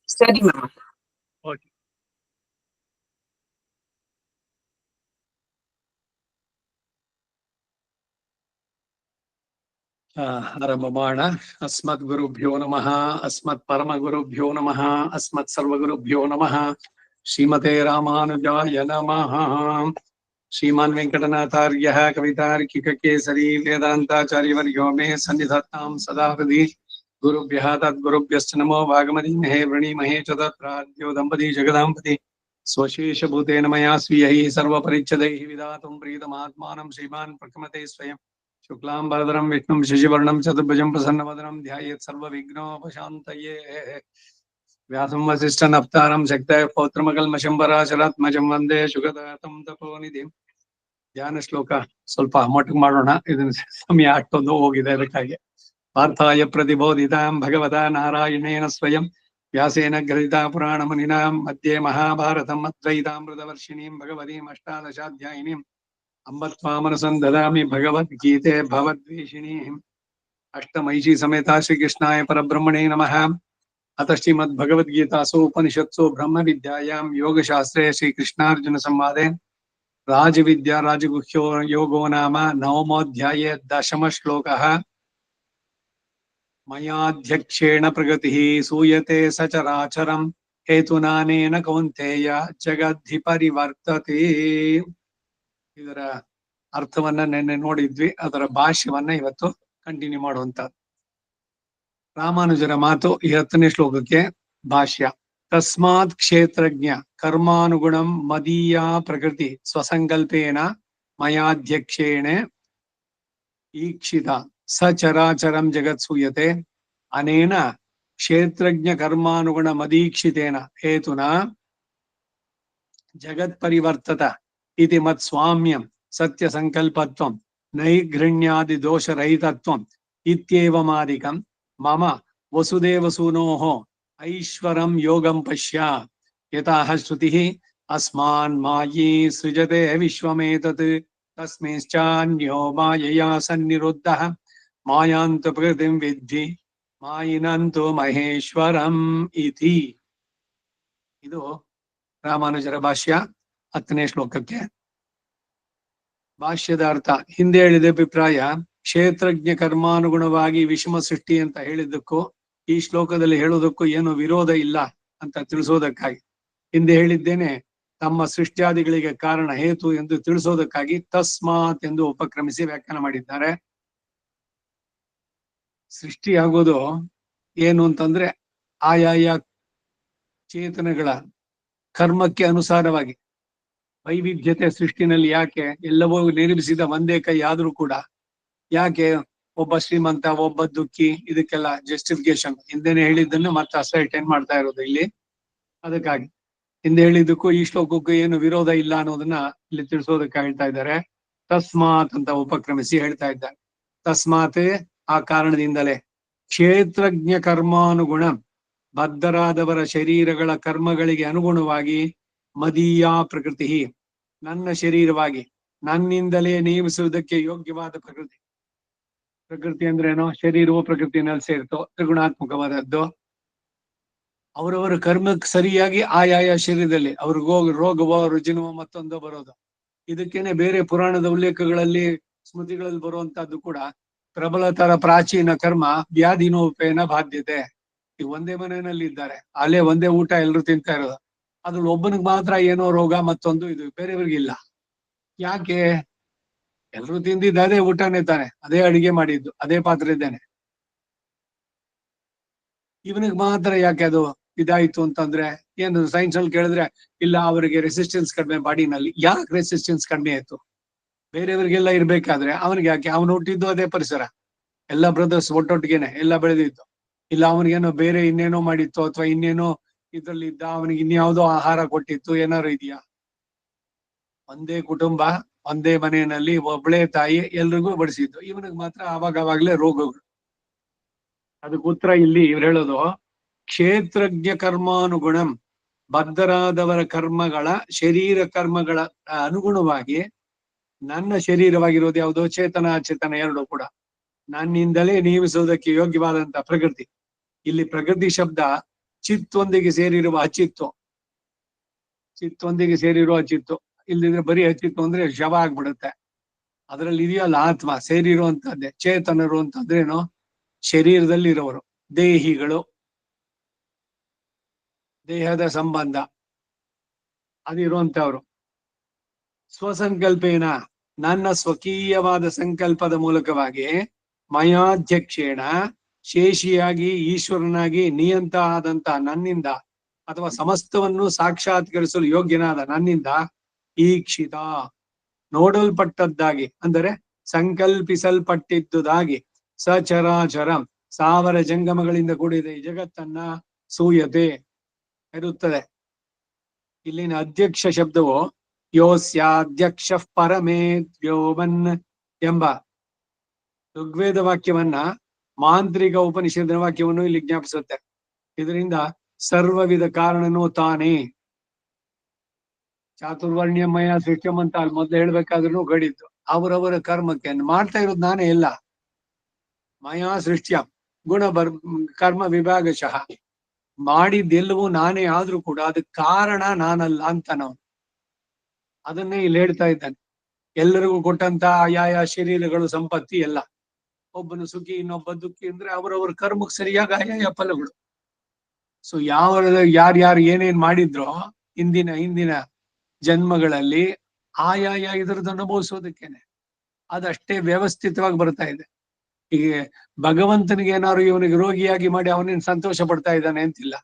ಸರಿ ma'am. Okay. ಆರಂಭ ಮಾಡೋಣ. ಅಸ್ಮದ್ ಗುರುಭ್ಯೋ ನಮಃ, ಅಸ್ಮತ್ ಪರಮ ಗುರುಭ್ಯೋ ನಮಃ, ಅಸ್ಮತ್ ಸರ್ವಗುರುಭ್ಯೋ ನಮಃ. ಶ್ರೀಮತೆ ರಾಮಾನುಜಾಯ ನಮಃ. ಶ್ರೀಮಾನ್ ವೆಂಕಟನಾಥಾರ್ಯ ಕವಿತಾರ್ಕಿಕ ಕೇಸರಿ ವೇದಾಂತಾಚಾರ್ಯವರ್ಯೋ ಮೇ ಸನ್ನಿಧತ್ತಾಂ ಸದಾ ಹೃದಿ. ಗುರುಭ್ಯಃ ತದ್ಗುರುಭ್ಯಶ್ಚ ನಮೋ ಭಾಗವತೀಮಹೇ ವೃಣೀಮಹೇ ಚ ತತ್ರಾದ್ಯೋ ದಂಪತಿ ಜಗದಾಂಪತಿ ಸ್ವಶೇಷಭೂತೇನ ಮಯಾ ಸ್वीयैः सर्वपरिच्छदैः विधातुं प्रीतमात्मानं श्रीमान् प्रकमते स्वयं शुक्लांबरधरं विष्णुं शशिवर्णं चतुर्भुजं प्रसन्नवदनं ध्यायेत् सर्वविघ्नोपशान्तये. व्यासं वसिष्ठनप्तारं शक्तये पौत्रमकल्मषं पराशरात्मजं वन्दे शुकदातं तपोनिधिं. ಧ್ಯಾನ ಶ್ಲೋಕ ಸ್ವಲ್ಪ ಮೊಟಕು ಮಾಡೋಣ, ಇದನ್ನ ಸಮಯ ಅಷ್ಟೊಂದು ಹೋಗಿದೆ, ಅದಕ್ಕಾಗಿ. ಪಾರ್ಥಾಯ ಪ್ರತಿಬೋಧಿತಾಂ ಭಗವತಾ ನಾರಾಯಣೇನ ಸ್ವಯಂ ವ್ಯಾಸೇನ ಗ್ರಥಿತಾ ಪುರಾಣ ಮುನಿನಾಂ ಮಧ್ಯೆ ಮಹಾಭಾರತಂ ಅದ್ವೈತಾಮೃತವರ್ಷಿಣೀಂ ಭಗವತೀಂ ಅಷ್ಟಾದಶಾಧ್ಯಾಯಿನೀಂ ಅಂಬತ್ವಾಮನಸಂ ದದಾಮಿ ಭಗವದ್ಗೀತೆ ಭವದ್ವೇಷಿಣೀಂ. ಅಷ್ಟಮೈಷಿ ಸಮೇತ ಶ್ರೀಕೃಷ್ಣಾಯ ಪರಬ್ರಹ್ಮಣೇ ನಮಃ. ಅಥ ಶ್ರೀಮದ್ ಭಗವದ್ಗೀತಾಸು ಉಪನಿಷತ್ಸು ಬ್ರಹ್ಮ ವಿದ್ಯಾಯಾಂ ಯೋಗಶಾಸ್ತ್ರೇ ಶ್ರೀಕೃಷ್ಣಾರ್ಜುನ ಸಂವಾದೆ ರಾಜವಿದ್ಯಾ ರಾಜಗುಹ್ಯೋ ಯೋಗೋ ನಾಮ ನವಮೋಧ್ಯಾಯೇ ದಶಮ ಶ್ಲೋಕಃ. ಮಯಾಧ್ಯಕ್ಷೇಣ ಪ್ರಗತಿಃ ಸೂಯತೆ ಸಚರಾಚರಂ ಹೇತುನಾನೇನ ಕೌಂತೆಯ ಜಗದ್ಧಿ ಪರಿವರ್ತತೆ. ಇದರ ಅರ್ಥವನ್ನ ನೆನ್ನೆ ನೋಡಿದ್ವಿ, ಅದರ ಭಾಷ್ಯವನ್ನ ಇವತ್ತು ಕಂಟಿನ್ಯೂ ಮಾಡುವಂತ ರಾಮಾನುಜರ ಮಾತು. ಈ 10ನೇ ಶ್ಲೋಕಕ್ಕೆ ಭಾಷ್ಯ. ತಸ್ಮಾತ್ ಕ್ಷೇತ್ರಜ್ಞ ಕರ್ಮಾನುಗುಣಂ ಮದೀಯ ಪ್ರಕೃತಿ ಸ್ವಸಂಕಲ್ಪೇನ ಮಯಾಧ್ಯಕ್ಷೇಣ ಈಕ್ಷಿತ ಸಚರಾಚರಂ ಜಗತ್ಸೂಯತೆ ಅನೇನ ಕ್ಷೇತ್ರಜ್ಞ ಕರ್ಮಾನುಗುಣ ಮದೀಕ್ಷಿತೇನ ಹೇತುನ ಜಗತ್ ಪರಿವರ್ತತ ಇತಿ ಮತ್ ಸ್ವಾಮ್ಯಂ ಸತ್ಯ ಸಂಕಲ್ಪತ್ವಂ ನೈಘೃಣ್ಯಾದಿ ದೋಷರಹಿತತ್ವಂ ಇತ್ಯೇವಮಾದಿಕಂ ಮಮ ವಸುದೇವಸೂನೋಃ ಐಶ್ವರಂ ಯೋಗಂ ಪಶ್ಯ ಯತಃ ಶ್ರುತಿಃ ಅಸ್ಮಾನ್ ಮಾಯೀ ಸೃಜತೆ ವಿಶ್ವಮೇತತ್ ತಸ್ಮಿಂಶ್ಚಾನ್ಯೋ ಮಾಯಯಾ ಸನ್ನಿರುದ್ಧಃ ಮಾಯಾಂತು ಪ್ರಕೃತಿಂ ವಿದ್ಧಿ ಮಾಯಿನಂತು ಮಹೇಶ್ವರಂ ಇತಿ. ಇದು ರಾಮಾನುಜರ ಭಾಷ್ಯ 10ನೇ ಶ್ಲೋಕಕ್ಕೆ. ಭಾಷ್ಯದ ಅರ್ಥ. ಹಿಂದೆ ಹೇಳಿದ ಅಭಿಪ್ರಾಯ ಕ್ಷೇತ್ರಜ್ಞ ಕರ್ಮಾನುಗುಣವಾಗಿ ವಿಷಮ ಸೃಷ್ಟಿ ಅಂತ ಹೇಳಿದ್ದಕ್ಕೂ ಈ ಶ್ಲೋಕದಲ್ಲಿ ಹೇಳೋದಕ್ಕೂ ಏನು ವಿರೋಧ ಇಲ್ಲ ಅಂತ ತಿಳಿಸೋದಕ್ಕಾಗಿ. ಹಿಂದೆ ಹೇಳಿದ್ದೇನೆ, ತಮ್ಮ ಸೃಷ್ಟ್ಯಾದಿಗಳಿಗೆ ಕಾರಣ ಹೇತು ಎಂದು ತಿಳಿಸೋದಕ್ಕಾಗಿ ತಸ್ಮಾತ್ ಎಂದು ಉಪಕ್ರಮಿಸಿ ವ್ಯಾಖ್ಯಾನ ಮಾಡಿದ್ದಾರೆ. ಸೃಷ್ಟಿಯಾಗೋದು ಏನು ಅಂತಂದ್ರೆ ಆಯಾಯ ಚೇತನಗಳ ಕರ್ಮಕ್ಕೆ ಅನುಸಾರವಾಗಿ. ವೈವಿಧ್ಯತೆ ಸೃಷ್ಟಿನಲ್ಲಿ ಯಾಕೆ? ಎಲ್ಲವೂ ನಿರ್ಮಿಸಿದ ಒಂದೇ ಕೈ ಆದ್ರೂ ಕೂಡ ಯಾಕೆ ಒಬ್ಬ ಶ್ರೀಮಂತ ಒಬ್ಬ ದುಃಖಿ? ಇದಕ್ಕೆಲ್ಲ ಜಸ್ಟಿಫಿಕೇಶನ್ ಹಿಂದೆನೆ ಹೇಳಿದ್ದನ್ನು ಮತ್ತೆ ಅಸೈಟೈನ್ ಮಾಡ್ತಾ ಇರೋದು ಇಲ್ಲಿ. ಅದಕ್ಕಾಗಿ ಹಿಂದೆ ಹೇಳಿದ್ದಕ್ಕೂ ಈ ಶ್ಲೋಕಕ್ಕೂ ಏನು ವಿರೋಧ ಇಲ್ಲ ಅನ್ನೋದನ್ನ ಇಲ್ಲಿ ತಿಳಿಸೋದಕ್ಕೆ ಹೇಳ್ತಾ ಇದ್ದಾರೆ. ತಸ್ಮಾತ್ ಅಂತ ಉಪಕ್ರಮಿಸಿ ಹೇಳ್ತಾ ಇದ್ದಾರೆ. ತಸ್ಮಾತ್ ಆ ಕಾರಣದಿಂದಲೇ ಕ್ಷೇತ್ರಜ್ಞ ಕರ್ಮಾನುಗುಣ ಬದ್ಧರಾದವರ ಶರೀರಗಳ ಕರ್ಮಗಳಿಗೆ ಅನುಗುಣವಾಗಿ ಮದೀಯ ಪ್ರಕೃತಿ ನನ್ನ ಶರೀರವಾಗಿ ನನ್ನಿಂದಲೇ ನೇಮಿಸುವುದಕ್ಕೆ ಯೋಗ್ಯವಾದ ಪ್ರಕೃತಿ. ಪ್ರಕೃತಿ ಅಂದ್ರೆ ಏನೋ? ಶರೀರವು ಪ್ರಕೃತಿನಲ್ಲಿ ಸೇರಿತು, ತ್ರಿಗುಣಾತ್ಮಕವಾದದ್ದು. ಅವರವರ ಕರ್ಮಕ್ಕೆ ಸರಿಯಾಗಿ ಆಯಾಯ ಶರೀರದಲ್ಲಿ ಅವ್ರಿಗೋ ರೋಗವೋ ರುಜಿನವೋ ಮತ್ತೊಂದೋ ಬರೋದು. ಇದಕ್ಕೇನೆ ಬೇರೆ ಪುರಾಣದ ಉಲ್ಲೇಖಗಳಲ್ಲಿ ಸ್ಮೃತಿಗಳಲ್ಲಿ ಬರುವಂತಹದ್ದು ಕೂಡ ಪ್ರಬಲತರ ಪ್ರಾಚೀನ ಕರ್ಮ ವ್ಯಾಧಿನೋಪೇನ ಬಾಧ್ಯತೆ. ಈಗ ಒಂದೇ ಮನೆಯಲ್ಲಿ ಇದ್ದಾರೆ, ಅಲ್ಲೇ ಒಂದೇ ಊಟ ಎಲ್ರು ತಿಂತಾ ಇರೋದು, ಅದ್ರಲ್ಲಿ ಒಬ್ಬನಿಗೆ ಮಾತ್ರ ಏನೋ ರೋಗ ಮತ್ತೊಂದು, ಇದು ಬೇರೆಯವ್ರಿಗಿಲ್ಲ. ಯಾಕೆ? ಎಲ್ರು ತಿಂದಿದ್ದು ಅದೇ ಊಟನೇ ತಾನೆ, ಅದೇ ಅಡಿಗೆ ಮಾಡಿದ್ದು, ಅದೇ ಪಾತ್ರೆ ಇದ್ದೇನೆ. ಇವನಿಗೆ ಮಾತ್ರ ಯಾಕೆ ಅದು ಇದಾಯ್ತು ಅಂತಂದ್ರೆ ಏನು? ಸೈನ್ಸ್ ಅಲ್ಲಿ ಕೇಳಿದ್ರೆ ಇಲ್ಲ, ಅವರಿಗೆ ರೆಸಿಸ್ಟೆನ್ಸ್ ಕಡಿಮೆ ಬಾಡಿನಲ್ಲಿ. ಯಾಕೆ ರೆಸಿಸ್ಟೆನ್ಸ್ ಕಡಿಮೆ ಆಯ್ತು? ಬೇರೆಯವ್ರಿಗೆಲ್ಲ ಇರ್ಬೇಕಾದ್ರೆ ಅವನಿಗೆ ಯಾಕೆ? ಅವನು ಹುಟ್ಟಿದ್ದು ಅದೇ ಪರಿಸರ, ಎಲ್ಲ ಬ್ರದರ್ಸ್ ಒಟ್ಟೊಟ್ಟಿಗೆನೆ ಎಲ್ಲ ಬೆಳೆದಿದ್ದು. ಇಲ್ಲ ಅವನಿಗೇನೋ ಬೇರೆ ಇನ್ನೇನೋ ಮಾಡಿತ್ತು, ಅಥವಾ ಇನ್ನೇನೋ ಇದ್ರಲ್ಲಿ ಇದ್ದ, ಅವನಿಗೆ ಇನ್ಯಾವುದೋ ಆಹಾರ ಕೊಟ್ಟಿತ್ತು, ಏನಾರು ಇದೆಯಾ? ಒಂದೇ ಕುಟುಂಬ, ಒಂದೇ ಮನೆಯಲ್ಲಿ ಒಬ್ಬಳೇ ತಾಯಿ ಎಲ್ರಿಗೂ ಬಡಿಸಿದ್ದು, ಇವನಿಗೆ ಮಾತ್ರ ಆವಾಗವಾಗ್ಲೇ ರೋಗಗಳು. ಅದಕ್ಕೆ ಉತ್ತರ ಇಲ್ಲಿ ಇವ್ರು ಹೇಳೋದು, ಕ್ಷೇತ್ರಜ್ಞ ಕರ್ಮಾನುಗುಣಂ ಬದ್ಧರಾದವರ ಕರ್ಮಗಳ ಶರೀರ ಕರ್ಮಗಳ ಅನುಗುಣವಾಗಿ ನನ್ನ ಶರೀರವಾಗಿರೋದು ಯಾವುದೋ ಚೇತನ ಅಚೇತನ ಎರಡು ಕೂಡ ನನ್ನಿಂದಲೇ ನೇಮಿಸುವುದಕ್ಕೆ ಯೋಗ್ಯವಾದಂತ ಪ್ರಕೃತಿ. ಇಲ್ಲಿ ಪ್ರಕೃತಿ ಶಬ್ದ ಚಿತ್ತೊಂದಿಗೆ ಸೇರಿರುವ ಅಚಿತ್ತು, ಚಿತ್ತೊಂದಿಗೆ ಸೇರಿರುವ ಅಚಿತ್ತು. ಇಲ್ದಿದ್ರೆ ಬರೀ ಅಚಿತ್ತು ಅಂದ್ರೆ ಶವ ಆಗ್ಬಿಡುತ್ತೆ. ಅದ್ರಲ್ಲಿ ಇದೆಯಲ್ಲ ಆತ್ಮ ಸೇರಿರುವಂತದ್ದೇ. ಚೇತನರು ಅಂತಂದ್ರೇನು? ಶರೀರದಲ್ಲಿ ಇರೋರು, ದೇಹಿಗಳು, ದೇಹದ ಸಂಬಂಧ ಅದಿರುವಂತವ್ರು. ಸ್ವಸಂಕಲ್ಪೇನ, ನನ್ನ ಸ್ವಕೀಯವಾದ ಸಂಕಲ್ಪದ ಮೂಲಕವಾಗಿ, ಮಯಾಧ್ಯಕ್ಷೇಣ, ಶೇಷಿಯಾಗಿ ಈಶ್ವರನಾಗಿ ನಿಯಂತ ಆದಂತ ನನ್ನಿಂದ, ಅಥವಾ ಸಮಸ್ತವನ್ನು ಸಾಕ್ಷಾತ್ಕರಿಸಲು ಯೋಗ್ಯನಾದ ನನ್ನಿಂದ, ಈಕ್ಷಿತ ನೋಡಲ್ಪಟ್ಟದ್ದಾಗಿ, ಅಂದರೆ ಸಂಕಲ್ಪಿಸಲ್ಪಟ್ಟಿದ್ದುದಾಗಿ, ಸಚರಾಚರ ಸಾವಿರ ಜಂಗಮಗಳಿಂದ ಕೂಡಿದ ಈ ಜಗತ್ತನ್ನ ಸೂಯತೆ ಇರುತ್ತದೆ. ಇಲ್ಲಿನ ಅಧ್ಯಕ್ಷ ಶಬ್ದವು ಯೋಸ್ಯಾಧ್ಯಕ್ಷ ಪರಮೇ ವ್ಯೋಮನ್ ಎಂಬ ಋಗ್ವೇದ ವಾಕ್ಯವನ್ನ, ಮಾಂತ್ರಿಕ ಉಪನಿಷತ್ತಿನ ವಾಕ್ಯವನ್ನು ಇಲ್ಲಿ ಜ್ಞಾಪಿಸುತ್ತೆ. ಇದರಿಂದ ಸರ್ವವಿಧ ಕಾರಣನೂ ತಾನೇ. ಚಾತುರ್ವರ್ಣ್ಯಮಯ ಸೃಷ್ಟ್ಯಂ ಅಂತ ಅಲ್ಲಿ ಮೊದಲು ಹೇಳ್ಬೇಕಾದ್ರೂ ಗಡಿದ್ದು ಅವರವರ ಕರ್ಮಕ್ಕೆ. ಮಾಡ್ತಾ ಇರೋದು ನಾನೇ ಇಲ್ಲ. ಮಯಾ ಸೃಷ್ಟ್ಯ ಗುಣ ಕರ್ಮ ವಿಭಾಗಶಃ, ಮಾಡಿದ್ದೆಲ್ಲವೂ ನಾನೇ ಆದ್ರೂ ಕೂಡ ಅದಕ್ಕೆ ಕಾರಣ ನಾನಲ್ಲ ಅಂತ ನಾವು ಅದನ್ನೇ ಇಲ್ಲಿ ಹೇಳ್ತಾ ಇದ್ದಾನೆ. ಎಲ್ಲರಿಗೂ ಕೊಟ್ಟಂತ ಆಯಾಯ ಶರೀರಗಳು ಸಂಪತ್ತಿ ಎಲ್ಲ. ಒಬ್ಬನು ಸುಖಿ ಇನ್ನೊಬ್ಬ ದುಃಖಿ ಅಂದ್ರೆ ಅವರವರ ಕರ್ಮಕ್ಕೆ ಸರಿಯಾಗಿ ಆಯಾಯ ಫಲಗಳು. ಸೊ ಯಾರ್ಯಾರು ಏನೇನ್ ಮಾಡಿದ್ರೋ ಹಿಂದಿನ ಜನ್ಮಗಳಲ್ಲಿ ಆಯಾಯ ಇದರದ್ದು ಅನುಭವಿಸೋದಕ್ಕೇನೆ ಅದಷ್ಟೇ ವ್ಯವಸ್ಥಿತವಾಗಿ ಬರ್ತಾ ಇದೆ. ಈಗ ಭಗವಂತನಿಗೆ ಏನಾದ್ರು ಇವನಿಗೆ ರೋಗಿಯಾಗಿ ಮಾಡಿ ಅವನೇನ್ ಸಂತೋಷ ಪಡ್ತಾ ಇದ್ದಾನೆ ಅಂತಿಲ್ಲ.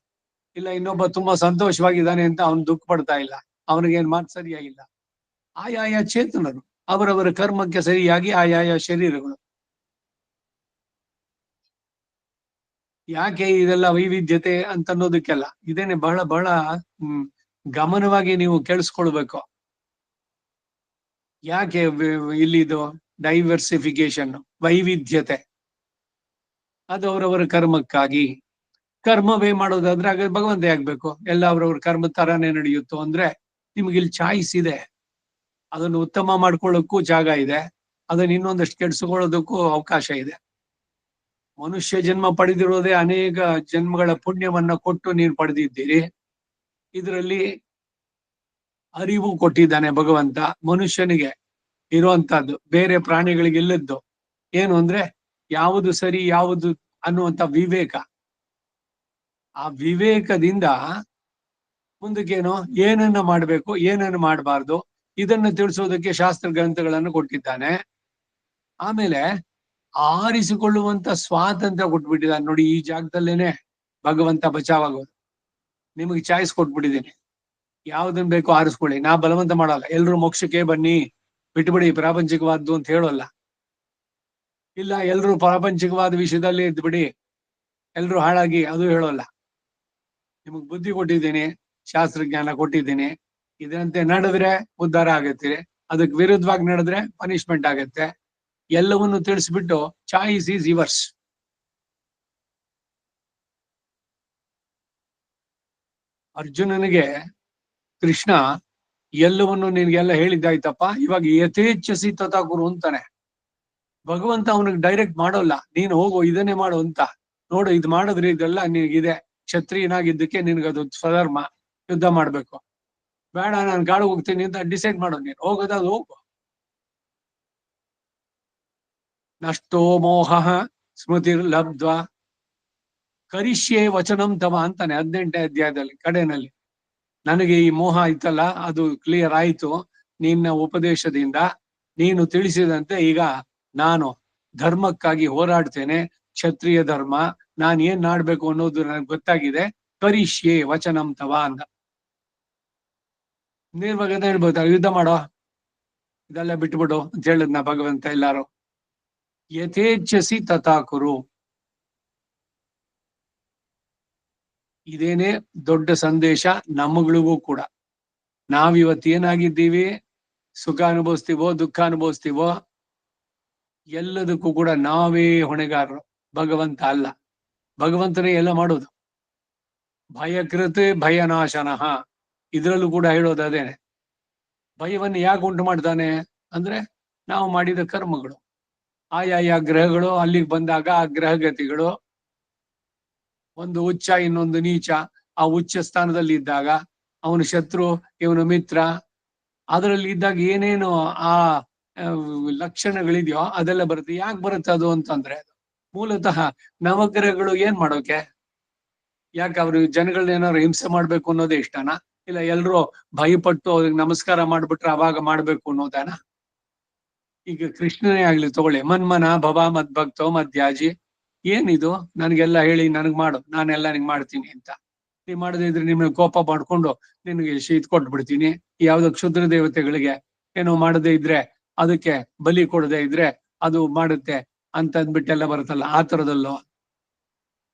ಇಲ್ಲ ಇನ್ನೊಬ್ಬ ತುಂಬಾ ಸಂತೋಷವಾಗಿದ್ದಾನೆ ಅಂತ ಅವನು ದುಃಖ ಪಡ್ತಾ ಇಲ್ಲ. ಅವನಿಗೇನ್ ಮಾತು ಸರಿಯಾಗಿಲ್ಲ. ಆಯಾಯ ಚೇತನರು ಅವರವರ ಕರ್ಮಕ್ಕೆ ಸರಿಯಾಗಿ ಆಯಾಯ ಶರೀರಗಳು. ಯಾಕೆ ಇದೆಲ್ಲ ವೈವಿಧ್ಯತೆ ಅಂತ ಅನ್ನೋದಕ್ಕೆಲ್ಲ ಇದೇನೆ ಬಹಳ ಬಹಳ ಗಮನವಾಗಿ ನೀವು ಕೇಳಿಸ್ಕೊಳ್ಬೇಕು. ಯಾಕೆ ಇಲ್ಲಿದು ಡೈವರ್ಸಿಫಿಕೇಶನ್, ವೈವಿಧ್ಯತೆ? ಅದು ಅವರವರ ಕರ್ಮಕ್ಕಾಗಿ. ಕರ್ಮವೇ ಮಾಡೋದಾದ್ರೆ ಆಗ ಭಗವಂತ ಆಗ್ಬೇಕು. ಎಲ್ಲ ಅವರವ್ರ ಕರ್ಮ ತರಾನೇ ನಡೆಯುತ್ತೋ ಅಂದ್ರೆ ನಿಮ್ಗೆ ಇಲ್ಲಿ ಚಾಯ್ಸ್ ಇದೆ. ಅದನ್ನು ಉತ್ತಮ ಮಾಡ್ಕೊಳ್ಳೋಕ್ಕೂ ಜಾಗ ಇದೆ, ಅದನ್ನ ಇನ್ನೊಂದಷ್ಟು ಕೆಡಿಸ್ಕೊಳ್ಳೋದಕ್ಕೂ ಅವಕಾಶ ಇದೆ. ಮನುಷ್ಯ ಜನ್ಮ ಪಡೆದಿರೋದೇ ಅನೇಕ ಜನ್ಮಗಳ ಪುಣ್ಯವನ್ನ ಕೊಟ್ಟು ನೀನು ಪಡೆದಿದ್ದೀರಿ. ಇದರಲ್ಲಿ ಅರಿವು ಕೊಟ್ಟಿದ್ದಾನೆ ಭಗವಂತ. ಮನುಷ್ಯನಿಗೆ ಇರುವಂತಹದ್ದು ಬೇರೆ ಪ್ರಾಣಿಗಳಿಗೆ ಇಲ್ಲದ್ದು ಏನು ಅಂದ್ರೆ ಯಾವುದು ಸರಿ ಯಾವುದು ಅನ್ನುವಂತ ವಿವೇಕ. ಆ ವಿವೇಕದಿಂದ ಮುಂದಕ್ಕೇನು ಏನನ್ನ ಮಾಡ್ಬೇಕು ಏನನ್ನ ಮಾಡಬಾರ್ದು ಇದನ್ನ ತಿಳಿಸೋದಕ್ಕೆ ಶಾಸ್ತ್ರ ಗ್ರಂಥಗಳನ್ನು ಕೊಟ್ಟಿದ್ದಾನೆ. ಆಮೇಲೆ ಆರಿಸಿಕೊಳ್ಳುವಂತ ಸ್ವಾತಂತ್ರ್ಯ ಕೊಟ್ಬಿಟ್ಟಿದ್ದಾನೆ. ನೋಡಿ, ಈ ಜಾಗದಲ್ಲೇನೆ ಭಗವಂತ ಬಚಾವಾಗೋದು. ನಿಮಗೆ ಚಾಯ್ಸ್ ಕೊಟ್ಬಿಟ್ಟಿದ್ದೀನಿ, ಯಾವ್ದನ್ ಬೇಕೋ ಆರಿಸ್ಕೊಳ್ಳಿ. ನಾ ಬಲವಂತ ಮಾಡಲ್ಲ. ಎಲ್ರು ಮೋಕ್ಷಕ್ಕೆ ಬನ್ನಿ ಬಿಟ್ಬಿಡಿ ಪ್ರಾಪಂಚಿಕವಾದ್ದು ಅಂತ ಹೇಳೋಲ್ಲ. ಇಲ್ಲ ಎಲ್ರು ಪ್ರಾಪಂಚಿಕವಾದ ವಿಷಯದಲ್ಲಿ ಇದ್ಬಿಡಿ ಎಲ್ರು ಹಾಳಾಗಿ ಅದು ಹೇಳೋಲ್ಲ. ನಿಮಗ್ ಬುದ್ಧಿ ಕೊಟ್ಟಿದ್ದೀನಿ, ಶಾಸ್ತ್ರಜ್ಞಾನ ಕೊಟ್ಟಿದ್ದೀನಿ. ಇದರಂತೆ ನಡೆದ್ರೆ ಉದ್ಧಾರ ಆಗತ್ತೆ, ಅದಕ್ಕೆ ವಿರುದ್ಧವಾಗಿ ನಡೆದ್ರೆ ಪನಿಷ್ಮೆಂಟ್ ಆಗತ್ತೆ. ಎಲ್ಲವನ್ನು ತಿಳಿಸ್ಬಿಟ್ಟು ಚಾಯ್ಸ್ ಈಸ್ ಯುವರ್ಸ್. ಅರ್ಜುನನಿಗೆ ಕೃಷ್ಣ ಎಲ್ಲವನ್ನು ನಿನ್ಗೆಲ್ಲ ಹೇಳಿದ್ದಾಯ್ತಪ್ಪ, ಇವಾಗ ಯಥೇಚ್ಛಸಿ ತಥಾ ಕುರು ಅಂತಾನೆ. ಭಗವಂತ ಅವನಿಗೆ ಡೈರೆಕ್ಟ್ ಮಾಡೋಲ್ಲ, ನೀನು ಹೋಗು ಇದನ್ನೇ ಮಾಡು ಅಂತ. ನೋಡು ಇದು ಮಾಡಿದ್ರೆ ಇದೆಲ್ಲ ನಿನಗಿದೆ, ಕ್ಷತ್ರಿಯನಾಗಿದ್ದಕ್ಕೆ ನಿನ್ಗದು ಸ್ವಧರ್ಮ, ಯುದ್ಧ ಮಾಡ್ಬೇಕು. ಬೇಡ ನಾನು ಕಾಡು ಹೋಗ್ತೀನಿ ಅಂತ ಡಿಸೈಡ್ ಮಾಡೋದು. ನೀನು ಹೋಗೋದಾದ್ರು ಹೋಗು. ನಷ್ಟೋ ಮೋಹ ಸ್ಮೃತಿರ್ ಲಬ್ಧ್ವಾ ಕರಿಷ್ಯೆ ವಚನಂ ತವ ಅಂತಾನೆ 18ನೇ ಅಧ್ಯಾಯದಲ್ಲಿ ಕಡೆನಲ್ಲಿ. ನನಗೆ ಈ ಮೋಹ ಇತ್ತಲ್ಲ ಅದು ಕ್ಲಿಯರ್ ಆಯ್ತು ನಿನ್ನ ಉಪದೇಶದಿಂದ. ನೀನು ತಿಳಿಸಿದಂತೆ ಈಗ ನಾನು ಧರ್ಮಕ್ಕಾಗಿ ಹೋರಾಡ್ತೇನೆ, ಕ್ಷತ್ರಿಯ ಧರ್ಮ. ನಾನು ಏನ್ ಮಾಡ್ಬೇಕು ಅನ್ನೋದು ನನಗೆ ಗೊತ್ತಾಗಿದೆ. ಕರಿಷ್ಯೆ ವಚನಂ ತವ ಅಂದ. ನೀವಾಗ ಹೇಳ್ಬೋದು ಯುದ್ಧ ಮಾಡೋ, ಇದೆಲ್ಲ ಬಿಟ್ಬಿಡು ಅಂತ ಹೇಳಿದ್ನ ಭಗವಂತ. ಎಲ್ಲಾರು ಯಥೇಚ್ಛಸಿ ತಥಾ ಕುರು. ಇದೇನೆ ದೊಡ್ಡ ಸಂದೇಶ ನಮ್ಮಗಳಿಗೂ ಕೂಡ. ನಾವಿವತ್ತು ಏನಾಗಿದ್ದೀವಿ, ಸುಖ ಅನುಭವಿಸ್ತೀವೋ ದುಃಖ ಅನುಭವಿಸ್ತೀವೋ ಎಲ್ಲದಕ್ಕೂ ಕೂಡ ನಾವೇ ಹೊಣೆಗಾರರು, ಭಗವಂತ ಅಲ್ಲ. ಭಗವಂತನೇ ಎಲ್ಲ ಮಾಡೋದು. ಭಯಕೃತ್ ಭಯನಾಶನಃ, ಇದ್ರಲ್ಲೂ ಕೂಡ ಹೇಳೋದು ಅದೇನೆ. ಭಯವನ್ನು ಯಾಕೆ ಉಂಟು ಮಾಡ್ತಾನೆ ಅಂದ್ರೆ ನಾವು ಮಾಡಿದ ಕರ್ಮಗಳು. ಆಯಾಯ ಗ್ರಹಗಳು ಅಲ್ಲಿಗೆ ಬಂದಾಗ ಆ ಗ್ರಹಗತಿಗಳು ಒಂದು ಉಚ್ಚ ಇನ್ನೊಂದು ನೀಚ, ಆ ಉಚ್ಚ ಸ್ಥಾನದಲ್ಲಿ ಇದ್ದಾಗ ಅವನು ಶತ್ರು, ಇವನು ಮಿತ್ರ, ಅದರಲ್ಲಿ ಇದ್ದಾಗ ಏನೇನು ಆ ಲಕ್ಷಣಗಳಿದೆಯೋ ಅದೆಲ್ಲ ಬರುತ್ತೆ. ಯಾಕೆ ಬರುತ್ತೆ ಅದು ಅಂತಂದ್ರೆ, ಮೂಲತಃ ನವಗ್ರಹಗಳು ಏನ್ ಮಾಡೋಕೆ? ಯಾಕೆ ಅವ್ರು ಜನಗಳನ್ನ ಏನಾದ್ರು ಹಿಂಸೆ ಮಾಡ್ಬೇಕು ಅನ್ನೋದೇ ಇಷ್ಟನಾ? ಇಲ್ಲ ಎಲ್ರು ಭಯಪಟ್ಟು ಅವ್ರಿಗೆ ನಮಸ್ಕಾರ ಮಾಡ್ಬಿಟ್ರೆ ಅವಾಗ ಮಾಡ್ಬೇಕು ಅನ್ನೋದನ? ಈಗ ಕೃಷ್ಣನೇ ಆಗ್ಲಿ ತಗೊಳ್ಳಿ, ಮನ್ಮನ ಭವ ಮದ್ಭಕ್ತೋ ಮಧ್ಯಾಜಿ, ಏನಿದು ನನ್ಗೆಲ್ಲ ಹೇಳಿ ನನಗ್ ಮಾಡು, ನಾನೆಲ್ಲ ನಿಂಗೆ ಮಾಡ್ತೀನಿ ಅಂತ. ನೀವ್ ಮಾಡದೇ ಇದ್ರೆ ನಿಮ್ಗೆ ಕೋಪ ಮಾಡ್ಕೊಂಡು ನಿನ್ಗೆ ಶೀತ್ ಕೊಟ್ಬಿಡ್ತೀನಿ. ಯಾವ್ದೋ ಕ್ಷುದ್ರ ದೇವತೆಗಳಿಗೆ ಏನೋ ಮಾಡದೇ ಇದ್ರೆ, ಅದಕ್ಕೆ ಬಲಿ ಕೊಡದೆ ಇದ್ರೆ ಅದು ಮಾಡುತ್ತೆ ಅಂತ ಅಂದ್ಬಿಟ್ಟೆಲ್ಲ ಬರುತ್ತಲ್ಲ, ಆ ತರದಲ್ಲೋ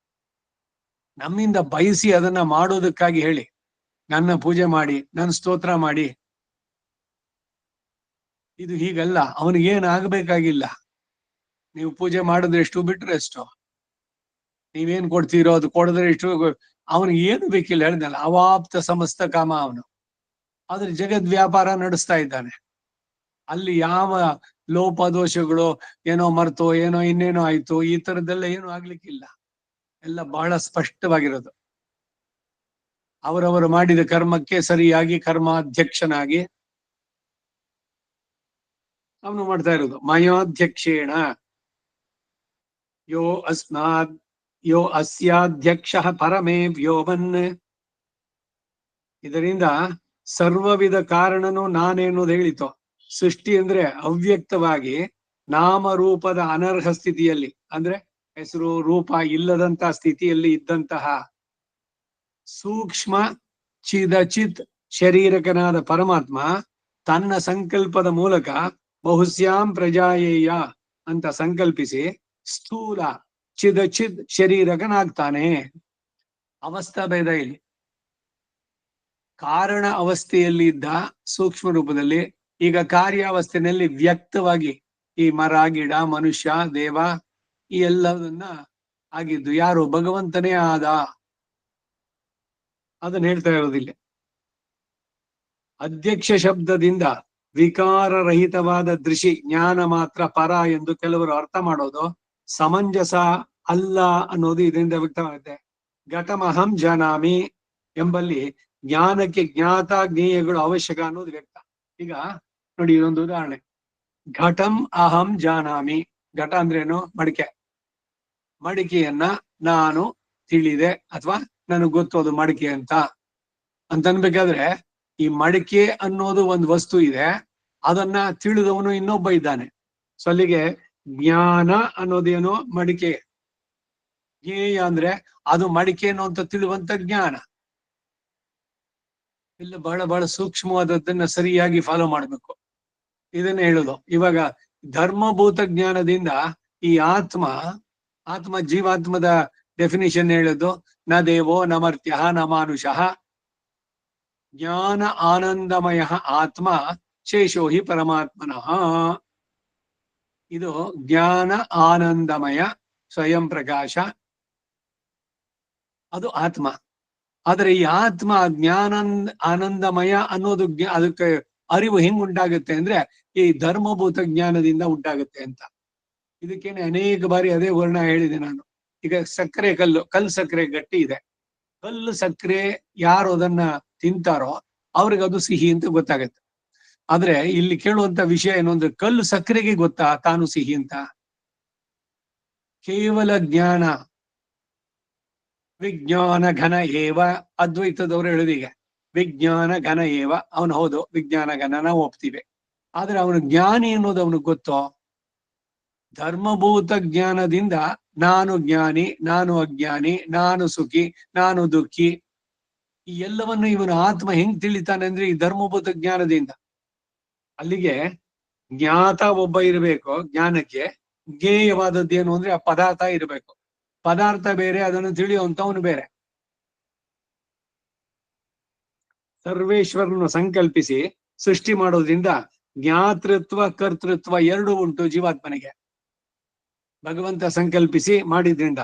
ನಮ್ಮಿಂದ ಬಯಸಿ ಅದನ್ನ ಮಾಡೋದಕ್ಕಾಗಿ ಹೇಳಿ, ನನ್ನ ಪೂಜೆ ಮಾಡಿ, ನನ್ನ ಸ್ತೋತ್ರ ಮಾಡಿ. ಇದು ಹೀಗಲ್ಲ, ಅವನಿಗೇನ್ ಆಗ್ಬೇಕಾಗಿಲ್ಲ. ನೀವು ಪೂಜೆ ಮಾಡಿದ್ರೆ ಎಷ್ಟು, ಬಿಟ್ರೆ ಎಷ್ಟು. ನೀವೇನ್ ಕೊಡ್ತೀರೋ ಅದು ಕೊಡದ್ರೆ ಎಷ್ಟು, ಅವನಿಗೆ ಏನು ಬೇಕಿಲ್ಲ. ಹೇಳಿದ್ನಲ್ಲ, ಅವಾಪ್ತ ಸಮಸ್ತ ಕಾಮ ಅವನು. ಆದ್ರೆ ಜಗದ್ ವ್ಯಾಪಾರ ನಡೆಸ್ತಾ ಇದ್ದಾನೆ. ಅಲ್ಲಿ ಯಾವ ಲೋಪದೋಷಗಳು, ಏನೋ ಮರ್ತೋ ಏನೋ ಇನ್ನೇನೋ ಆಯ್ತು, ಈ ತರದ್ದೆಲ್ಲ ಏನು ಆಗ್ಲಿಕ್ಕಿಲ್ಲ. ಎಲ್ಲ ಬಹಳ ಸ್ಪಷ್ಟವಾಗಿರೋದು. ಅವರವರು ಮಾಡಿದ ಕರ್ಮಕ್ಕೆ ಸರಿಯಾಗಿ ಕರ್ಮಾಧ್ಯಕ್ಷನಾಗಿ ಅವನು ಮಾಡ್ತಾ ಇರೋದು. ಮಯೋಧ್ಯಕ್ಷೇಣ ಯೋ ಅಸ್ಯಾಧ್ಯಕ್ಷ ಪರಮೇ ವ್ಯೋಮನ್. ಇದರಿಂದ ಸರ್ವವಿಧ ಕಾರಣನು ನಾನೇನೋದು ಹೇಳಿತು. ಸೃಷ್ಟಿ ಅಂದ್ರೆ ಅವ್ಯಕ್ತವಾಗಿ ನಾಮರೂಪದ ಅನರ್ಹ ಸ್ಥಿತಿಯಲ್ಲಿ, ಅಂದ್ರೆ ಹೆಸರು ರೂಪ ಇಲ್ಲದಂತ ಸ್ಥಿತಿಯಲ್ಲಿ ಇದ್ದಂತಹ ಸೂಕ್ಷ್ಮ ಚಿದಚಿತ್ ಶರೀರಕನಾದ ಪರಮಾತ್ಮ ತನ್ನ ಸಂಕಲ್ಪದ ಮೂಲಕ ಬಹುಸ್ಯಾಂ ಪ್ರಜಾಯೇಯ ಅಂತ ಸಂಕಲ್ಪಿಸಿ ಸ್ಥೂಲ ಚಿದಚಿತ್ ಶರೀರಕನಾಗ್ತಾನೆ. ಅವಸ್ಥಾ ಭೇದ ಇಲ್ಲಿ. ಕಾರಣ ಅವಸ್ಥೆಯಲ್ಲಿ ಇದ್ದ ಸೂಕ್ಷ್ಮ ರೂಪದಲ್ಲಿ, ಈಗ ಕಾರ್ಯಾವಸ್ಥೆಯಲ್ಲಿ ವ್ಯಕ್ತವಾಗಿ ಈ ಮರ ಗಿಡ ಮನುಷ್ಯ ದೇವ ಈ ಎಲ್ಲದನ್ನ ಆಗಿದ್ದು ಯಾರು? ಭಗವಂತನೇ ಆದ. ಅದನ್ನ ಹೇಳ್ತಾ ಇರೋದಿಲ್ಲ. ಅಧ್ಯಕ್ಷ ಶಬ್ದದಿಂದ ವಿಕಾರರಹಿತವಾದ ದೃಷಿ ಜ್ಞಾನ ಮಾತ್ರ ಪರ ಎಂದು ಕೆಲವರು ಅರ್ಥ ಮಾಡೋದು ಸಮಂಜಸ ಅಲ್ಲ ಅನ್ನೋದು ಇದರಿಂದ ವ್ಯಕ್ತವಾಗುತ್ತೆ. ಘಟಮಹಂ ಜಾನಾಮಿ ಎಂಬಲ್ಲಿ ಜ್ಞಾನಕ್ಕೆ ಜ್ಞಾತ ಜ್ಞೇಯಗಳು ಅವಶ್ಯಕ ಅನ್ನೋದು ವ್ಯಕ್ತ. ಈಗ ನೋಡಿ, ಇದೊಂದು ಉದಾಹರಣೆ. ಘಟಂ ಅಹಂ ಜಾನಾಮಿ. ಘಟ ಅಂದ್ರೇನು? ಮಡಿಕೆ. ಮಡಿಕೆಯನ್ನ ನಾನು ತಿಳಿದೆ, ಅಥವಾ ನನಗ್ ಗೊತ್ತು ಅದು ಮಡಿಕೆ ಅಂತ ಅನ್ಬೇಕಾದ್ರೆ, ಈ ಮಡಿಕೆ ಅನ್ನೋದು ಒಂದು ವಸ್ತು ಇದೆ, ಅದನ್ನ ತಿಳಿದವನು ಇನ್ನೊಬ್ಬ ಇದ್ದಾನೆ. ಸೊ ಅಲ್ಲಿಗೆ ಜ್ಞಾನ ಅನ್ನೋದೇನು? ಮಡಿಕೆ. ಜ್ಞೇಯ ಅಂದ್ರೆ ಅದು ಮಡಿಕೆ ಏನು ಅಂತ ತಿಳಿಯುವಂತ ಜ್ಞಾನ. ಇಲ್ಲ, ಬಹಳ ಬಹಳ ಸೂಕ್ಷ್ಮವಾದದ್ದನ್ನ ಸರಿಯಾಗಿ ಫಾಲೋ ಮಾಡ್ಬೇಕು. ಇದನ್ನ ಹೇಳುದು. ಇವಾಗ ಧರ್ಮಭೂತ ಜ್ಞಾನದಿಂದ ಈ ಆತ್ಮ ಜೀವಾತ್ಮದ ಡೆಫಿನಿಷನ್ ಹೇಳುದು, ನ ದೇವೋ ನ ಮರ್ತ್ಯ ನ ಮಾನುಷಃ ಜ್ಞಾನ ಆನಂದಮಯ ಆತ್ಮ ಶೇಷೋ ಹಿ ಪರಮಾತ್ಮನಃ. ಇದು ಜ್ಞಾನ ಆನಂದಮಯ ಸ್ವಯಂ ಪ್ರಕಾಶ, ಅದು ಆತ್ಮ. ಆದ್ರೆ ಈ ಆತ್ಮ ಜ್ಞಾನ ಆನಂದಮಯ ಅನ್ನೋದು ಅದಕ್ಕೆ ಅರಿವು ಹೆಂಗ್ ಉಂಟಾಗುತ್ತೆ ಅಂದ್ರೆ ಈ ಧರ್ಮಭೂತ ಜ್ಞಾನದಿಂದ ಉಂಟಾಗುತ್ತೆ ಅಂತ. ಇದಕ್ಕೇನೆ ಅನೇಕ ಬಾರಿ ಅದೇ ವರ್ಣ ಹೇಳಿದೆ ನಾನು. ಈಗ ಸಕ್ಕರೆ ಕಲ್ಲು ಸಕ್ಕರೆ ಗಟ್ಟಿ ಇದೆ. ಕಲ್ಲು ಸಕ್ಕರೆ ಯಾರು ಅದನ್ನ ತಿಂತಾರೋ ಅವ್ರಿಗೆ ಅದು ಸಿಹಿ ಅಂತ ಗೊತ್ತಾಗತ್ತೆ. ಆದ್ರೆ ಇಲ್ಲಿ ಕೇಳುವಂತ ವಿಷಯ ಏನು ಅಂದ್ರೆ, ಕಲ್ಲು ಸಕ್ಕರೆಗೆ ಗೊತ್ತಾ ತಾನು ಸಿಹಿ ಅಂತ? ಕೇವಲ ಜ್ಞಾನ, ವಿಜ್ಞಾನ ಘನ ಏವ. ಅದ್ವೈತದವರು ಹೇಳುದೀಗ ವಿಜ್ಞಾನ ಘನ ಏವ. ಅವನು ಹೌದು, ವಿಜ್ಞಾನ ಘನ ನಾವು ಒಪ್ತೀವಿ. ಆದ್ರೆ ಅವನು ಜ್ಞಾನಿ ಅನ್ನೋದು ಅವನಿಗೆ ಗೊತ್ತೋ? ಧರ್ಮಭೂತ ಜ್ಞಾನದಿಂದ ನಾನು ಜ್ಞಾನಿ, ನಾನು ಅಜ್ಞಾನಿ, ನಾನು ಸುಖಿ, ನಾನು ದುಃಖಿ, ಈ ಎಲ್ಲವನ್ನು ಇವನು ಆತ್ಮ ಹೆಂಗ್ ತಿಳಿತಾನೆ ಅಂದ್ರೆ ಈ ಧರ್ಮಭೂತ ಜ್ಞಾನದಿಂದ. ಅಲ್ಲಿಗೆ ಜ್ಞಾತ ಒಬ್ಬ ಇರಬೇಕು ಜ್ಞಾನಕ್ಕೆ. ಜ್ಞೇಯವಾದದ್ದೇನು ಅಂದ್ರೆ ಆ ಪದಾರ್ಥ ಇರಬೇಕು. ಪದಾರ್ಥ ಬೇರೆ, ಅದನ್ನು ತಿಳಿಯುವಂತವನು ಬೇರೆ. ಸರ್ವೇಶ್ವರನು ಸಂಕಲ್ಪಿಸಿ ಸೃಷ್ಟಿ ಮಾಡೋದ್ರಿಂದ ಜ್ಞಾತೃತ್ವ ಕರ್ತೃತ್ವ ಎರಡು ಉಂಟು ಜೀವಾತ್ಮನಿಗೆ. ಭಗವಂತ ಸಂಕಲ್ಪಿಸಿ ಮಾಡಿದ್ರಿಂದ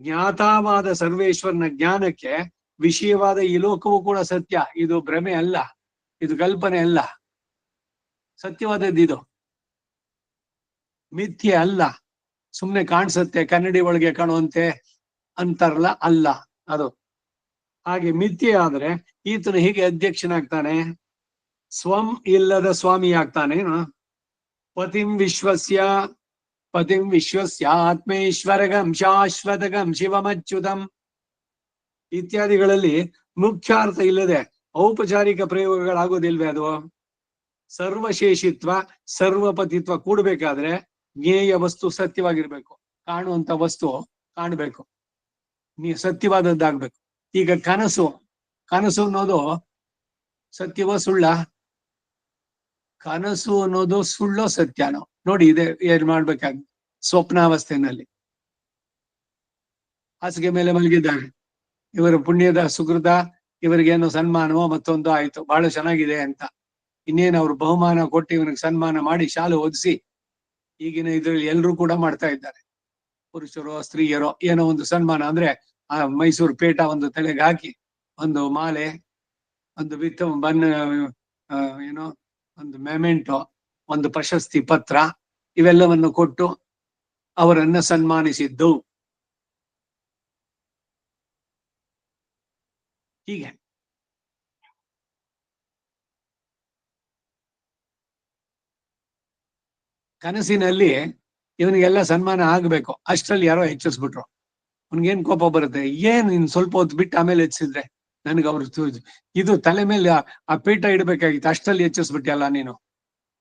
ಜ್ಞಾತವಾದ ಸರ್ವೇಶ್ವರನ ಜ್ಞಾನಕ್ಕೆ ವಿಷಯವಾದ ಈ ಲೋಕವೂ ಕೂಡ ಸತ್ಯ. ಇದು ಭ್ರಮೆ ಅಲ್ಲ, ಇದು ಕಲ್ಪನೆ ಅಲ್ಲ, ಸತ್ಯವಾದದ್ದು. ಇದು ಮಿಥ್ಯೆ ಅಲ್ಲ, ಸುಮ್ನೆ ಕಾಣಿಸುತ್ತೆ ಕನ್ನಡಿ ಒಳಗೆ ಕಾಣುವಂತೆ ಅಂತಾರಲ್ಲ, ಅಲ್ಲ ಅದು. ಹಾಗೆ ಮಿಥ್ಯೆ ಆದ್ರೆ ಈತನು ಹೀಗೆ ಅಧ್ಯಕ್ಷನಾಗ್ತಾನೆ, ಸ್ವಂ ಇಲ್ಲದ ಸ್ವಾಮಿ ಆಗ್ತಾನೆ. ಪತಿಂ ವಿಶ್ವಸ್ಯ ಪತಿಂ ವಿಶ್ವಸ್ಯ ಆತ್ಮೇಶ್ವರಗಂ ಶಾಶ್ವತಗಂ ಶಿವಮಚ್ಯುತಂ ಇತ್ಯಾದಿಗಳಲ್ಲಿ ಮುಖ್ಯಾರ್ಥ ಇಲ್ಲದೆ ಔಪಚಾರಿಕ ಪ್ರಯೋಗಗಳಾಗೋದಿಲ್ವೇ? ಅದು ಸರ್ವಶೇಷಿತ್ವ ಸರ್ವಪತಿತ್ವ ಕೂಡಬೇಕಾದ್ರೆ ಜ್ಞೇಯ ವಸ್ತು ಸತ್ಯವಾಗಿರ್ಬೇಕು, ಕಾಣುವಂತ ವಸ್ತು ಕಾಣ್ಬೇಕು, ಸತ್ಯವಾದದ್ದಾಗ್ಬೇಕು. ಈಗ ಕನಸು ಅನ್ನೋದು ಸತ್ಯವೋ ಸುಳ್ಳ? ಕನಸು ಅನ್ನೋದು ಸುಳ್ಳೋ ಸತ್ಯನೋ ನೋಡಿ. ಇದೆ ಏನ್ ಮಾಡ್ಬೇಕಾಗ ಸ್ವಪ್ನಾವಸ್ಥೆನಲ್ಲಿ ಹಾಸಿಗೆ ಮೇಲೆ ಮಲಗಿದ್ದಾನೆ, ಇವರ ಪುಣ್ಯದ ಸುಕೃತ, ಇವರಿಗೇನೋ ಸನ್ಮಾನವೋ ಮತ್ತೊಂದು ಆಯ್ತು, ಬಹಳ ಚೆನ್ನಾಗಿದೆ ಅಂತ. ಇನ್ನೇನು ಅವ್ರು ಬಹುಮಾನ ಕೊಟ್ಟು ಇವನಿಗೆ ಸನ್ಮಾನ ಮಾಡಿ ಶಾಲೆ ಓದಿಸಿ, ಈಗಿನ ಇದ್ರಲ್ಲಿ ಎಲ್ರೂ ಕೂಡ ಮಾಡ್ತಾ ಇದ್ದಾರೆ, ಪುರುಷರೋ ಸ್ತ್ರೀಯರೋ ಏನೋ ಒಂದು ಸನ್ಮಾನ ಅಂದ್ರೆ ಆ ಮೈಸೂರು ಪೇಟ ಒಂದು ತಲೆಗೆ ಹಾಕಿ, ಒಂದು ಮಾಲೆ, ಒಂದು ಏನೋ ಒಂದು ಮೆಮೆಂಟೋ, ಒಂದು ಪ್ರಶಸ್ತಿ ಪತ್ರ, ಇವೆಲ್ಲವನ್ನು ಕೊಟ್ಟು ಅವರನ್ನ ಸನ್ಮಾನಿಸಿದ್ದು. ಹೀಗೆ ಕನಸಿನಲ್ಲಿ ಇವನಿಗೆಲ್ಲ ಸನ್ಮಾನ ಆಗ್ಬೇಕು, ಅಷ್ಟ್ರಲ್ಲಿ ಯಾರೋ ಹೆಚ್ಚಿಸ್ಬಿಟ್ರು, ಅವನ್ಗೇನ್ ಕೋಪ ಬರುತ್ತೆ, ಏನ್ ಇನ್ ಸ್ವಲ್ಪ ಹೊತ್ತು ಬಿಟ್ಟು ಆಮೇಲೆ ಹೆಚ್ಚಿಸಿದ್ರೆ ನನ್ಗೆ ಅವ್ರು ಇದು ತಲೆ ಮೇಲೆ ಆ ಪೀಠ ಇಡ್ಬೇಕಾಗಿತ್ತು, ಅಷ್ಟರಲ್ಲಿ ಹೆಚ್ಚಿಸ್ಬಿಟ್ಟಲ್ಲ ನೀನು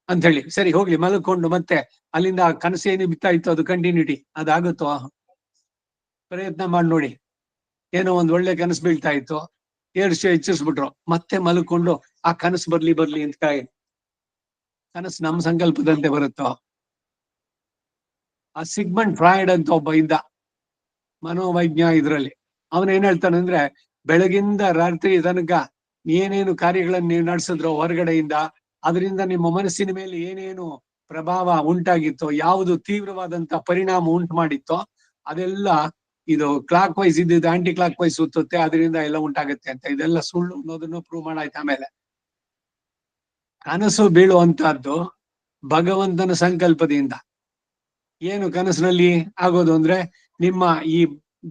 ಅಂತ ಹೇಳಿ, ಸರಿ ಹೋಗ್ಲಿ ಮಲ್ಕೊಂಡು ಮತ್ತೆ ಅಲ್ಲಿಂದ ಆ ಕನಸು ಏನು ಬಿತ್ತಾ ಇತ್ತು ಅದು ಕಂಟಿನ್ಯೂಟಿ ಅದಾಗುತ್ತೋ? ಪ್ರಯತ್ನ ಮಾಡಿ ನೋಡಿ. ಏನೋ ಒಂದ್ ಒಳ್ಳೆ ಕನಸು ಬೀಳ್ತಾ ಇತ್ತು, ಹೆಚ್ಚಿಸ್ಬಿಟ್ರು, ಮತ್ತೆ ಮಲ್ಕೊಂಡು ಆ ಕನಸು ಬರ್ಲಿ ಅಂತ ಕಾಯಿ, ಕನಸು ನಮ್ಮ ಸಂಕಲ್ಪದಂತೆ ಬರುತ್ತೋ? ಆ ಸಿಗ್ಮಂಡ್ ಫ್ರಾಯ್ಡ್ ಅಂತ ಒಬ್ಬ ಇದ್ದ ಮನೋವೈಜ್ಞ ಇದ್ರಲ್ಲಿ, ಅವನ್ ಏನ್ ಹೇಳ್ತಾನೆ ಅಂದ್ರೆ, ಬೆಳಗಿಂದ ರಾತ್ರಿ ತನಕ ಏನೇನು ಕಾರ್ಯಗಳನ್ನ ನೀವು ನಡೆಸಿದ್ರೋ ಹೊರಗಡೆಯಿಂದ, ಅದರಿಂದ ನಿಮ್ಮ ಮನಸ್ಸಿನ ಮೇಲೆ ಏನೇನು ಪ್ರಭಾವ ಉಂಟಾಗಿತ್ತೋ, ಯಾವುದು ತೀವ್ರವಾದಂತ ಪರಿಣಾಮ ಉಂಟು ಮಾಡಿತ್ತೋ, ಅದೆಲ್ಲ ಇದು ಕ್ಲಾಕ್ ವೈಸ್ ಇದ್ದಿದ್ದು ಆಂಟಿ ಕ್ಲಾಕ್ ವೈಸ್ ಸುತ್ತುತ್ತೆ, ಅದರಿಂದ ಎಲ್ಲ ಉಂಟಾಗುತ್ತೆ ಅಂತ. ಇದೆಲ್ಲ ಸುಳ್ಳು ಅನ್ನೋದನ್ನು ಪ್ರೂವ್ ಮಾಡಾಯ್ತು. ಆಮೇಲೆ ಕನಸು ಬೀಳುವಂತಹದ್ದು ಭಗವಂತನ ಸಂಕಲ್ಪದಿಂದ. ಏನು ಕನಸಿನಲ್ಲಿ ಆಗೋದು ಅಂದ್ರೆ, ನಿಮ್ಮ ಈ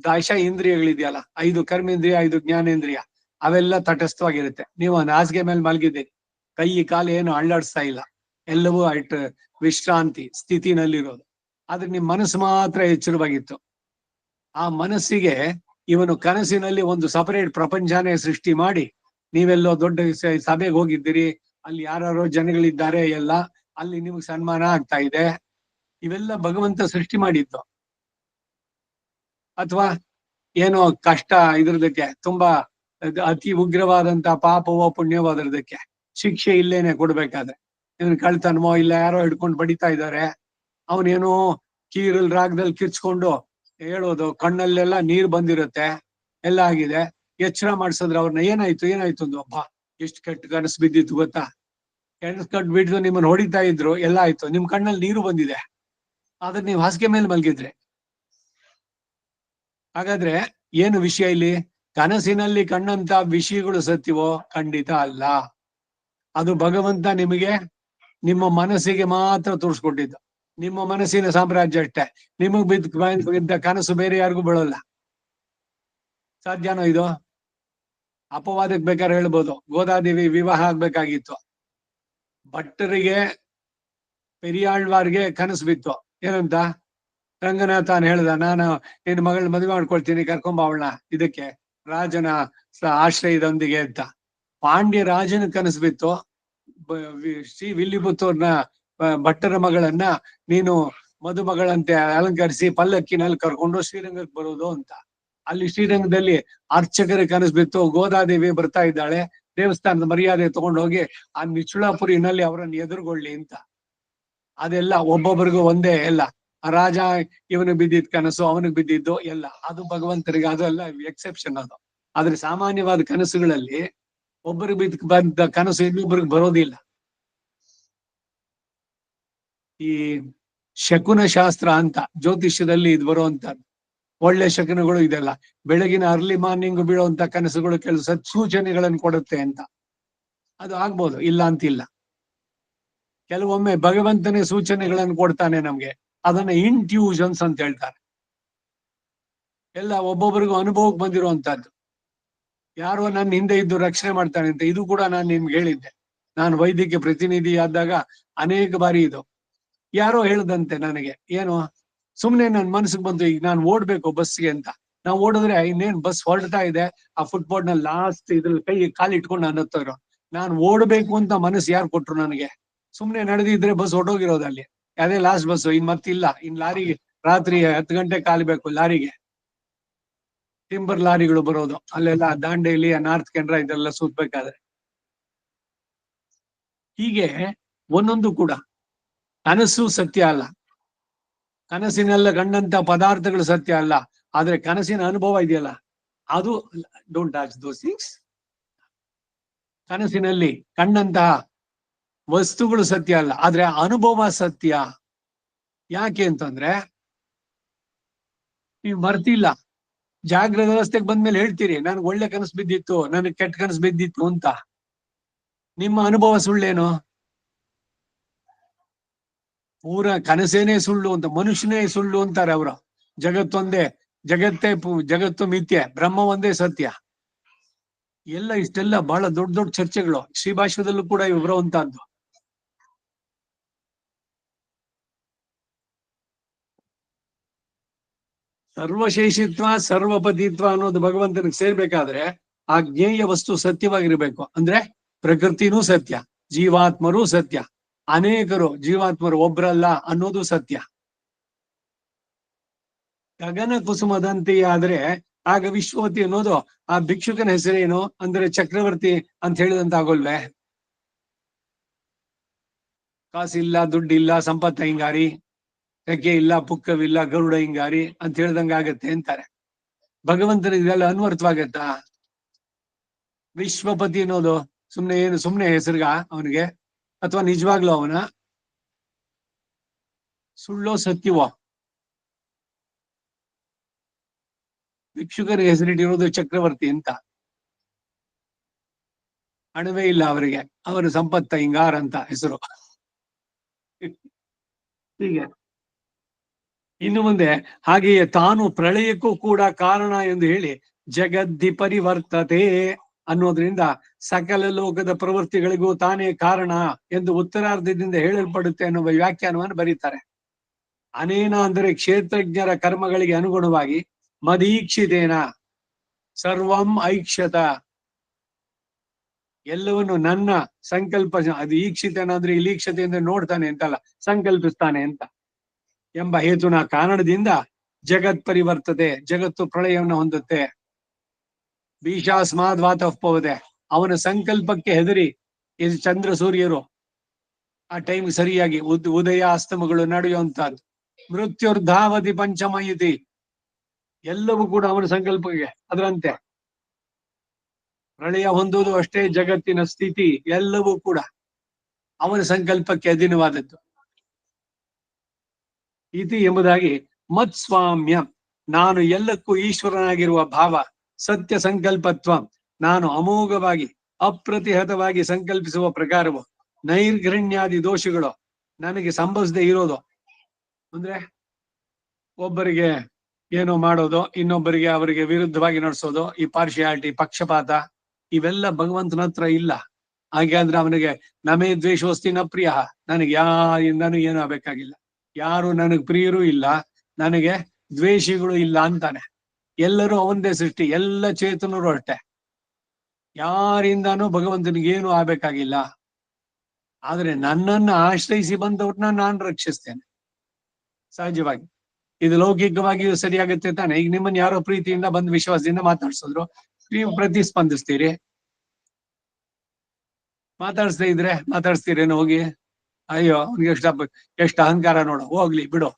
ದಶ ಇಂದ್ರಿಯಗಳಿದೆಯಲ್ಲ, 5 ಕರ್ಮೇಂದ್ರಿಯ 5 ಜ್ಞಾನೇಂದ್ರಿಯ, ಅವೆಲ್ಲ ತಟಸ್ಥವಾಗಿರುತ್ತೆ. ನೀವು ಒಂದು ಹಾಸಿಗೆ ಮೇಲೆ ಮಲಗಿದ್ದೀರಿ, ಕೈ ಕಾಲು ಏನು ಅಳ್ಳಾಡಿಸ್ತಾ ಇಲ್ಲ, ಎಲ್ಲವೂ ವಿಶ್ರಾಂತಿ ಸ್ಥಿತಿನಲ್ಲಿರೋದು, ಆದ್ರೆ ನಿಮ್ ಮನಸ್ಸು ಮಾತ್ರ ಎಚ್ಚರವಾಗಿತ್ತು. ಆ ಮನಸ್ಸಿಗೆ ಇವನು ಕನಸಿನಲ್ಲಿ ಒಂದು ಸಪರೇಟ್ ಪ್ರಪಂಚನೇ ಸೃಷ್ಟಿ ಮಾಡಿ, ನೀವೆಲ್ಲೋ ದೊಡ್ಡ ಸಭೆಗೆ ಹೋಗಿದ್ದೀರಿ, ಅಲ್ಲಿ ಯಾರೋ ಜನಗಳಿದ್ದಾರೆ ಎಲ್ಲ, ಅಲ್ಲಿ ನಿಮ್ಗೆ ಸನ್ಮಾನ ಆಗ್ತಾ ಇದೆ, ಇವೆಲ್ಲ ಭಗವಂತ ಸೃಷ್ಟಿ ಮಾಡಿದ್ದು. ಅಥವಾ ಏನೋ ಕಷ್ಟ ಇದ್ರದಕ್ಕೆ, ತುಂಬಾ ಅತಿ ಉಗ್ರವಾದಂತ ಪಾಪವೋ ಪುಣ್ಯವೋ ಅದರದಕ್ಕೆ ಶಿಕ್ಷೆ ಇಲ್ಲೇನೆ ಕೊಡ್ಬೇಕಾದ್ರೆ, ಇವನ್ ಕಳ್ತನಮೋ ಇಲ್ಲ ಯಾರೋ ಹಿಡ್ಕೊಂಡು ಬಡಿತಾ ಇದ್ದಾರೆ, ಅವನೇನೋ ಕೀರಲ್ ರಾಗದಲ್ಲಿ ಕಿರ್ಚ್ಕೊಂಡು ಹೇಳೋದು, ಕಣ್ಣಲ್ಲೆಲ್ಲ ನೀರ್ ಬಂದಿರುತ್ತೆ, ಎಲ್ಲ ಆಗಿದೆ, ಎಚ್ಚರ ಮಾಡ್ಸಂದ್ರೆ ಅವ್ರನ್ನ ಏನಾಯ್ತು ಅಂದು, ಅಬ್ಬಾ ಎಷ್ಟು ಕೆಟ್ಟ ಕನಸು ಬಿದ್ದಿತ್ತು ಗೊತ್ತಾ, ಕನಸು ಕಟ್ ಬಿಟ್ಟು ನಿಮ್ಮನ್ನ ಹೊಡಿತಾ ಇದ್ರು, ಎಲ್ಲ ಆಯ್ತು, ನಿಮ್ ಕಣ್ಣಲ್ಲಿ ನೀರು ಬಂದಿದೆ, ಆದ್ರೆ ನೀವು ಹಾಸಿಗೆ ಮೇಲೆ ಮಲಗಿದ್ರೆ. ಹಾಗಾದ್ರೆ ಏನು ವಿಷಯ ಇಲ್ಲಿ? ಕನಸಿನಲ್ಲಿ ಕಂಡಂತ ವಿಷಯಗಳು ಸತ್ಯವೋ? ಖಂಡಿತ ಅಲ್ಲ. ಅದು ಭಗವಂತ ನಿಮಗೆ ನಿಮ್ಮ ಮನಸ್ಸಿಗೆ ಮಾತ್ರ ತೋರಿಸ್ಕೊಟ್ಟಿದ್ದು, ನಿಮ್ಮ ಮನಸ್ಸಿನ ಸಾಮ್ರಾಜ್ಯ ಅಷ್ಟೇ. ನಿಮಗ್ ಬಿದ್ದ ಕನಸು ಬೇರೆ ಯಾರಿಗೂ ಬೀಳಲ್ಲ. ಸಾಧ್ಯನೋ ಇದು? ಅಪವಾದಕ್ಕೆ ಬೇಕಾದ್ರೆ ಹೇಳ್ಬೋದು, ಗೋದಾದೇವಿ ವಿವಾಹ ಆಗ್ಬೇಕಾಗಿತ್ತು, ಭಟ್ಟರಿಗೆ ಪೆರಿಯಾಳ್ವಾರ್ಗೆ ಕನಸು ಬಿತ್ತು, ಏನಂತ? ರಂಗನಾಥನ್ ಹೇಳ್ದ, ನಾನು ನಿನ್ನ ಮಗಳನ್ನ ಮದುವೆ ಮಾಡ್ಕೊಳ್ತೀನಿ, ಕರ್ಕೊಂಬ ಅವಳನ್ನ ಇದಕ್ಕೆ ರಾಜನ ಆಶ್ರಯದೊಂದಿಗೆ ಅಂತ. ಪಾಂಡ್ಯ ರಾಜನ ಕನಸು ಬಿತ್ತು, ಶ್ರೀ ವಿಲ್ಲಿಪುತ್ತೂರ್ನ ಭಟ್ಟರ ಮಗಳನ್ನ ನೀನು ಮದುಮಗಳಂತೆ ಅಲಂಕರಿಸಿ ಪಲ್ಲಕ್ಕಿನಲ್ಲಿ ಕರ್ಕೊಂಡು ಶ್ರೀರಂಗಕ್ಕೆ ಬರೋದು ಅಂತ. ಅಲ್ಲಿ ಶ್ರೀರಂಗದಲ್ಲಿ ಅರ್ಚಕರ ಕನಸು ಬಿತ್ತು, ಗೋದಾದೇವಿ ಬರ್ತಾ ಇದ್ದಾಳೆ, ದೇವಸ್ಥಾನದ ಮರ್ಯಾದೆ ತಗೊಂಡೋಗಿ ಆ ನಿಚ್ಚುಳಾಪುರಿನಲ್ಲಿ ಅವರನ್ನು ಎದುರುಗೊಳ್ಳಿ ಅಂತ. ಅದೆಲ್ಲ ಒಬ್ಬೊಬ್ಬರಿಗೂ ಒಂದೇ, ಎಲ್ಲ ರಾಜ ಇವನಿಗೆ ಬಿದ್ದಿದ್ ಕನಸು, ಅವನಿಗೆ ಬಿದ್ದಿದ್ದು ಎಲ್ಲ, ಅದು ಭಗವಂತರಿಗೆ ಅದೆಲ್ಲ ಎಕ್ಸೆಪ್ಷನ್ ಅದು. ಆದ್ರೆ ಸಾಮಾನ್ಯವಾದ ಕನಸುಗಳಲ್ಲಿ ಒಬ್ಬರಿಗೆ ಬಂದ ಕನಸು ಇನ್ನೊಬ್ಬರಿಗೆ ಬರೋದಿಲ್ಲ. ಈ ಶಕುನ ಶಾಸ್ತ್ರ ಅಂತ ಜ್ಯೋತಿಷ್ಯದಲ್ಲಿ ಇದು ಬರುವಂತದ್ದು, ಒಳ್ಳೆ ಶಕುನಗಳು ಇದೆಲ್ಲ, ಬೆಳಗಿನ ಅರ್ಲಿ ಮಾರ್ನಿಂಗ್ ಬೀಳುವಂತ ಕನಸುಗಳು ಕೆಲವು ಸೂಚನೆಗಳನ್ನು ಕೊಡುತ್ತೆ ಅಂತ. ಅದು ಆಗ್ಬೋದು, ಇಲ್ಲ ಅಂತಿಲ್ಲ. ಕೆಲವೊಮ್ಮೆ ಭಗವಂತನೇ ಸೂಚನೆಗಳನ್ನು ಕೊಡ್ತಾನೆ ನಮ್ಗೆ, ಅದನ್ನ ಇಂಟ್ಯೂಷನ್ಸ್ ಅಂತ ಹೇಳ್ತಾರೆ. ಎಲ್ಲ ಒಬ್ಬೊಬ್ಬರಿಗೂ ಅನುಭವಕ್ಕೆ ಬಂದಿರುವಂತಹದ್ದು. ಯಾರೋ ನನ್ನ ಹಿಂದೆ ಇದ್ದು ರಕ್ಷಣೆ ಮಾಡ್ತಾನೆ ಅಂತ. ಇದು ಕೂಡ ನಾನು ನಿಮ್ಗೆ ಹೇಳಿದ್ದೆ. ನಾನು ವೈದ್ಯಕೀಯ ಪ್ರತಿನಿಧಿ ಆದಾಗ ಅನೇಕ ಬಾರಿ ಇದು ಯಾರೋ ಹೇಳ್ದಂತೆ ನನಗೆ, ಏನು ಸುಮ್ನೆ ನನ್ ಮನಸ್ಸಿಗೆ ಬಂತು, ಈಗ ನಾನು ಓಡ್ಬೇಕು ಬಸ್ಗೆ ಅಂತ. ನಾವು ಓಡಿದ್ರೆ ಇನ್ನೇನ್ ಬಸ್ ಹೊರಡ್ತಾ ಇದೆ, ಆ ಫುಟ್ಬೋರ್ಡ್ ನಲ್ಲಿ ಲಾಸ್ಟ್ ಇದ್ರಲ್ಲಿ ಕಾಲಿಟ್ಕೊಂಡು ನಾನು ಹತ್ತೋರು. ನಾನು ಓಡ್ಬೇಕು ಅಂತ ಮನಸ್ಸು ಯಾರು ಕೊಟ್ರು ನನಗೆ? ಸುಮ್ನೆ ನಡೆದಿದ್ರೆ ಬಸ್ ಹೊಟ್ಟೋಗಿರೋದು ಅಲ್ಲಿ. ಅದೇ ಲಾಸ್ಟ್ ಬಸ್, ಇನ್ ಮತ್ತಿಲ್ಲ. ಇನ್ ಲಾರಿಗೆ ರಾತ್ರಿ 10 ಗಂಟೆ ಕಾಲ್ಬೇಕು ಲಾರಿಗೆ. ಟಿಂಬರ್ ಲಾರಿಗಳು ಬರೋದು ಅಲ್ಲೆಲ್ಲ ದಾಂಡೇಲಿ, ನಾರ್ತ್ ಕೆನರಾ ಇದೆಲ್ಲ ಸುತ್ಬೇಕಾದ್ರೆ. ಹೀಗೆ ಒಂದೊಂದು ಕೂಡ ಕನಸು ಸತ್ಯ ಅಲ್ಲ, ಕನಸಿನೆಲ್ಲ ಕಂಡಂತ ಪದಾರ್ಥಗಳು ಸತ್ಯ ಅಲ್ಲ, ಆದ್ರೆ ಕನಸಿನ ಅನುಭವ ಇದೆಯಲ್ಲ ಅದು. Don't touch those things. ಕನಸಿನಲ್ಲಿ ಕಂಡಂತಹ ವಸ್ತುಗಳು ಸತ್ಯ ಅಲ್ಲ, ಆದ್ರೆ ಅನುಭವ ಸತ್ಯ. ಯಾಕೆ ಅಂತಂದ್ರೆ ನೀವು ಮರ್ತಿಲ್ಲ. ಜಾಗ್ರದ ವ್ಯವಸ್ಥೆಗೆ ಬಂದ್ಮೇಲೆ ಹೇಳ್ತೀರಿ ನನ್ಗೆ ಒಳ್ಳೆ ಕನಸು ಬಿದ್ದಿತ್ತು, ನನಗೆ ಕೆಟ್ಟ ಕನಸು ಬಿದ್ದಿತ್ತು ಅಂತ. ನಿಮ್ಮ ಅನುಭವ ಸುಳ್ಳೇನು? ಪೂರ ಕನಸೇನೇ ಸುಳ್ಳು ಅಂತ, ಮನುಷ್ಯನೇ ಸುಳ್ಳು ಅಂತಾರೆ ಅವರು. ಜಗತ್ತೊಂದೇ, ಜಗತ್ತು ಮಿಥ್ಯೆ, ಬ್ರಹ್ಮ ಒಂದೇ ಸತ್ಯ. ಎಲ್ಲ ಇಷ್ಟೆಲ್ಲ ಬಹಳ ದೊಡ್ಡ ದೊಡ್ಡ ಚರ್ಚೆಗಳು ಶ್ರೀಭಾಷ್ಯದಲ್ಲೂ ಕೂಡ ಇವು ಬರುವಂತಹದ್ದು. ಸರ್ವಶೇಷಿತ್ವ ಸರ್ವಪತಿತ್ವ ಅನ್ನೋದು ಭಗವಂತನಿಗೆ ಸೇರ್ಬೇಕಾದ್ರೆ ಆ ಜ್ಞೇಯ ವಸ್ತು ಸತ್ಯವಾಗಿರ್ಬೇಕು. ಅಂದ್ರೆ ಪ್ರಕೃತಿನೂ ಸತ್ಯ, ಜೀವಾತ್ಮರೂ ಸತ್ಯ, ಅನೇಕರು ಜೀವಾತ್ಮರು ಒಬ್ರಲ್ಲ ಅನ್ನೋದು ಸತ್ಯ. ಗಗನ ಕುಸುಮದಂತೆ ಆದ್ರೆ ಆಗ ವಿಶ್ವವತಿ ಅನ್ನೋದು ಆ ಭಿಕ್ಷುಕನ ಹೆಸರೇನು ಅಂದ್ರೆ ಚಕ್ರವರ್ತಿ ಅಂತ ಹೇಳಿದಂತ ಆಗೋಲ್ವೇ? ಕಾಸಿಲ್ಲ, ದುಡ್ಡಿಲ್ಲ, ಸಂಪತ್ತ ಹಿಂಗಾರಿ, ರೆಕ್ಕೆ ಇಲ್ಲ, ಪುಕ್ಕವಿಲ್ಲ, ಗರುಡ ಹಿಂಗಾರಿ ಅಂತ ಹೇಳ್ದಂಗ ಆಗತ್ತೆ ಅಂತಾರೆ. ಭಗವಂತನ ಇದೆಲ್ಲ ಅನ್ವರ್ಥವಾಗತ್ತಾ? ವಿಶ್ವಪತಿ ಅನ್ನೋದು ಸುಮ್ನೆ ಹೆಸರ್ಗ ಅವನಿಗೆ, ಅಥವಾ ನಿಜವಾಗ್ಲೂ ಅವನ? ಸುಳ್ಳೋ ಸತ್ಯವೋ? ಭಿಕ್ಷುಕರಿಗೆ ಹೆಸರಿಟ್ಟಿರೋದು ಚಕ್ರವರ್ತಿ ಅಂತ. ಹಣವೇ ಇಲ್ಲ ಅವರಿಗೆ, ಅವರ ಸಂಪತ್ತ ಹಿಂಗಾರ ಅಂತ ಹೆಸರು. ಹೀಗೆ ಇನ್ನು ಮುಂದೆ ಹಾಗೆಯೇ ತಾನು ಪ್ರಳಯಕ್ಕೂ ಕೂಡ ಕಾರಣ ಎಂದು ಹೇಳಿ ಜಗದ್ದಿ ಪರಿವರ್ತತೆ ಅನ್ನೋದ್ರಿಂದ ಸಕಲ ಲೋಕದ ಪ್ರವೃತ್ತಿಗಳಿಗೂ ತಾನೇ ಕಾರಣ ಎಂದು ಉತ್ತರಾರ್ಧದಿಂದ ಹೇಳಲ್ಪಡುತ್ತೆ ಅನ್ನುವ ವ್ಯಾಖ್ಯಾನವನ್ನು ಬರೀತಾರೆ. ಅನೇನ ಅಂದರೆ ಕ್ಷೇತ್ರಜ್ಞರ ಕರ್ಮಗಳಿಗೆ ಅನುಗುಣವಾಗಿ ಮದೀಕ್ಷಿತೇನ ಸರ್ವಂ ಐಕ್ಷತ, ಎಲ್ಲವನ್ನು ನನ್ನ ಸಂಕಲ್ಪ, ಅದು ಈಕ್ಷಿತನ ಅಂದ್ರೆ ಇಲೀಕ್ಷತೆ ಅಂದ್ರೆ ನೋಡ್ತಾನೆ ಅಂತಲ್ಲ, ಸಂಕಲ್ಪಿಸ್ತಾನೆ ಅಂತ ಎಂಬ ಹೇತುನ ಕಾರಣದಿಂದ ಜಗತ್ ಪರಿವರ್ತತೆ, ಜಗತ್ತು ಪ್ರಳಯವನ್ನು ಹೊಂದುತ್ತೆ. ಬೀಜಾಸ್ಮಾದ್ ವಾತಃಪವದೆ, ಅವನ ಸಂಕಲ್ಪಕ್ಕೆ ಹೆದರಿ ಇದು ಚಂದ್ರ ಸೂರ್ಯರು ಆ ಟೈಮ್ ಸರಿಯಾಗಿ ಉದಯ ಅಸ್ತಮಗಳು ನಡೆಯುವಂತಹದ್ದು. ಮೃತ್ಯುರ್ಧಾವತಿ ಪಂಚಮಯಿತಿ, ಎಲ್ಲವೂ ಕೂಡ ಅವನ ಸಂಕಲ್ಪಕ್ಕೆ ಅದರಂತೆ. ಪ್ರಳಯ ಹೊಂದುವುದು ಅಷ್ಟೇ, ಜಗತ್ತಿನ ಸ್ಥಿತಿ ಎಲ್ಲವೂ ಕೂಡ ಅವನ ಸಂಕಲ್ಪಕ್ಕೆ ಅಧೀನವಾದದ್ದು. ಇತಿ ಎಂಬುದಾಗಿ ಮತ್ಸ್ವಾಮ್ಯ, ನಾನು ಎಲ್ಲಕ್ಕೂ ಈಶ್ವರನಾಗಿರುವ ಭಾವ, ಸತ್ಯ ಸಂಕಲ್ಪತ್ವ, ನಾನು ಅಮೋಘವಾಗಿ ಅಪ್ರತಿಹತವಾಗಿ ಸಂಕಲ್ಪಿಸುವ ಪ್ರಕಾರವು, ನೈರ್ಘೃಣ್ಯಾದಿ ದೋಷಗಳು ನನಗೆ ಸಂಭವಿಸದೆ ಇರೋದು. ಅಂದ್ರೆ ಒಬ್ಬರಿಗೆ ಏನೋ ಮಾಡೋದು, ಇನ್ನೊಬ್ಬರಿಗೆ ಅವರಿಗೆ ವಿರುದ್ಧವಾಗಿ ನಡೆಸೋದು, ಈ ಪಾರ್ಶಿಯಾಲಿಟಿ, ಪಕ್ಷಪಾತ, ಇವೆಲ್ಲ ಭಗವಂತನ ಹತ್ರ ಇಲ್ಲ. ಹಾಗಾದ್ರೆ ಅವನಿಗೆ ನಮೇ ದ್ವೇಷೋಸ್ತಿ ನ ಪ್ರಿಯ, ನನಗೆ ಯಾರಿಂದನೂ ಏನೂ ಆಗ್ಬೇಕಾಗಿಲ್ಲ, ಯಾರು ನನಗ್ ಪ್ರಿಯರೂ ಇಲ್ಲ, ನನಗೆ ದ್ವೇಷಿಗಳು ಇಲ್ಲ ಅಂತಾನೆ. ಎಲ್ಲರೂ ಅವಂದೇ ಸೃಷ್ಟಿ, ಎಲ್ಲ ಚೇತನರು ಅಷ್ಟೇ, ಯಾರಿಂದಾನೂ ಭಗವಂತನಿಗೆ ಏನು ಆಗ್ಬೇಕಾಗಿಲ್ಲ. ಆದ್ರೆ ನನ್ನನ್ನ ಆಶ್ರಯಿಸಿ ಬಂದವ್ರನ್ನ ನಾನು ರಕ್ಷಿಸ್ತೇನೆ ಸಹಜವಾಗಿ. ಇದು ಲೌಕಿಕವಾಗಿಯೂ ಸರಿಯಾಗುತ್ತೆ ತಾನೆ. ಈಗ ನಿಮ್ಮನ್ನ ಯಾರೋ ಪ್ರೀತಿಯಿಂದ ಬಂದು ವಿಶ್ವಾಸದಿಂದ ಮಾತಾಡ್ಸಿದ್ರು, ನೀವು ಪ್ರತಿಸ್ಪಂದಿಸ್ತೀರಿ. ಮಾತಾಡ್ಸ್ತಾ ಇದ್ರೆ ಮಾತಾಡ್ಸ್ತೀರೇನು ಹೋಗಿ? ಅಯ್ಯೋ ಅವ್ನಿಗೆ ಎಷ್ಟು ಅಹಂಕಾರ ನೋಡು, ಹೋಗ್ಲಿ ಬಿಡು,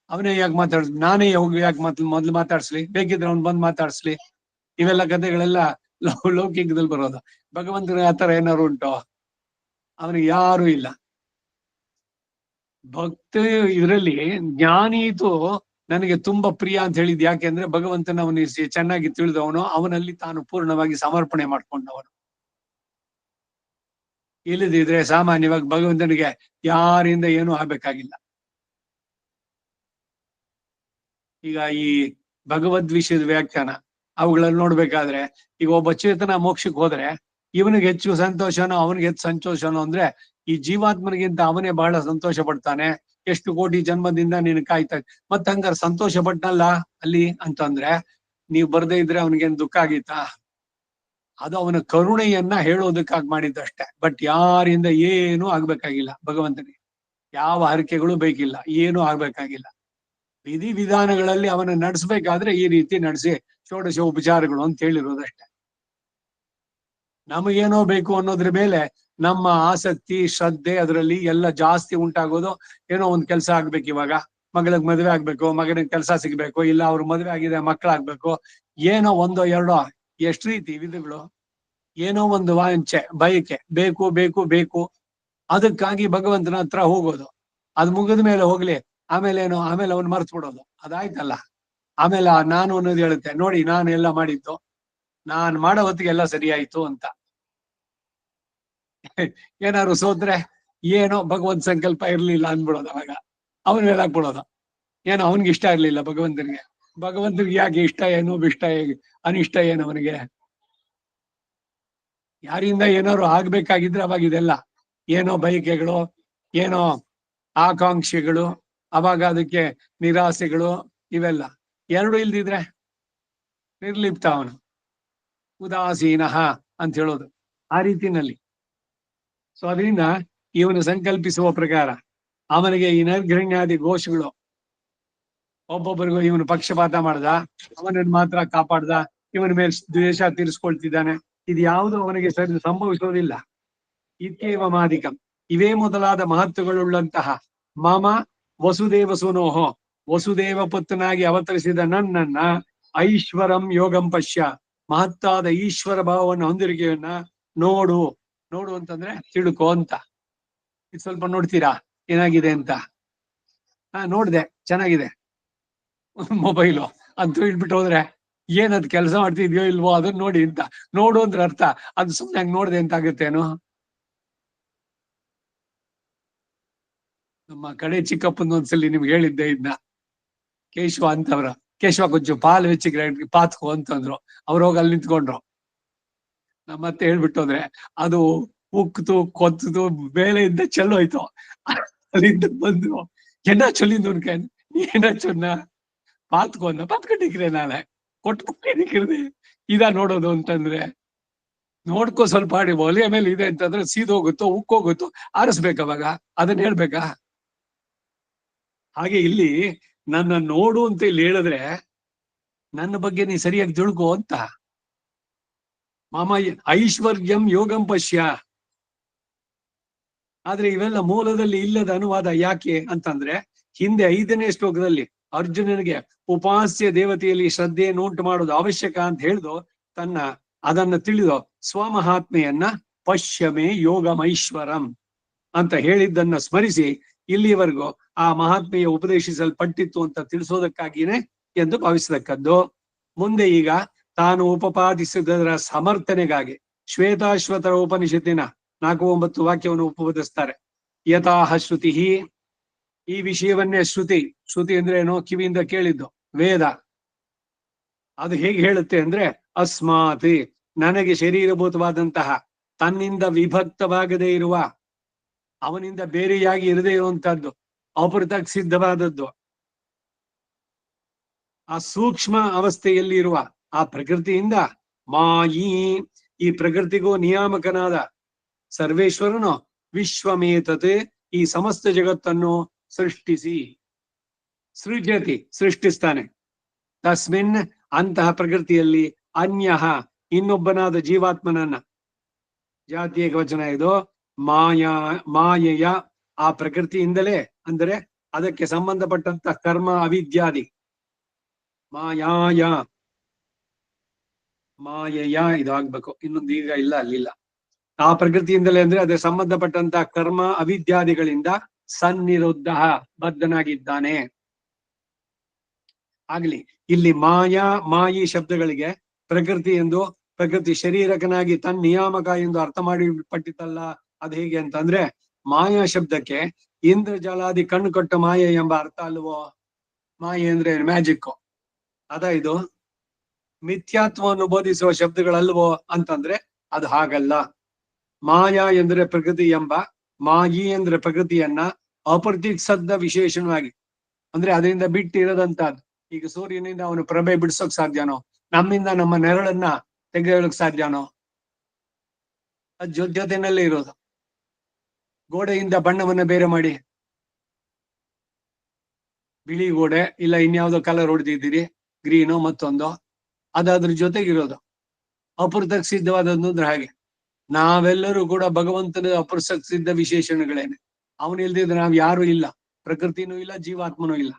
ಅವನೇ ಯಾಕೆ ನಾನೇ ಹೋಗಿ ಯಾಕೆ ಮೊದ್ಲು ಮಾತಾಡ್ಸ್ಲಿ, ಬೇಕಿದ್ರೆ ಅವ್ನು ಬಂದು ಮಾತಾಡ್ಸ್ಲಿ. ಇವೆಲ್ಲ ಕಥೆಗಳೆಲ್ಲ ಲೌಕಿಕದಲ್ಲಿ ಬರೋದು. ಭಗವಂತನ ಆತರ ಏನಾರು ಉಂಟು? ಅವನಿಗೆ ಯಾರು ಇಲ್ಲ. ಭಕ್ತಿ ಇದರಲ್ಲಿ ಜ್ಞಾನೀತು ನನಗೆ ತುಂಬಾ ಪ್ರಿಯ ಅಂತ ಹೇಳಿದ್ ಯಾಕೆಂದ್ರೆ ಭಗವಂತನ ಅವನಿಗೆ ಚೆನ್ನಾಗಿ ತಿಳಿದವನು, ಅವನಲ್ಲಿ ತಾನು ಪೂರ್ಣವಾಗಿ ಸಮರ್ಪಣೆ ಮಾಡ್ಕೊಂಡವನು. ಇಲ್ಲದಿದ್ರೆ ಸಾಮಾನ್ಯವಾಗಿ ಭಗವಂತನಿಗೆ ಯಾರಿಂದ ಏನೂ ಆಗ್ಬೇಕಾಗಿಲ್ಲ. ಈಗ ಈ ಭಗವದ್ ವಿಷಯದ ವ್ಯಾಖ್ಯಾನ ಅವುಗಳಲ್ಲಿ ನೋಡ್ಬೇಕಾದ್ರೆ ಈಗ ಒಬ್ಬ ಚೇತನ ಮೋಕ್ಷಕ್ಕೆ ಹೋದ್ರೆ ಇವನಿಗೆ ಹೆಚ್ಚು ಸಂತೋಷನೋ ಅವನಿಗೆ ಹೆಚ್ಚು ಸಂತೋಷನೋ ಅಂದ್ರೆ ಈ ಜೀವಾತ್ಮನಿಗಿಂತ ಅವನೇ ಬಹಳ ಸಂತೋಷ ಪಡ್ತಾನೆ. ಎಷ್ಟು ಕೋಟಿ ಜನ್ಮದಿಂದ ನೀನು ಕಾಯ್ತಾ ಮತ್ತ ಹಂಗಾರೆ ಸಂತೋಷ ಪಟ್ನಲ್ಲ ಅಲ್ಲಿ ಅಂತಂದ್ರೆ ನೀವು ಬರ್ದೇ ಇದ್ರೆ ಅವನಿಗೇನ್ ದುಃಖ ಆಗಿತ್ತಾ? ಅದು ಅವನ ಕರುಣೆಯನ್ನ ಹೇಳೋದಕ್ಕಾಗಿ ಮಾಡಿದ್ದಷ್ಟೇ. ಬಟ್ ಯಾರಿಂದ ಏನೂ ಆಗ್ಬೇಕಾಗಿಲ್ಲ ಭಗವಂತನಿಗೆ. ಯಾವ ಹರಕೆಗಳು ಬೇಕಿಲ್ಲ, ಏನೂ ಆಗ್ಬೇಕಾಗಿಲ್ಲ. ವಿಧಿ ವಿಧಾನಗಳಲ್ಲಿ ಅವನ ನಡೆಸ್ಬೇಕಾದ್ರೆ ಈ ರೀತಿ ನಡೆಸಿ ಷೋಡಶ ಉಪಚಾರಗಳು ಅಂತ ಹೇಳಿರೋದಷ್ಟೇ. ನಮಗೇನೋ ಬೇಕು ಅನ್ನೋದ್ರ ಮೇಲೆ ನಮ್ಮ ಆಸಕ್ತಿ ಶ್ರದ್ಧೆ ಅದರಲ್ಲಿ ಎಲ್ಲ ಜಾಸ್ತಿ ಉಂಟಾಗೋದು. ಏನೋ ಒಂದ್ ಕೆಲಸ ಆಗ್ಬೇಕು, ಇವಾಗ ಮಗಳಿಗೆ ಮದುವೆ ಆಗ್ಬೇಕು, ಮಗನಿಗೆ ಕೆಲಸ ಸಿಗ್ಬೇಕು, ಇಲ್ಲ ಅವ್ರ ಮದುವೆ ಆಗಿದೆ ಮಕ್ಕಳಾಗ್ಬೇಕು, ಏನೋ ಒಂದೋ ಎರಡೋ ಎಷ್ಟು ರೀತಿ ವಿಧಗಳು, ಏನೋ ಒಂದು ವಾಂಚೆ ಬಯಕೆ ಬೇಕು ಬೇಕು ಬೇಕು. ಅದಕ್ಕಾಗಿ ಭಗವಂತನ ಹತ್ರ ಹೋಗೋದು. ಅದ್ ಮುಗಿದ ಮೇಲೆ ಹೋಗ್ಲಿ, ಆಮೇಲೆ ಏನೋ ಆಮೇಲೆ ಅವನ್ ಮರ್ತು ಬಿಡೋದು. ಅದಾಯ್ತಲ್ಲ. ಆಮೇಲೆ ನಾನು ಅನ್ನೋದು ಹೇಳುತ್ತೆ, ನೋಡಿ ನಾನು ಎಲ್ಲ ಮಾಡಿದ್ದು, ನಾನ್ ಮಾಡೋ ಹೊತ್ತಿಗೆ ಎಲ್ಲ ಸರಿ ಆಯ್ತು ಅಂತ. ಏನಾದ್ರು ಸೋತ್ರೆ ಏನೋ ಭಗವಂತ ಸಂಕಲ್ಪ ಇರ್ಲಿಲ್ಲ ಅಂದ್ಬಿಡೋದು. ಅವಾಗ ಅವನ್ ಹೇಳಾಕ್ಬಿಡೋದು, ಏನೋ ಅವನ್ಗೆ ಇಷ್ಟ ಇರ್ಲಿಲ್ಲ ಭಗವಂತನಿಗೆ. ಭಗವಂತನಿಗೆ ಯಾಕೆ ಇಷ್ಟ ಏನು ಇಷ್ಟ ಅನಿಷ್ಟ ಏನು ಅವನಿಗೆ? ಯಾರಿಂದ ಏನಾದ್ರು ಆಗ್ಬೇಕಾಗಿದ್ರೆ ಅವಾಗ ಇದೆಲ್ಲ ಏನೋ ಬಯಕೆಗಳು, ಏನೋ ಆಕಾಂಕ್ಷೆಗಳು, ಅವಾಗ ಅದಕ್ಕೆ ನಿರಾಸೆಗಳು, ಇವೆಲ್ಲ ಎರಡು ಇಲ್ದಿದ್ರೆ ನಿರ್ಲಿಪ್ತ ಅವನು, ಉದಾಸೀನಃ ಅಂತ ಹೇಳೋದು ಆ ರೀತಿನಲ್ಲಿ. ಸೊ ಅದರಿಂದ ಇವನು ಸಂಕಲ್ಪಿಸುವ ಪ್ರಕಾರ ಅವನಿಗೆ ಈ ನೈರ್ಘಣ್ಯಾದಿ ಘೋಷಗಳು ಒಬ್ಬೊಬ್ಬರಿಗೂ ಇವನು ಪಕ್ಷಪಾತ ಮಾಡ್ದ, ಅವನನ್ನು ಮಾತ್ರ ಕಾಪಾಡ್ದ, ಇವನ ಮೇಲೆ ದ್ವೇಷ ತೀರಿಸ್ಕೊಳ್ತಿದ್ದಾನೆ. ಇದು ಯಾವುದು ಅವನಿಗೆ ಸರಿ ಸಂಭವಿಸೋದಿಲ್ಲ. ಇತ್ಯೇವ ಮಾದಿಕಂ, ಇವೇ ಮೊದಲಾದ ಮಹತ್ವಗಳುಳ್ಳಂತಹ ಮಮ ವಸುದೇವ ಸುನೋಹೋ, ವಸುದೇವ ಪುತ್ರನಾಗಿ ಅವತರಿಸಿದ ನನ್ನನ್ನ ಐಶ್ವರಂ ಯೋಗಂ ಪಶ್ಯ, ಮಹತ್ತಾದ ಈಶ್ವರ ಭಾವವನ್ನು ಹೊಂದಿರಿಕೆಯನ್ನ ನೋಡು. ನೋಡು ಅಂತಂದ್ರೆ ತಿಳ್ಕೊ ಅಂತ. ಇದು ಸ್ವಲ್ಪ ನೋಡ್ತೀರಾ ಏನಾಗಿದೆ ಅಂತ? ನೋಡ್ದೆ, ಚೆನ್ನಾಗಿದೆ ಮೊಬೈಲು ಅಂತ ಇಟ್ಬಿಟ್ಟು ಹೋದ್ರೆ ಏನದ್ ಕೆಲಸ ಮಾಡ್ತಿದ್ಯೋ ಇಲ್ವೋ ಅದನ್ನ ನೋಡಿ ಅಂತ. ನೋಡು ಅಂದ್ರೆ ಅರ್ಥ ಅದು ಸುಮ್ನೆ ಹಂಗ್ ನೋಡ್ದೆ ಅಂತ ಆಗುತ್ತೇನೋ. ನಮ್ಮ ಕಡೆ ಚಿಕ್ಕಪ್ಪನ ಒಂದ್ಸಲಿ ನಿಮ್ಗೆ ಹೇಳಿದ್ದೆ ಇದನ್ನ, ಕೇಶವ ಅಂತವ್ರ. ಕೇಶವ ಕೊಂಚ ಪಾಲು ಹೆಚ್ಚಿಗೆ ಪಾತ್ಕೋ ಅಂತಂದ್ರು. ಅವ್ರು ಹೋಗಿ ಅಲ್ಲಿ ನಿಂತ್ಕೊಂಡ್ರು. ನಮ್ಮತ್ತೆ ಹೇಳ್ಬಿಟ್ಟು ಹೋದ್ರೆ ಅದು ಉಕ್ತು ಕೊತ್ತು ಬೇಳೆಯಿಂದ ಚೆಲ್ಲೋಯ್ತು. ಅಲ್ಲಿಂದ ಬಂದು ಎನ್ನ ಚೊಲ್ಲಿಂದು ಉನ್ಕಂಡ್ ಏನ ಚೊನ್ನ ಪಾತ್ಕೊಂಡ ಪಾತ್ಕೊಂಡಿಕ್ರೆ ನಾಳೆ ಕೊಟ್ಬಿಟ್ಟಿಕ್ಕಿರ್ದೆ ಇದ ನೋಡೋದು ಅಂತಂದ್ರೆ ನೋಡ್ಕೋ ಸ್ವಲ್ಪ ಆಡಿ ಒಲೆಯ ಮೇಲೆ ಇದೆ ಅಂತಂದ್ರೆ ಸೀದೋಗುತ್ತೋ ಉಕ್ಕೋಗುತ್ತೋ ಆರಿಸ್ಬೇಕವಾಗ, ಅದನ್ನ ಹೇಳ್ಬೇಕಾ? ಹಾಗೆ ಇಲ್ಲಿ ನನ್ನ ನೋಡು ಅಂತ ಇಲ್ಲಿ ಹೇಳಿದ್ರೆ ನನ್ನ ಬಗ್ಗೆ ನೀ ಸರಿಯಾಗಿ ತಿಳ್ಕೊ ಅಂತ. ಮಾಮ ಐಶ್ವರ್ಯಂ ಯೋಗಂ ಪಶ್ಯ. ಆದ್ರೆ ಇವೆಲ್ಲ ಮೂಲದಲ್ಲಿ ಇಲ್ಲದ ಅನುವಾದ. ಯಾಕೆ ಅಂತಂದ್ರೆ ಹಿಂದೆ 5ನೇ ಶ್ಲೋಕದಲ್ಲಿ ಅರ್ಜುನನಿಗೆ ಉಪಾಸ್ಯ ದೇವತೆಯಲ್ಲಿ ಶ್ರದ್ಧೆಯನ್ನು ಉಂಟು ಮಾಡೋದು ಅವಶ್ಯಕ ಅಂತ ಹೇಳಿದು ಅದನ್ನ ತಿಳಿದು ಸ್ವಮಹಾತ್ಮೆಯನ್ನ ಪಶ್ಯಮೇ ಯೋಗಮೈಶ್ವರಂ ಅಂತ ಹೇಳಿದ್ದನ್ನ ಸ್ಮರಿಸಿ ಇಲ್ಲಿವರೆಗೂ ಆ ಮಹಾತ್ಮೆಯ ಉಪದೇಶಿಸಲ್ಪಟ್ಟಿತ್ತು ಅಂತ ತಿಳಿಸೋದಕ್ಕಾಗಿನೇ ಎಂದು ಭಾವಿಸತಕ್ಕದ್ದು. ಮುಂದೆ ಈಗ ತಾನು ಉಪಪಾದಿಸಿದರ ಸಮರ್ಥನೆಗಾಗಿ ಶ್ವೇತಾಶ್ವತರ ಉಪನಿಷತ್ತಿನ 4-9 ವಾಕ್ಯವನ್ನು ಉಪಬೋಧಿಸ್ತಾರೆ. ಯಥಾಹ ಶ್ರುತಿ, ಈ ವಿಷಯವನ್ನೇ ಶ್ರುತಿ. ಶ್ರುತಿ ಅಂದ್ರೆ ಏನೋ ಕಿವಿಯಿಂದ ಕೇಳಿದ್ದು ವೇದ. ಅದು ಹೇಗೆ ಹೇಳುತ್ತೆ ಅಂದ್ರೆ ಅಸ್ಮಾತ್, ನನಗೆ ಶರೀರಭೂತವಾದಂತಹ ತನ್ನಿಂದ ವಿಭಕ್ತವಾಗದೇ ಇರುವ, ಅವನಿಂದ ಬೇರೆಯಾಗಿ ಇರದೇ ಇರುವಂತಹದ್ದು, ಅಪೃಥಕ್ ಸಿದ್ಧವಾದದ್ದು, ಆ ಸೂಕ್ಷ್ಮ ಅವಸ್ಥೆಯಲ್ಲಿ ಇರುವ ಆ ಪ್ರಕೃತಿಯಿಂದ ಮಾಯಿ, ಈ ಪ್ರಕೃತಿಗೂ ನಿಯಾಮಕನಾದ ಸರ್ವೇಶ್ವರನು ವಿಶ್ವಮೇತತೆ, ಈ ಸಮಸ್ತ ಜಗತ್ತನ್ನು ಸೃಷ್ಟಿಸಿ, ಸೃಜತಿ ಸೃಷ್ಟಿಸ್ತಾನೆ, ತಸ್ಮಿನ್ ಅಂತಹ ಪ್ರಕೃತಿಯಲ್ಲಿ ಅನ್ಯಃ ಇನ್ನೊಬ್ಬನಾದ ಜೀವಾತ್ಮನನ್ನ, ಜಾತಿ ಏಕವಚನ ಇದು, ಮಾಯೆಯ ಆ ಪ್ರಕೃತಿಯಿಂದಲೇ ಅಂದರೆ ಅದಕ್ಕೆ ಸಂಬಂಧಪಟ್ಟಂತ ಕರ್ಮ ಅವಿದ್ಯಾದಿ, ಮಾಯೆಯ ಇದಾಗ್ಬೇಕು, ಇನ್ನೊಂದು ಈಗ ಇಲ್ಲ ಅಲ್ಲಿಲ್ಲ. ಆ ಪ್ರಕೃತಿಯಿಂದಲೇ ಅಂದ್ರೆ ಅದಕ್ಕೆ ಸಂಬಂಧಪಟ್ಟಂತ ಕರ್ಮ ಅವಿದ್ಯಾದಿಗಳಿಂದ ಸನ್ನಿರುದ್ಧ ಬದ್ಧನಾಗಿದ್ದಾನೆ. ಆಗ್ಲಿ ಇಲ್ಲಿ ಮಾಯಿ ಶಬ್ದಗಳಿಗೆ ಪ್ರಕೃತಿ ಎಂದು, ಪ್ರಕೃತಿ ಶರೀರಕನಾಗಿ ತನ್ನ ನಿಯಾಮಕ ಎಂದು ಅರ್ಥ ಮಾಡಿ ಪಟ್ಟಿತಲ್ಲ. ಅದು ಹೇಗೆ ಅಂತಂದ್ರೆ ಮಾಯಾ ಶಬ್ದಕ್ಕೆ ಇಂದ್ರಜಾಲಾದಿ ಕಣ್ಣು ಕೊಟ್ಟ ಮಾಯೆ ಎಂಬ ಅರ್ಥ ಅಲ್ವೋ? ಮಾಯೆ ಅಂದ್ರೆ ಮ್ಯಾಜಿಕ್ ಅದ ಇದು. ಮಿಥ್ಯಾತ್ವವನ್ನು ಬೋಧಿಸುವ ಶಬ್ದಗಳಲ್ವೋ ಅಂತಂದ್ರೆ ಅದು ಹಾಗಲ್ಲ. ಮಾಯಾ ಎಂದ್ರೆ ಪ್ರಕೃತಿ ಎಂಬ, ಮಾಯಿ ಅಂದ್ರೆ ಪ್ರಕೃತಿಯನ್ನ ಅಪ್ರತಿಸದ್ದ ವಿಶೇಷಣವಾಗಿ, ಅಂದ್ರೆ ಅದರಿಂದ ಬಿಟ್ಟಿರದಂತಹದ್ದು. ಈಗ ಸೂರ್ಯನಿಂದ ಅವನು ಪ್ರಭೆ ಬಿಡಿಸೋಕ್ ಸಾಧ್ಯನೋ? ನಮ್ಮಿಂದ ನಮ್ಮ ನೆರಳನ್ನ ತೆಗೆಯೋಕ್ ಸಾಧ್ಯನೋ? ಅದ್ ಜೊತೆನಲ್ಲೇ ಇರೋದು. ಗೋಡೆಯಿಂದ ಬಣ್ಣವನ್ನ ಬೇರೆ ಮಾಡಿ, ಬಿಳಿ ಗೋಡೆ ಇಲ್ಲ ಇನ್ಯಾವುದೋ ಕಲರ್ ಹೊಡೆದಿದ್ದೀರಿ, ಗ್ರೀನು ಮತ್ತೊಂದು, ಅದಾದ್ರ ಜೊತೆಗಿರೋದು. ಅಪೃಥಕ್ ಸಿದ್ಧವಾದದ್ದು ಅಂದ್ರೆ ಹಾಗೆ ನಾವೆಲ್ಲರೂ ಕೂಡ ಭಗವಂತನ ಅಪೃಥಕ್ ಸಿದ್ಧ ವಿಶೇಷಣಗಳೇನೆ. ಅವನು ಇಲ್ದಿದ್ರೆ ನಾವ್ ಯಾರು ಇಲ್ಲ, ಪ್ರಕೃತಿನೂ ಇಲ್ಲ, ಜೀವಾತ್ಮನೂ ಇಲ್ಲ.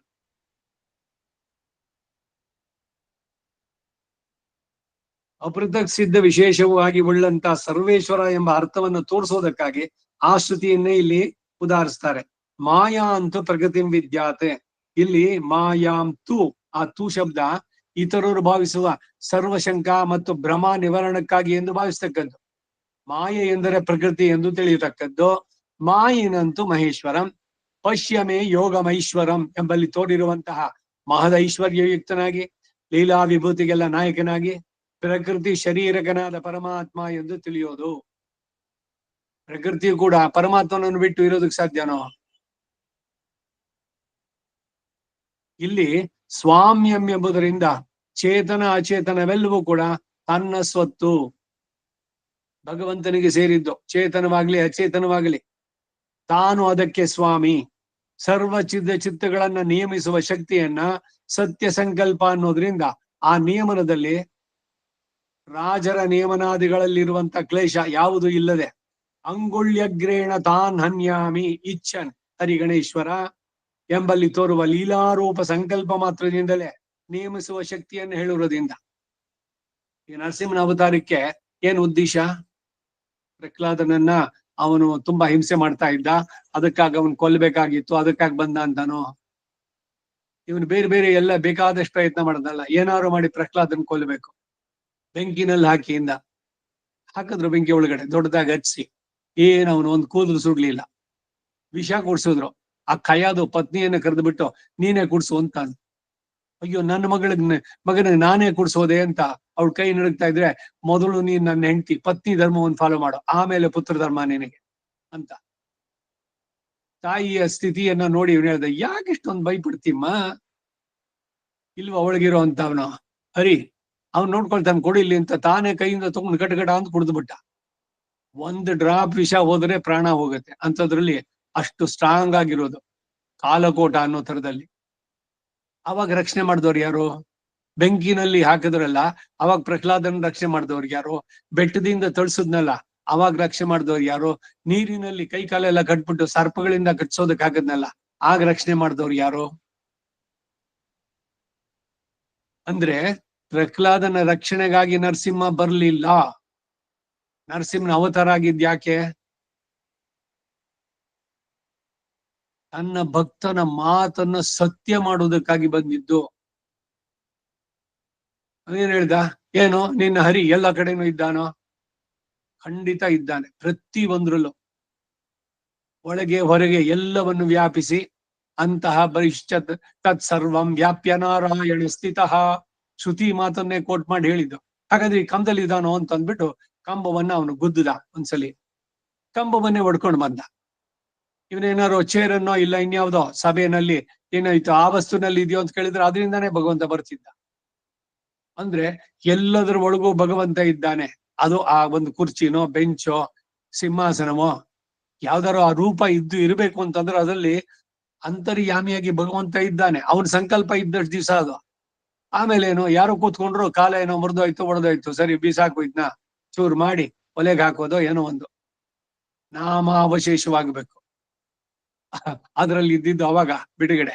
ಅಪೃಥಕ್ ಸಿದ್ಧ ವಿಶೇಷವಾಗಿ ಉಳ್ಳಂತ ಸರ್ವೇಶ್ವರ ಎಂಬ ಅರ್ಥವನ್ನು ತೋರಿಸೋದಕ್ಕಾಗಿ ಆ ಶ್ರುತಿಯನ್ನೇ ಇಲ್ಲಿ ಉದಾಹರಿಸ್ತಾರೆ. ಮಾಯಾ ಅಂತೂ ಪ್ರಗತಿ ವಿದ್ಯಾತೆ. ಇಲ್ಲಿ ಮಾಯಾಂತು, ಆ ತು ಶಬ್ದ ಇತರರು ಭಾವಿಸುವ ಸರ್ವಶಂಕ ಮತ್ತು ಭ್ರಮ ನಿವಾರಣಕ್ಕಾಗಿ ಎಂದು ಭಾವಿಸ್ತಕ್ಕದ್ದು. ಮಾಯೆ ಎಂದರೆ ಪ್ರಕೃತಿ ಎಂದು ತಿಳಿಯತಕ್ಕದ್ದು. ಮಾಯಿನಂತೂ ಮಹೇಶ್ವರಂ, ಪಶ್ಯಮೇ ಯೋಗಮೈಶ್ವರಂ ಎಂಬಲ್ಲಿ ತೋರಿರುವಂತಹ ಮಹದೈಶ್ವರ್ಯಯುಕ್ತನಾಗಿ, ಲೀಲಾ ವಿಭೂತಿಗೆಲ್ಲ ನಾಯಕನಾಗಿ, ಪ್ರಕೃತಿ ಶರೀರಕನಾದ ಪರಮಾತ್ಮ ಎಂದು ತಿಳಿಯೋದು. ಪ್ರಕೃತಿಯು ಕೂಡ ಪರಮಾತ್ಮನನ್ನು ಬಿಟ್ಟು ಇರೋದಕ್ಕೆ ಸಾಧ್ಯನೋ? ಇಲ್ಲಿ ಸ್ವಾಮ್ಯಂ ಎಂಬುದರಿಂದ ಚೇತನ ಅಚೇತನವೆಲ್ಲವೂ ಕೂಡ ತನ್ನ ಸ್ವತ್ತು, ಭಗವಂತನಿಗೆ ಸೇರಿದ್ದು. ಚೇತನವಾಗ್ಲಿ ಅಚೇತನವಾಗಲಿ ತಾನು ಅದಕ್ಕೆ ಸ್ವಾಮಿ. ಸರ್ವ ಚಿತ್ತಗಳನ್ನ ನಿಯಮಿಸುವ ಶಕ್ತಿಯನ್ನ ಸತ್ಯ ಸಂಕಲ್ಪ ಅನ್ನೋದ್ರಿಂದ ಆ ನಿಯಮನದಲ್ಲಿ ರಾಜರ ನಿಯಮನಾದಿಗಳಲ್ಲಿರುವಂತ ಕ್ಲೇಶ ಯಾವುದು ಇಲ್ಲದೆ, ಅಂಗುಳ್ಯಗ್ರೇಣ ತಾನ್ ಹನ್ಯಾಮಿ ಇಚ್ಛನ್ ಹರಿಗಣೇಶ್ವರ ಎಂಬಲ್ಲಿ ತೋರುವ ಲೀಲಾರೂಪ ಸಂಕಲ್ಪ ಮಾತ್ರದಿಂದಲೇ ನಿಯಮಿಸುವ ಶಕ್ತಿಯನ್ನು ಹೇಳುವುದರಿಂದ. ಈ ನರಸಿಂಹನ ಅವತಾರಕ್ಕೆ ಏನ್ ಉದ್ದೇಶ? ಪ್ರಹ್ಲಾದನನ್ನ ಅವನು ತುಂಬಾ ಹಿಂಸೆ ಮಾಡ್ತಾ ಇದ್ದ, ಅದಕ್ಕಾಗಿ ಅವನು ಕೊಲ್ಲಬೇಕಾಗಿತ್ತು, ಅದಕ್ಕಾಗಿ ಬಂದ ಅಂತಾನೋ? ಇವನು ಬೇರೆ ಬೇರೆ ಎಲ್ಲ ಬೇಕಾದಷ್ಟು ಪ್ರಯತ್ನ ಮಾಡದಲ್ಲ, ಏನಾದ್ರು ಮಾಡಿ ಪ್ರಹ್ಲಾದನ್ ಕೊಲ್ಲಬೇಕು. ಬೆಂಕಿನಲ್ಲಿ ಹಾಕಿಯಿಂದ ಹಾಕಿದ್ರು, ಬೆಂಕಿ ಒಳಗಡೆ ದೊಡ್ಡದಾಗಿ ಹಚ್ಚಿ, ಅವನು ಒಂದು ಕೂದಲು ಸುಡ್ಲಿಲ್ಲ. ವಿಷ ಕುಡ್ಸಿದ್ರು. ಆ ಕೈಯಾದು ಪತ್ನಿಯನ್ನ ಕರೆದು ಬಿಟ್ಟು ನೀನೇ ಕುಡ್ಸು ಅಂತ. ಅಯ್ಯೋ, ನನ್ನ ಮಗನಿಗೆ ನಾನೇ ಕುಡ್ಸೋದೆ ಅಂತ ಅವಳ ಕೈ ನಡುಗ್ತಾ ಇದ್ರೆ, ಮೊದಲು ನೀನ್ ನನ್ನ ಹೆಂಡತಿ ಪತ್ನಿ ಧರ್ಮವನ್ನು ಫಾಲೋ ಮಾಡು, ಆಮೇಲೆ ಪುತ್ರ ಧರ್ಮ ನಿನಗೆ ಅಂತ. ತಾಯಿಯ ಸ್ಥಿತಿಯನ್ನ ನೋಡಿ ಇವನು ಹೇಳ್ದ, ಯಾಕಿಷ್ಟೊಂದು ಭಯಪಡ್ತೀಮ್ಮ? ಇಲ್ವ ಅವಳಿಗಿರೋ ಅಂತ ಅವನು ಹರಿ ಅವ್ನು ನೋಡ್ಕೊಳ್ತಾನೆ, ಕೊಡಿಲಿ ಅಂತ ತಾನೇ ಕೈಯಿಂದ ತಗೊಂಡು ಗಟಗಟ ಅಂತ ಕುಡಿದು ಬಿಟ್ಟ. ಒಂದು ಡ್ರಾಪ್ ವಿಷ ಹೋದ್ರೆ ಪ್ರಾಣ ಹೋಗುತ್ತೆ ಅಂತದ್ರಲ್ಲಿ ಅಷ್ಟು ಸ್ಟ್ರಾಂಗ್ ಆಗಿರೋದು ಕಾಲಕೋಟ ಅನ್ನೋ ತರದಲ್ಲಿ. ಅವಾಗ ರಕ್ಷಣೆ ಮಾಡಿದವ್ರು ಯಾರು? ಬೆಂಕಿನಲ್ಲಿ ಹಾಕಿದ್ರಲ್ಲ ಅವಾಗ ಪ್ರಹ್ಲಾದನ ರಕ್ಷಣೆ ಮಾಡಿದವ್ರು ಯಾರು? ಬೆಟ್ಟದಿಂದ ತಳ್ಸುದ್ನಲ್ಲ ಅವಾಗ ರಕ್ಷಣೆ ಮಾಡಿದವ್ರು ಯಾರು? ನೀರಿನಲ್ಲಿ ಕೈ ಕಾಲೆಲ್ಲ ಕಟ್ಬಿಟ್ಟು ಸರ್ಪಗಳಿಂದ ಕಟ್ಸೋದಕ್ ಹಾಕದ್ನಲ್ಲ ಆಗ ರಕ್ಷಣೆ ಮಾಡಿದವ್ರು ಯಾರು? ಅಂದ್ರೆ ಪ್ರಹ್ಲಾದನ ರಕ್ಷಣೆಗಾಗಿ ನರಸಿಂಹ ಬರ್ಲಿಲ್ಲ. ನರಸಿಂಹನ ಅವತಾರ ಆಗಿದ್ಯಾಕೆ? ತನ್ನ ಭಕ್ತನ ಮಾತನ್ನ ಸತ್ಯ ಮಾಡುವುದಕ್ಕಾಗಿ ಬಂದಿದ್ದು. ಏನ್ ಹೇಳ್ದ? ಏನು ನಿನ್ನ ಹರಿ ಎಲ್ಲ ಕಡೆನೂ ಇದ್ದಾನೋ? ಖಂಡಿತ ಇದ್ದಾನೆ. ಪ್ರತಿ ಒಂದ್ರಲ್ಲೂ ಒಳಗೆ ಹೊರಗೆ ಎಲ್ಲವನ್ನು ವ್ಯಾಪಿಸಿ ಅಂತಹ ಬರಿಷ್ಠತ್ ತತ್ ಸರ್ವಂ ವ್ಯಾಪ್ಯ ನಾರಾಯಣ ಸ್ಥಿತಃ ಶ್ರುತಿ ಮಾತನ್ನೇ ಕೋಟ್ ಮಾಡಿ ಹೇಳಿದ್ದು. ಹಾಗಾದ್ರೆ ಈ ಕಂಬದಲ್ಲಿ ಇದಾನೋ ಅಂತ ಅಂದ್ಬಿಟ್ಟು ಕಂಬವನ್ನ ಅವನು ಗುದ್ದದ. ಒಂದ್ಸಲಿ ಕಂಬವನ್ನೇ ಹೊಡ್ಕೊಂಡು ಬಂದ. ಇವನೇನಾರು ಚೇರನ್ನೋ ಇಲ್ಲ ಇನ್ಯಾವುದೋ ಸಭೆಯಲ್ಲಿ ಏನಾಯ್ತು ಆ ವಸ್ತುನಲ್ಲಿ ಇದೆಯೋ ಅಂತ ಕೇಳಿದ್ರೆ ಅದರಿಂದಾನೇ ಭಗವಂತ ಬರ್ತಿದ್ದ. ಅಂದ್ರೆ ಎಲ್ಲದರ ಒಳಗೂ ಭಗವಂತ ಇದ್ದಾನೆ. ಅದು ಆ ಒಂದು ಕುರ್ಚಿನೋ ಬೆಂಚೋ ಸಿಂಹಾಸನಮೋ ಯಾವ್ದಾರೋ ಆ ರೂಪ ಇರ್ಬೇಕು ಅಂತಂದ್ರೆ ಅದರಲ್ಲಿ ಅಂತರ್ಯಾಮಿಯಾಗಿ ಭಗವಂತ ಇದ್ದಾನೆ. ಅವನ ಸಂಕಲ್ಪ ಇದ್ದಷ್ಟು ದಿವಸ ಅದು. ಆಮೇಲೆ ಏನೋ ಯಾರೋ ಕೂತ್ಕೊಂಡ್ರು, ಕಾಲ ಏನೋ ಮುರಿದೋಯ್ತು ಒಡೆದೋಯ್ತು, ಸರಿ ಬೀಸಾಕು, ಇದನ್ನ ಚೂರು ಮಾಡಿ ಒಲೆಗೆ ಹಾಕೋದೋ ಏನೋ ಒಂದು ನಾಮಾವಶೇಷವಾಗಬೇಕು. ಅದ್ರಲ್ಲಿ ಇದ್ದಿದ್ದು ಅವಾಗ ಬಿಡುಗಡೆ.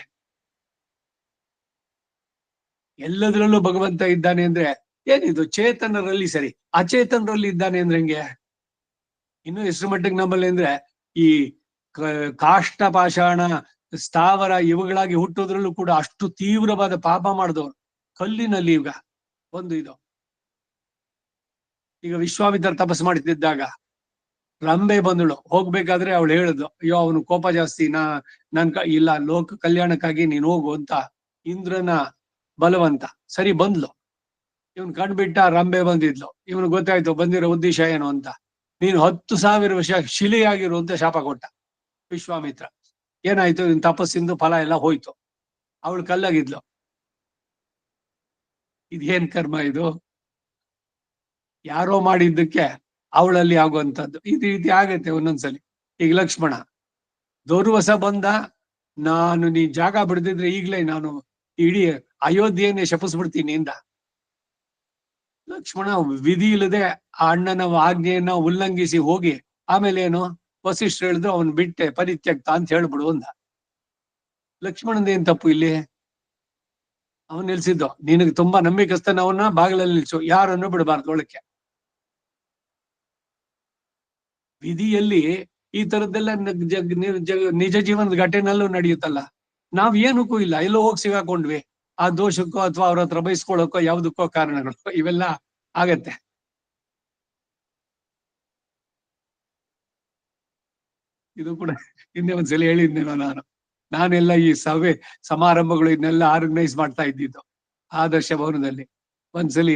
ಎಲ್ಲದರಲ್ಲೂ ಭಗವಂತ ಇದ್ದಾನೆ ಅಂದ್ರೆ ಏನಿದು? ಚೇತನರಲ್ಲಿ ಸರಿ, ಅಚೇತನರಲ್ಲಿ ಇದ್ದಾನೆ ಅಂದ್ರೆ ಹೆಂಗೆ? ಇನ್ನು ಎಷ್ಟು ಮಟ್ಟಿಗೆ ನಮ್ಮಲ್ಲಿ ಅಂದ್ರೆ ಈ ಕಾಷ್ಟ ಪಾಷಾಣ ಸ್ಥಾವರ ಇವುಗಳಾಗಿ ಹುಟ್ಟೋದ್ರಲ್ಲೂ ಕೂಡ ಅಷ್ಟು ತೀವ್ರವಾದ ಪಾಪ ಮಾಡಿದವರು. ಕಲ್ಲಿನಲ್ಲಿ ಈಗ ಒಂದು ಇದು. ಈಗ ವಿಶ್ವಾಮಿತ್ರ ತಪಸ್ ಮಾಡ್ತಿದ್ದಾಗ ರಂಬೆ ಬಂದಳು, ಹೋಗ್ಬೇಕಾದ್ರೆ ಅವಳು ಹೇಳಿದ್ಲು, ಅಯ್ಯೋ ಅವನು ಕೋಪ ಜಾಸ್ತಿ, ಇಲ್ಲ ಲೋಕ ಕಲ್ಯಾಣಕ್ಕಾಗಿ ನೀನ್ ಹೋಗು ಅಂತ ಇಂದ್ರನ ಬಲವಂತ. ಸರಿ ಬಂದ್ಲು. ಇವನ್ ಕಂಡ್ಬಿಟ್ಟ, ರಂಬೆ ಬಂದಿದ್ಲು. ಇವನು ಗೊತ್ತಾಯ್ತು ಬಂದಿರೋ ಉದ್ದೇಶ ಏನು ಅಂತ. ನೀನು 10,000 ವರ್ಷ ಶಿಲೆಯಾಗಿರು ಅಂತ ಶಾಪ ಕೊಟ್ಟ ವಿಶ್ವಾಮಿತ್ರ. ಏನಾಯ್ತು, ಇನ್ ತಪಸ್ಸಿಂದು ಫಲ ಎಲ್ಲ ಹೋಯ್ತು. ಅವಳು ಕಲ್ಲಾಗಿದ್ಲು. ಇದೇನ್ ಕರ್ಮ ಇದು? ಯಾರೋ ಮಾಡಿದ್ದಕ್ಕೆ ಅವಳಲ್ಲಿ ಆಗುವಂತದ್ದು. ಈ ರೀತಿ ಆಗತ್ತೆ ಒಂದೊಂದ್ಸಲಿ. ಈಗ ಲಕ್ಷ್ಮಣ ದೌರ್ವಸ ಬಂದ, ನಾನು ನೀ ಜಾಗ ಬಿಡದಿದ್ರೆ ಈಗ್ಲೇ ನಾನು ಇಡೀ ಅಯೋಧ್ಯೆಯನ್ನೇ ಶಪಿಸ್ಬಿಡ್ತೀನಿ ಇಂದ. ಲಕ್ಷ್ಮಣ ವಿಧಿ ಇಲ್ಲದೆ ಆ ಅಣ್ಣನ ಆಜ್ಞೆಯನ್ನ ಉಲ್ಲಂಘಿಸಿ ಹೋಗಿ ಆಮೇಲೆ ಏನು, ವಸಿಷ್ಠರು ಹೇಳಿದ್ರು ಅವನ್ ಬಿಟ್ಟೆ ಪರಿತ್ಯಕ್ತ ಅಂತ ಹೇಳ್ಬಿಡು ಅಂದ. ಲಕ್ಷ್ಮಣಂದೇನ್ ತಪ್ಪು ಇಲ್ಲಿ? ಅವನ್ ನಿಲ್ಸಿದ್ದು, ನಿನಗೆ ತುಂಬಾ ನಂಬಿಕಸ್ತನವನ್ನ ಬಾಗಿಲಲ್ಲಿ ನಿಲ್ಸು, ಯಾರನ್ನು ಬಿಡಬಾರ್ದು ಒಳಕ್ಕೆ. ವಿಧಿಯಲ್ಲಿ ಈ ತರದ್ದೆಲ್ಲ ನಿಜ ಜೀವನದ ಘಟನೆಲ್ಲೂ ನಡೆಯುತ್ತಲ್ಲ. ನಾವ್ ಏನಕ್ಕೂ ಇಲ್ಲ, ಎಲ್ಲೋ ಹೋಗಿ ಸಿಗಾಕೊಂಡ್ವಿ. ಆ ದೋಷಕ್ಕೋ ಅಥವಾ ಅವ್ರ ಹತ್ರ ಬಯಸ್ಕೊಳ್ಳೋಕೋ ಯಾವ್ದಕ್ಕೋ ಕಾರಣಗಳು ಇವೆಲ್ಲ ಆಗತ್ತೆ. ಇದು ಕೂಡ ಹಿಂದೆ ಒಂದ್ಸಲ ಹೇಳಿದ್ನೇನೋ ನಾನೆಲ್ಲ ಈ ಸಭೆ ಸಮಾರಂಭಗಳು ಇದನ್ನೆಲ್ಲ ಆರ್ಗನೈಸ್ ಮಾಡ್ತಾ ಇದ್ದಿದ್ದು ಆದರ್ಶ ಭವನದಲ್ಲಿ. ಒಂದ್ಸಲಿ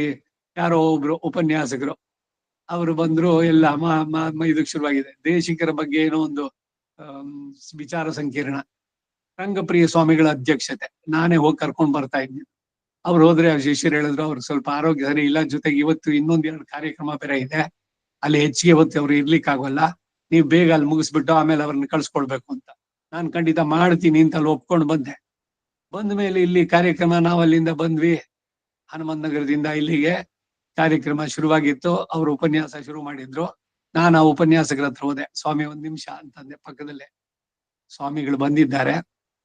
ಯಾರೋ ಒಬ್ರು ಉಪನ್ಯಾಸಕರು ಅವರು ಬಂದ್ರು. ಎಲ್ಲ ಇದಕ್ಕೆ ಶುರುವಾಗಿದೆ, ದೇಶಿಕರ ಬಗ್ಗೆ ಏನೋ ಒಂದು ವಿಚಾರ ಸಂಕಿರಣ. ರಂಗಪ್ರಿಯ ಸ್ವಾಮಿಗಳ ಅಧ್ಯಕ್ಷತೆ, ನಾನೇ ಹೋಗಿ ಕರ್ಕೊಂಡ್ ಬರ್ತಾ ಇದ್ದೀನಿ. ಅವ್ರು ಹೋದ್ರೆ ಅವ್ರ ಶಿಷ್ಯರು ಹೇಳಿದ್ರು ಅವ್ರು ಸ್ವಲ್ಪ ಆರೋಗ್ಯ ಸರಿ ಇಲ್ಲ, ಜೊತೆಗೆ ಇವತ್ತು ಇನ್ನೊಂದೆರಡು ಕಾರ್ಯಕ್ರಮ ಬೇರೆ ಇದೆ, ಅಲ್ಲಿ ಹೆಚ್ಚಿಗೆ ಹೊತ್ತು ಅವ್ರು ಇರ್ಲಿಕ್ಕೆ ಆಗೋಲ್ಲ, ನೀವು ಬೇಗ ಅಲ್ಲಿ ಮುಗಿಸ್ಬಿಟ್ಟು ಆಮೇಲೆ ಅವ್ರನ್ನ ಕಳ್ಸ್ಕೊಳ್ಬೇಕು ಅಂತ. ನಾನು ಖಂಡಿತ ಮಾಡ್ತೀನಿ ಅಂತ ಅಲ್ಲಿ ಒಪ್ಕೊಂಡು ಬಂದೆ. ಬಂದ ಮೇಲೆ ಇಲ್ಲಿ ಕಾರ್ಯಕ್ರಮ, ನಾವು ಅಲ್ಲಿಂದ ಬಂದ್ವಿ, ಹನುಮಂತ ನಗರದಿಂದ ಇಲ್ಲಿಗೆ ಕಾರ್ಯಕ್ರಮ ಶುರುವಾಗಿತ್ತು. ಅವರು ಉಪನ್ಯಾಸ ಶುರು ಮಾಡಿದ್ರು. ನಾನು ಆ ಉಪನ್ಯಾಸಕರ ಹತ್ರ ಹೋದೆ. ಸ್ವಾಮಿ ಒಂದ್ ನಿಮಿಷ ಅಂತಂದೆ. ಪಕ್ಕದಲ್ಲೇ ಸ್ವಾಮಿಗಳು ಬಂದಿದ್ದಾರೆ,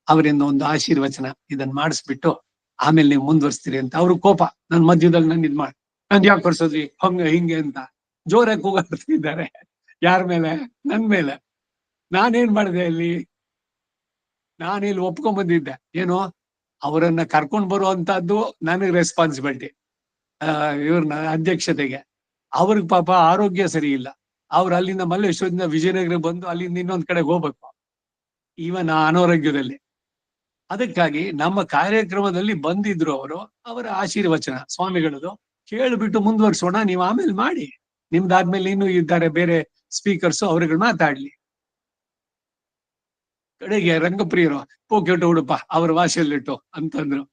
ಅವರಿಂದ ಒಂದು ಆಶೀರ್ವಚನ ಇದನ್ನ ಮಾಡಿಸ್ಬಿಟ್ಟು ಆಮೇಲೆ ನೀವು ಮುಂದುವರಿಸ್ತೀರಿ ಅಂತ. ಅವ್ರ ಕೋಪ, ನನ್ ಮಧ್ಯದಲ್ಲಿ ನನ್ ಇದ್ ಮಾಡಿ ನನ್ ಯಾಕೆ ಕೊಡ್ಸೋದ್ರಿ ಹಂಗ ಹಿಂಗೆ ಅಂತ ಜೋರಾಗಿ ಕೂಗಾಡ್ತಿದ್ದಾರೆ. ಯಾರ ಮೇಲೆ? ನನ್ ಮೇಲೆ. ನಾನೇನ್ ಮಾಡಿದೆ ಅಲ್ಲಿ? ನಾನಿಲ್ಲಿ ಒಪ್ಕೊಂಡ್ ಬಂದಿದ್ದೆ ಏನು, ಅವರನ್ನ ಕರ್ಕೊಂಡ್ ಬರುವಂತಹದ್ದು ನನಗ್ ರೆಸ್ಪಾನ್ಸಿಬಿಲಿಟಿ, ಇವ್ರನ್ನ ಅಧ್ಯಕ್ಷತೆಗೆ. ಅವ್ರಿಗೆ ಪಾಪ ಆರೋಗ್ಯ ಸರಿ ಇಲ್ಲ, ಅವ್ರು ಅಲ್ಲಿಂದ ಮಲ್ಲೇಶ್ವರದಿಂದ ವಿಜಯನಗರ ಬಂದು ಅಲ್ಲಿಂದ ಇನ್ನೊಂದ್ ಕಡೆಗೆ ಹೋಗ್ಬೇಕು, ಇವನ್ ಅನಾರೋಗ್ಯದಲ್ಲಿ. ಅದಕ್ಕಾಗಿ ನಮ್ಮ ಕಾರ್ಯಕ್ರಮದಲ್ಲಿ ಬಂದಿದ್ರು ಅವರು, ಅವರ ಆಶೀರ್ವಚನ ಸ್ವಾಮಿಗಳದು ಕೇಳ್ಬಿಟ್ಟು ಮುಂದುವರ್ಸೋಣ, ನೀವು ಆಮೇಲೆ ಮಾಡಿ, ನಿಮ್ದಾದ್ಮೇಲೆ ಇನ್ನೂ ಇದ್ದಾರೆ ಬೇರೆ ಸ್ಪೀಕರ್ಸ್, ಅವ್ರುಗಳು ಮಾತಾಡ್ಲಿ. ಕಡೆಗೆ ರಂಗಪ್ರಿಯರು ಪೋಕೆಟು ಉಡುಪ ಅವ್ರ ಭಾಷೆಯಲ್ಲಿಟ್ಟು ಅಂತಂದ್ರು.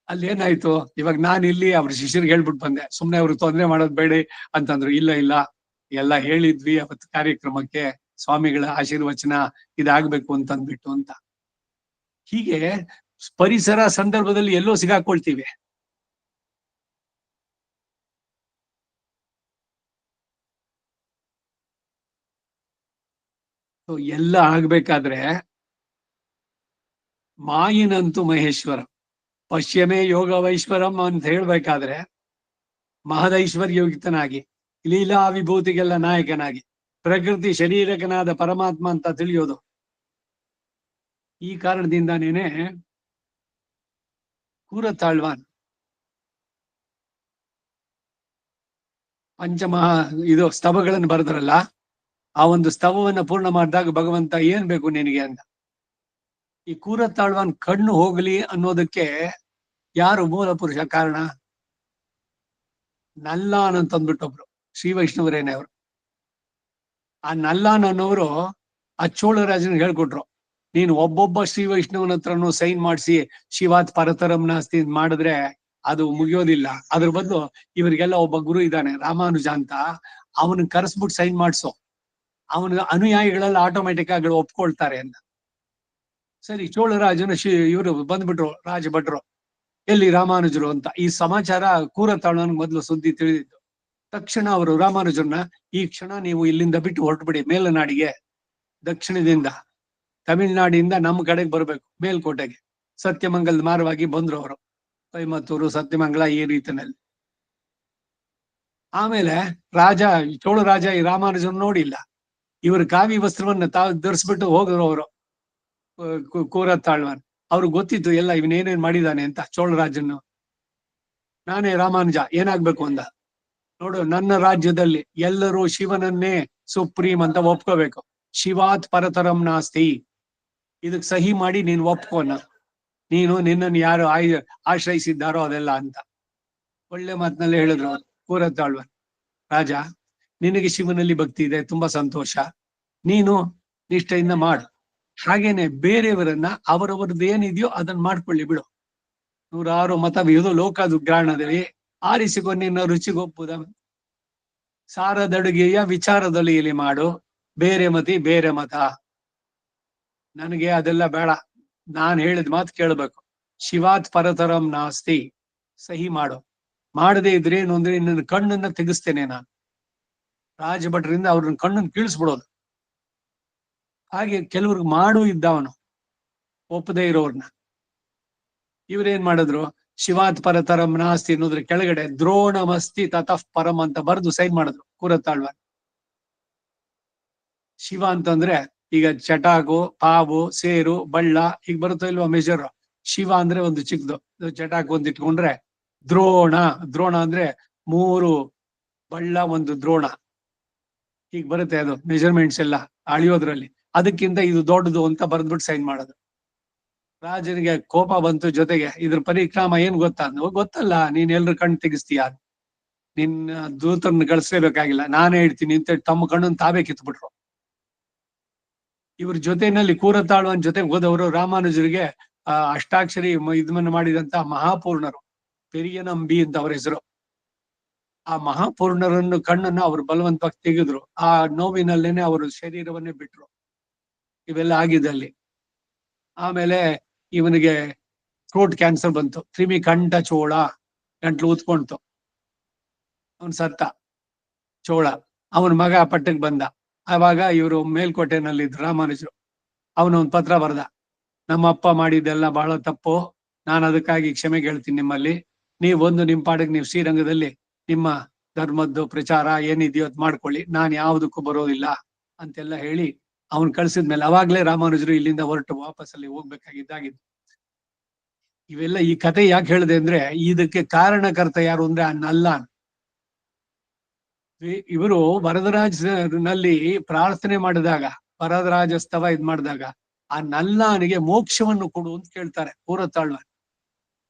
ಅಲ್ಲಿ ಏನಾಯ್ತು, ಇವಾಗ ನಾನು ಇಲ್ಲಿ ಅವ್ರ ಶಿಷ್ಯರಿಗೆ ಹೇಳ್ಬಿಟ್ಟು ಬಂದೆ, ಸುಮ್ನೆ ಅವ್ರಿಗೆ ತೊಂದರೆ ಮಾಡೋದ್ ಬೇಡಿ ಅಂತಂದ್ರು. ಇಲ್ಲ ಇಲ್ಲ, ಎಲ್ಲ ಹೇಳಿದ್ವಿ ಅವತ್ತು ಕಾರ್ಯಕ್ರಮಕ್ಕೆ, ಸ್ವಾಮಿಗಳ ಆಶೀರ್ವಚನ ಇದಾಗ್ಬೇಕು ಅಂತಂದ್ಬಿಟ್ಟು ಅಂತ. ಹೀಗೆ ಪರಿಸರ ಸಂದರ್ಭದಲ್ಲಿ ಎಲ್ಲೋ ಸಿಗಾಕೊಳ್ತೀವಿ. ಎಲ್ಲ ಆಗ್ಬೇಕಾದ್ರೆ ಮಾಯಿನಂತೂ ಮಹೇಶ್ವರ ಪಶ್ಚಿಮೇ ಯೋಗ ವೈಶ್ವರಂ ಅಂತ ಹೇಳ್ಬೇಕಾದ್ರೆ ಮಹದೈಶ್ವರ್ಯಯುಕ್ತನಾಗಿ, ಲೀಲಾ ವಿಭೂತಿಗೆಲ್ಲ ನಾಯಕನಾಗಿ, ಪ್ರಕೃತಿ ಶರೀರಕನಾದ ಪರಮಾತ್ಮ ಅಂತ ತಿಳಿಯೋದು. ಈ ಕಾರಣದಿಂದಾನೇನೆ ಕೂರತಾಳ್ವಾನ್ ಪಂಚಮಹಾ ಇದು ಸ್ತವಗಳನ್ನು ಬರೆದ್ರಲ್ಲ, ಆ ಒಂದು ಸ್ತವವನ್ನ ಪೂರ್ಣ ಮಾಡಿದಾಗ ಭಗವಂತ ಏನ್ ಬೇಕು ನಿನಗೆ ಅಂತ. ಈ ಕೂರತಾಳ್ವಾನ್ ಕಣ್ಣು ಹೋಗ್ಲಿ ಅನ್ನೋದಕ್ಕೆ ಯಾರು ಮೂಲ ಪುರುಷ ಕಾರಣ? ನಲ್ಲಾನ್ ಅಂತಂದ್ಬಿಟ್ಟೊಬ್ರು ಶ್ರೀ ವೈಷ್ಣವರೇನೆ ಅವರು. ಆ ನಲ್ಲಾನ್ ಅನ್ನೋರು ಆ ಚೋಳರಾಜನಿಗೆ ಹೇಳ್ಕೊಟ್ರು, ನೀನು ಒಬ್ಬೊಬ್ಬ ಶ್ರೀ ವೈಷ್ಣವನ ಹತ್ರನು ಸೈನ್ ಮಾಡಿಸಿ ಶಿವಾತ್ ಪರತರಂ ನಾಸ್ತಿ ಮಾಡಿದ್ರೆ ಅದು ಮುಗಿಯೋದಿಲ್ಲ. ಅದ್ರ ಬದಲು ಇವರಿಗೆಲ್ಲ ಒಬ್ಬ ಗುರು ಇದ್ದಾನೆ ರಾಮಾನುಜ ಅಂತ, ಅವನ್ ಕರೆಸ್ಬಿಟ್ಟು ಸೈನ್ ಮಾಡ್ಸೋ, ಅವನ ಅನುಯಾಯಿಗಳೆಲ್ಲ ಆಟೋಮೆಟಿಕ್ ಆಗಿ ಒಪ್ಕೊಳ್ತಾರೆ ಅಂತ. ಸರಿ, ಚೋಳರಾಜನ ಇವರು ಬಂದ್ಬಿಟ್ರು ರಾಜಭಟ್ರು, ಎಲ್ಲಿ ರಾಮಾನುಜರು ಅಂತ. ಈ ಸಮಾಚಾರ ಕೂರತಾಳ್ವನ್ಗೆ ಮೊದಲು ಸುದ್ದಿ ತಿಳಿದಿದ್ದು. ತಕ್ಷಣ ಅವರು ರಾಮಾನುಜರನ್ನ, ಈ ಕ್ಷಣ ನೀವು ಇಲ್ಲಿಂದ ಬಿಟ್ಟು ಹೊರಟುಬಿಡಿ ಮೇಲನಾಡಿಗೆ, ದಕ್ಷಿಣದಿಂದ ತಮಿಳ್ನಾಡಿಂದ ನಮ್ಮ ಕಡೆಗೆ ಬರ್ಬೇಕು ಮೇಲ್ಕೋಟೆಗೆ. ಸತ್ಯಮಂಗಲದ ಮಾರ್ಗವಾಗಿ ಬಂದ್ರು ಅವರು, ಕೊಯಮತ್ತೂರು ಸತ್ಯಮಂಗಲ ಈ ರೀತಿನಲ್ಲಿ. ಆಮೇಲೆ ಚೋಳ ರಾಜ ಈ ರಾಮಾನುಜನ್ ನೋಡಿಲ್ಲ, ಇವ್ರ ಕಾವಿ ವಸ್ತ್ರವನ್ನ ಧರಿಸ್ಬಿಟ್ಟು ಹೋದ್ರು ಅವರು ಕೂರತಾಳ್ವಾನ್. ಅವ್ರಿಗೆ ಗೊತ್ತಿತ್ತು ಎಲ್ಲ ಇವನೇನೇನ್ ಮಾಡಿದಾನೆ ಅಂತ. ಚೋಳರಾಜನ್ನು, ನಾನೇ ರಾಮಾನುಜ ಏನಾಗ್ಬೇಕು ಅಂದ, ನೋಡು ನನ್ನ ರಾಜ್ಯದಲ್ಲಿ ಎಲ್ಲರೂ ಶಿವನನ್ನೇ ಸುಪ್ರೀಂ ಅಂತ ಒಪ್ಕೋಬೇಕು, ಶಿವಾತ್ ಪರತರಂ ನಾಸ್ತಿ, ಇದಕ್ ಸಹಿ ಮಾಡಿ ನೀನ್ ಒಪ್ಕೋನ. ನೀನು ನಿನ್ನನ್ನು ಯಾರು ಆಶ್ರಯಿಸಿದ್ದಾರೋ ಅದೆಲ್ಲ ಅಂತ. ಒಳ್ಳೆ ಮಾತಿನಲ್ಲಿ ಹೇಳಿದ್ರು ಕೂರತ್ತಾಳ್ವ ರಾಜ, ನಿನಗೆ ಶಿವನಲ್ಲಿ ಭಕ್ತಿ ಇದೆ, ತುಂಬಾ ಸಂತೋಷ, ನೀನು ನಿಷ್ಠೆಯಿಂದ ಮಾಡು. ಹಾಗೇನೆ ಬೇರೆಯವರನ್ನ ಅವರವರದ್ದು ಏನಿದೆಯೋ ಅದನ್ನ ಮಾಡ್ಕೊಳ್ಳಿ ಬಿಡು. ನೂರಾರು ಮತವಿದು ಲೋಕದು ಗ್ರಾಣದಲ್ಲಿ ಆರಿಸಿಕೊ ನಿನ್ನ ರುಚಿಗೊಪ್ಪುದ. ಸಾರದಡುಗೆಯ ವಿಚಾರದಲ್ಲಿ ಇಲ್ಲಿ ಮಾಡು, ಬೇರೆ ಮತಿ ಬೇರೆ ಮತ. ನನಗೆ ಅದೆಲ್ಲ ಬೇಡ, ನಾನ್ ಹೇಳಿದ ಮಾತು ಕೇಳ್ಬೇಕು. ಶಿವಾತ್ ಪರತರಂ ನಾಸ್ತಿ, ಸಹಿ ಮಾಡು. ಮಾಡದೇ ಇದ್ರೆ ಏನು ಅಂದ್ರೆ ನಿನ್ನ ಕಣ್ಣನ್ನ ತೆಗಿಸ್ತೇನೆ ನಾನು. ರಾಜಭಟ್ರಿಂದ ಅವ್ರನ್ನ ಕಣ್ಣನ್ನು ಕೀಳಿಸ್ಬಿಡೋದು. ಹಾಗೆ ಕೆಲವ್ರಿಗೆ ಮಾಡು ಇದ್ದವನು ಒಪ್ಪದೇ ಇರೋರ್ನ. ಇವ್ರೇನ್ ಮಾಡಿದ್ರು, ಶಿವಾತ್ ಪರತರಂ ನಾಸ್ತಿ ಅನ್ನೋದ್ರ ಕೆಳಗಡೆ ದ್ರೋಣಮಸ್ತಿ ತತಃ ಪರಂ ಅಂತ ಬರೆದು ಸೈನ್ ಮಾಡಿದ್ರು ಕೂರತ್ತಾಳ್ವ. ಶಿವ ಅಂತಂದ್ರೆ ಈಗ ಚಟಾಕು, ಪಾವು, ಸೇರು, ಬಳ್ಳ ಈಗ ಬರುತ್ತೋ ಇಲ್ವಾ ಮೆಜರ್. ಶಿವ ಅಂದ್ರೆ ಒಂದು ಚಿಕ್ಕದು, ಚಟಾಕು ಒಂದು ಇಟ್ಕೊಂಡ್ರೆ ದ್ರೋಣ. ದ್ರೋಣ ಅಂದ್ರೆ 3 ಬಳ್ಳ, ಒಂದು ದ್ರೋಣ, ಈಗ ಬರುತ್ತೆ ಅದು ಮೆಜರ್ಮೆಂಟ್ಸ್ ಎಲ್ಲ ಅಳಿಯೋದ್ರಲ್ಲಿ. ಅದಕ್ಕಿಂತ ಇದು ದೊಡ್ಡದು ಅಂತ ಬರೆದ್ಬಿಟ್ಟು ಸೈನ್ ಮಾಡೋದು. ರಾಜನಿಗೆ ಕೋಪ ಬಂತು. ಜೊತೆಗೆ ಇದ್ರ ಪರಿಕ್ರಮ ಏನ್ ಗೊತ್ತಾ? ಗೊತ್ತಲ್ಲ, ನೀನ್ ಎಲ್ರ ಕಣ್ ತೆಗಿಸ್ತೀಯ, ನಿನ್ನ ದೂತರನ್ನ ಕಳಿಸ್ಲೇಬೇಕಾಗಿಲ್ಲ, ನಾನೇ ಇಡ್ತೀನಿ ಅಂತ ತಮ್ಮ ಕಣ್ಣನ್ನು ತಾವೇ ಕಿತ್ಬಿಟ್ರು. ಇವ್ರ ಜೊತೆನಲ್ಲಿ ಕೂರತಾಳುವನ್ ಜೊತೆ ಹೋದವರು ರಾಮಾನುಜರಿಗೆ ಅಷ್ಟಾಕ್ಷರಿ ಇದನ್ನ ಮಾಡಿದಂತ ಮಹಾಪೂರ್ಣರು, ಪೆರಿಯನಂಬಿ ಅಂತ ಅವ್ರ ಹೆಸರು. ಆ ಮಹಾಪೂರ್ಣರನ್ನು ಕಣ್ಣನ್ನ ಅವರು ಬಲವಂತವಾಗಿ ತೆಗೆದ್ರು. ಆ ನೋವಿನಲ್ಲೇನೆ ಅವರು ಶರೀರವನ್ನೇ ಬಿಟ್ರು. ಇವೆಲ್ಲ ಆಗಿದ್ದಲ್ಲಿ ಆಮೇಲೆ ಇವನಿಗೆ ಥ್ರೋಟ್ ಕ್ಯಾನ್ಸರ್ ಬಂತು. ಕ್ರಿಮಿಕಂಠ ಚೋಳ, ಗಂಟ್ಲು ಊದ್ಕೊಂಡ್ತು. ಅವನ್ ಸತ್ತ ಚೋಳ. ಅವನ ಮಗ ಪಟ್ಟಕ್ಕೆ ಬಂದ. ಆವಾಗ ಇವರು ಮೇಲ್ಕೋಟೆನಲ್ಲಿದ್ರು ರಾಮಾನುಜರು. ಅವನೊಂದು ಪತ್ರ ಬರ್ದ, ನಮ್ಮ ಅಪ್ಪ ಮಾಡಿದ್ದೆಲ್ಲ ಬಹಳ ತಪ್ಪು, ನಾನು ಅದಕ್ಕಾಗಿ ಕ್ಷಮೆ ಕೇಳ್ತೀನಿ ನಿಮ್ಮಲ್ಲಿ. ನೀವೊಂದು ನಿಮ್ ಪಾಡಿಗೆ ನೀವು ಶ್ರೀರಂಗದಲ್ಲಿ ನಿಮ್ಮ ಧರ್ಮದ್ದು ಪ್ರಚಾರ ಏನಿದೆಯೋ ಅದ್ ಮಾಡ್ಕೊಳ್ಳಿ, ನಾನು ಯಾವುದಕ್ಕೂ ಬರೋದಿಲ್ಲ ಅಂತೆಲ್ಲ ಹೇಳಿ ಅವನ್ ಕಳ್ಸಿದ್ಮೇಲೆ ಅವಾಗ್ಲೇ ರಾಮಾನುಜರು ಇಲ್ಲಿಂದ ಹೊರಟು ವಾಪಸ್ಸಲ್ಲಿ ಹೋಗ್ಬೇಕಾಗಿದ್ದಾಗಿದ್ದು. ಇವೆಲ್ಲ ಈ ಕತೆ ಯಾಕೆ ಹೇಳಿದೆ ಅಂದ್ರೆ, ಇದಕ್ಕೆ ಕಾರಣಕರ್ತ ಯಾರು ಅಂದ್ರೆ ಆ ನಲ್ಲಾನ್. ಇವರು ವರದರಾಜನಲ್ಲಿ ಪ್ರಾರ್ಥನೆ ಮಾಡಿದಾಗ, ವರದರಾಜಸ್ತವ ಇದ್ ಮಾಡಿದಾಗ ಆ ನಲ್ಲಾನಿಗೆ ಮೋಕ್ಷವನ್ನು ಕೊಡು ಅಂತ ಕೇಳ್ತಾರೆ ಕೂರತ್ತಾಳ್ವ.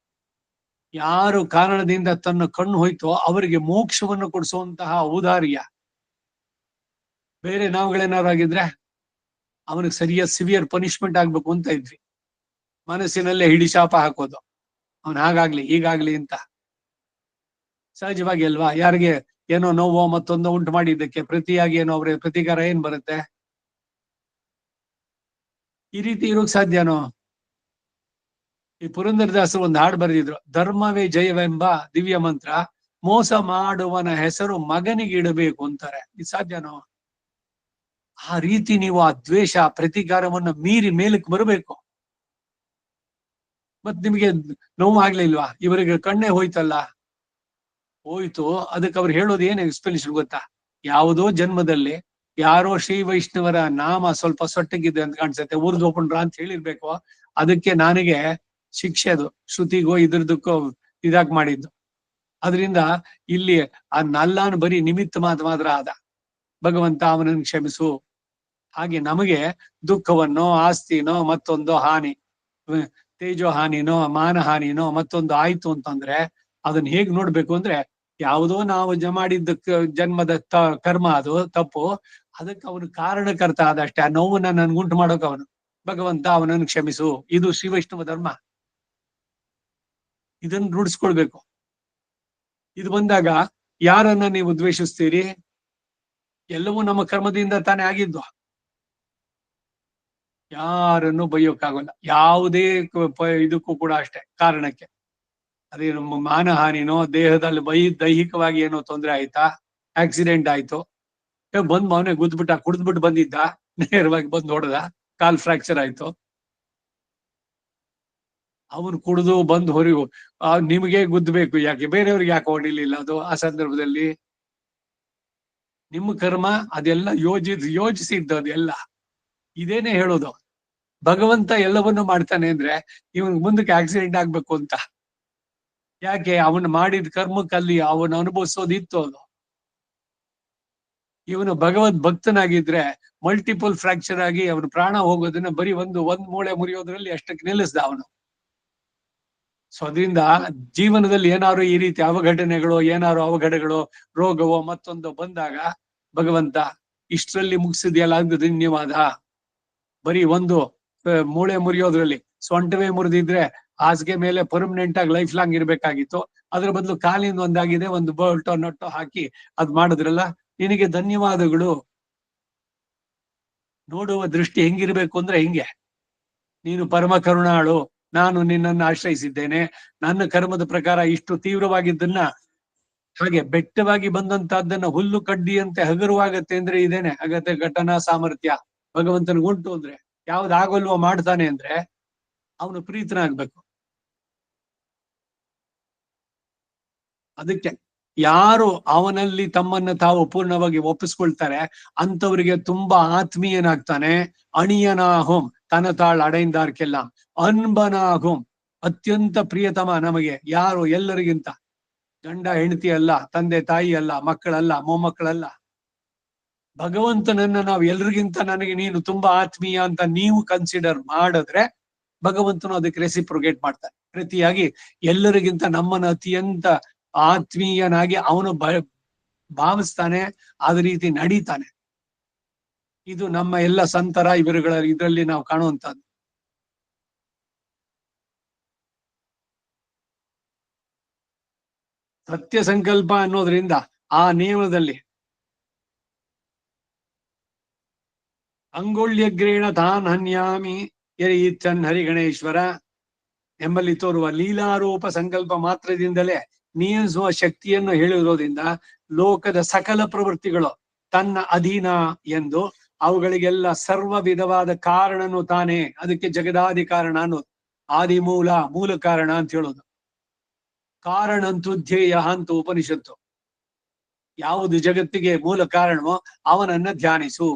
ಯಾರು ಕಾರಣದಿಂದ ತನ್ನ ಕಣ್ಣು ಹೋಯ್ತೋ ಅವರಿಗೆ ಮೋಕ್ಷವನ್ನು ಕೊಡಿಸುವಂತಹ ಔದಾರ್ಯ. ಬೇರೆ ನಾವುಗಳೇನಾರು ಆಗಿದ್ರೆ ಅವನಿಗೆ ಸರಿಯಾದ ಸಿವಿಯರ್ ಪನಿಷ್ಮೆಂಟ್ ಆಗ್ಬೇಕು ಅಂತ ಇದ್ವಿ. ಮನಸ್ಸಿನಲ್ಲೇ ಹಿಡಿ ಶಾಪ ಹಾಕೋದು, ಅವನ್ ಹಾಗಾಗ್ಲಿ ಹೀಗಾಗ್ಲಿ ಅಂತ. ಸಹಜವಾಗಿ ಅಲ್ವಾ, ಯಾರಿಗೆ ಏನೋ ನೋವೋ ಮತ್ತೊಂದು ಉಂಟು ಮಾಡಿದ್ದಕ್ಕೆ ಪ್ರತಿಯಾಗಿ ಏನೋ ಅವ್ರ ಪ್ರತಿಕಾರ ಏನ್ ಬರುತ್ತೆ? ಈ ರೀತಿ ಇರೋಕ್ ಸಾಧ್ಯನೋ? ಈ ಪುರಂದರದಾಸರು ಒಂದು ಹಾಡು ಬರೆದಿದ್ರು, ಧರ್ಮವೇ ಜಯವೆಂಬ ದಿವ್ಯ ಮಂತ್ರ, ಮೋಸ ಮಾಡುವನ ಹೆಸರು ಮಗನಿಗೆ ಇಡಬೇಕು ಅಂತಾರೆ. ಇದು ಸಾಧ್ಯನೋ? ಆ ರೀತಿ ನೀವು ಆ ದ್ವೇಷ ಪ್ರತಿಕಾರವನ್ನ ಮೀರಿ ಮೇಲಕ್ಕೆ ಬರಬೇಕು. ಮತ್ ನಿಮಗೆ ನೋವು ಆಗ್ಲಿಲ್ವಾ? ಇವರಿಗೆ ಕಣ್ಣೇ ಹೋಯ್ತಲ್ಲ, ಹೋಯ್ತು. ಅದಕ್ಕೆ ಅವ್ರು ಹೇಳೋದು ಏನ್ ಎಕ್ಸ್ಪ್ಲನೇಷನ್ ಗೊತ್ತಾ? ಯಾವುದೋ ಜನ್ಮದಲ್ಲಿ ಯಾರೋ ಶ್ರೀ ವೈಷ್ಣವರ ನಾಮ ಸ್ವಲ್ಪ ಸೊಟ್ಟಗಿದೆ ಅಂತ ಕಾಣಿಸುತ್ತೆ, ಊರ್ದೋಪಣ್ರ ಅಂತ ಹೇಳಿರ್ಬೇಕು. ಅದಕ್ಕೆ ನನಗೆ ಶಿಕ್ಷೆ ಅದು, ಶ್ರುತಿಗೋ ಇದ್ರದಕ್ಕೋ ಇದಾಕ್ ಮಾಡಿದ್ದು. ಅದರಿಂದ ಇಲ್ಲಿ ಆ ನಲ್ಲಾನು ಬರೀ ನಿಮಿತ್ತ ಮಾತ್ರ ಆದ. ಭಗವಂತ ಅವನನ್ನು ಕ್ಷಮಿಸು. ಹಾಗೆ ನಮಗೆ ದುಃಖವನ್ನೋ, ಆಸ್ತಿನೋ, ಮತ್ತೊಂದು ಹಾನಿ, ತೇಜೋ ಹಾನಿನೋ, ಮಾನ ಹಾನಿನೋ ಮತ್ತೊಂದು ಆಯ್ತು ಅಂತಂದ್ರೆ ಅದನ್ನ ಹೇಗ್ ನೋಡ್ಬೇಕು ಅಂದ್ರೆ, ಯಾವುದೋ ನಾವು ಮಾಡಿದ್ದ ಜನ್ಮದ ಕರ್ಮ, ಅದು ತಪ್ಪು, ಅದಕ್ಕೆ ಅವನು ಕಾರಣಕರ್ತ ಆದಷ್ಟೇ. ಆ ನೋವನ್ನ ನನ್ಗುಂಟು ಮಾಡೋಕೆ ಅವನು ಭಗವಂತ, ಅವನನ್ನು ಕ್ಷಮಿಸು. ಇದು ಶ್ರೀ ವೈಷ್ಣವ ಧರ್ಮ. ಇದನ್ನ ರೂಢಿಸ್ಕೊಳ್ಬೇಕು. ಇದು ಬಂದಾಗ ಯಾರನ್ನ ನೀವು ದ್ವೇಷಿಸ್ತೀರಿ? ಎಲ್ಲವೂ ನಮ್ಮ ಕರ್ಮದಿಂದ ತಾನೇ ಆಗಿದ್ದು. ಯಾರನ್ನು ಬೈಯೋಕ್ಕಾಗಲ್ಲ, ಯಾವುದೇ ಇದಕ್ಕೂ ಕೂಡ ಅಷ್ಟೇ, ಕಾರಣಕ್ಕೆ. ಅದೇನು ಮಾನಹಾನಿನೋ, ದೇಹದಲ್ಲಿ ದೈಹಿಕವಾಗಿ ಏನೋ ತೊಂದರೆ ಆಯ್ತಾ, ಆಕ್ಸಿಡೆಂಟ್ ಆಯ್ತು, ಬಂದ್ ಮವನೇ ಗುದ್ಬಿಟ್ಟ, ಕುಡಿದ್ಬಿಟ್ಟು ಬಂದಿದ್ದ, ನೇರವಾಗಿ ಬಂದ್ ಹೊಡೆದ, ಕಾಲ್ ಫ್ರಾಕ್ಚರ್ ಆಯ್ತು, ಅವನು ಕುಡಿದು ಬಂದು ಹೊರಗು ನಿಮಗೆ ಗುದ್ದಬೇಕು ಯಾಕೆ, ಬೇರೆಯವ್ರಿಗೆ ಯಾಕೆ ಹೊಡಿಲಿಲ್ಲ? ಅದು ಆ ಸಂದರ್ಭದಲ್ಲಿ ನಿಮ್ಮ ಕರ್ಮ ಅದೆಲ್ಲ ಯೋಜಿಸಿದ್ದು ಅದೆಲ್ಲ. ಇದೇನೆ ಹೇಳೋದು, ಭಗವಂತ ಎಲ್ಲವನ್ನೂ ಮಾಡ್ತಾನೆ ಅಂದ್ರೆ ಇವನ್ ಮುಂದಕ್ಕೆ ಆಕ್ಸಿಡೆಂಟ್ ಆಗ್ಬೇಕು ಅಂತ ಯಾಕೆ? ಅವನು ಮಾಡಿದ ಕರ್ಮಕ್ಕಲ್ಲಿ ಅವನು ಅನುಭವಿಸೋದಿತ್ತು ಅದು. ಇವನು ಭಗವದ್ ಭಕ್ತನಾಗಿದ್ರೆ ಮಲ್ಟಿಪಲ್ ಫ್ರಾಕ್ಚರ್ ಆಗಿ ಅವನು ಪ್ರಾಣ ಹೋಗೋದನ್ನ ಬರೀ ಒಂದ್ ಮೂಳೆ ಮುರಿಯೋದ್ರಲ್ಲಿ ಅಷ್ಟಕ್ಕೆ ನಿಲ್ಲಿಸ್ದ ಅವನು. ಸೊ ಅದರಿಂದ ಜೀವನದಲ್ಲಿ ಏನಾದ್ರು ಈ ರೀತಿ ಅವಘಡಗಳು ರೋಗವೋ ಮತ್ತೊಂದು ಬಂದಾಗ ಭಗವಂತ ಇಷ್ಟರಲ್ಲಿ ಮುಗಿಸಿದ್ಯಲ್ಲ ಅದು ಧನ್ಯವಾದ. ಬರೀ ಒಂದು ಮೂಳೆ ಮುರಿಯೋದ್ರಲ್ಲಿ ಸೊಂಟವೇ ಮುರಿದಿದ್ರೆ ಹಾಸಿಗೆ ಮೇಲೆ ಪರ್ಮನೆಂಟ್ ಆಗಿ ಲೈಫ್ ಲಾಂಗ್ ಇರ್ಬೇಕಾಗಿತ್ತು. ಅದ್ರ ಬದಲು ಕಾಲಿಂದ ಒಂದಾಗಿದೆ, ಒಂದು ಬೋಲ್ಟೋ ನಟ್ಟೋ ಹಾಕಿ ಅದ್ ಮಾಡಿದ್ರಲ್ಲ, ನಿನಗೆ ಧನ್ಯವಾದಗಳು. ನೋಡುವ ದೃಷ್ಟಿ ಹೆಂಗಿರ್ಬೇಕು ಅಂದ್ರೆ ಹಿಂಗೆ, ನೀನು ಪರಮ ಕರುಣಾಳು, ನಾನು ನಿನ್ನನ್ನು ಆಶ್ರಯಿಸಿದ್ದೇನೆ, ನನ್ನ ಕರ್ಮದ ಪ್ರಕಾರ ಇಷ್ಟು ತೀವ್ರವಾಗಿದ್ದನ್ನ, ಹಾಗೆ ಬೆಟ್ಟವಾಗಿ ಬಂದಂತಹದ್ದನ್ನ ಹುಲ್ಲು ಕಡ್ಡಿಯಂತೆ ಹಗುರವಾಗತ್ತೆ ಅಂದ್ರೆ ಇದೇನೆ ಅಗತ್ಯ ಘಟನಾ ಸಾಮರ್ಥ್ಯ ಭಗವಂತನಿಗುಂಟು. ಅಂದ್ರೆ ಯಾವ್ದಾಗಲ್ವೋ ಮಾಡ್ತಾನೆ ಅಂದ್ರೆ ಅವನು ಪ್ರೀತನಾಗ್ಬೇಕು. ಅದಕ್ಕೆ ಯಾರು ಅವನಲ್ಲಿ ತಮ್ಮನ್ನ ತಾವು ಪೂರ್ಣವಾಗಿ ಒಪ್ಪಿಸ್ಕೊಳ್ತಾರೆ ಅಂತವರಿಗೆ ತುಂಬಾ ಆತ್ಮೀಯನಾಗ್ತಾನೆ. ಅಣಿಯನಾಹುಂ ತನತಾಳ್ ಅடைந்தார்க்கெல்லாம் ಅನ್ಬನಾಹುಂ, ಅತ್ಯಂತ ಪ್ರಿಯತಮ ನಮಗೆ ಯಾರು, ಎಲ್ಲರಿಗಿಂತ. ಗಂಡ ಹೆಂಡತಿ ಅಲ್ಲ, ತಂದೆ ತಾಯಿ ಅಲ್ಲ, ಮಕ್ಕಳಲ್ಲ, ಮೊಮ್ಮಕ್ಕಳಲ್ಲ, ಭಗವಂತನನ್ನ ನಾವು ಎಲ್ರಿಗಿಂತ ನನಗೆ ನೀನು ತುಂಬಾ ಆತ್ಮೀಯ ಅಂತ ನೀವು ಕನ್ಸಿಡರ್ ಮಾಡಿದ್ರೆ ಭಗವಂತನು ಅದಕ್ಕೆ ರೆಸಿಪ್ರೊಗೇಟ್ ಮಾಡ್ತಾನೆ. ಪ್ರತಿಯಾಗಿ ಎಲ್ಲರಿಗಿಂತ ನಮ್ಮನ್ನು ಅತ್ಯಂತ ಆತ್ಮೀಯನಾಗಿ ಅವನು ಭಾವಿಸ್ತಾನೆ, ಅದ ರೀತಿ ನಡೀತಾನೆ. ಇದು ನಮ್ಮ ಎಲ್ಲ ಸಂತರ ಇದರಲ್ಲಿ ನಾವು ಕಾಣುವಂತದ್ದು. ಸತ್ಯ ಸಂಕಲ್ಪ ಅನ್ನೋದ್ರಿಂದ ಆ ನಿಯಮದಲ್ಲಿ ಅಂಗುಳ್ಯಗ್ರೇಣ ತಾನ್ ಹನ್ಯಾಮಿ ಇಚ್ಚನ್ ಹರಿಗಣೇಶ್ವರ ಎಂಬಲ್ಲಿ ತೋರುವ ಲೀಲಾರೂಪ ಸಂಕಲ್ಪ ಮಾತ್ರದಿಂದಲೇ ನಿಯಮಿಸುವ ಶಕ್ತಿಯನ್ನು ಹೇಳಿರೋದ್ರಿಂದ ಲೋಕದ ಸಕಲ ಪ್ರವೃತ್ತಿಗಳು ತನ್ನ ಅಧೀನ ಎಂದು, ಅವುಗಳಿಗೆಲ್ಲ ಸರ್ವ ವಿಧವಾದ ಕಾರಣನು ತಾನೇ. ಅದಕ್ಕೆ ಜಗದಾದಿ ಕಾರಣ ಅನ್ನೋದು, ಮೂಲ ಕಾರಣ ಅಂತ ಹೇಳೋದು. ಕಾರಣಂತೂ ಧ್ಯೇಯ ಅಂತ ಉಪನಿಷತ್ತು. ಯಾವುದು ಜಗತ್ತಿಗೆ ಮೂಲ ಕಾರಣವೋ ಅವನನ್ನ ಧ್ಯಾನಿಸು.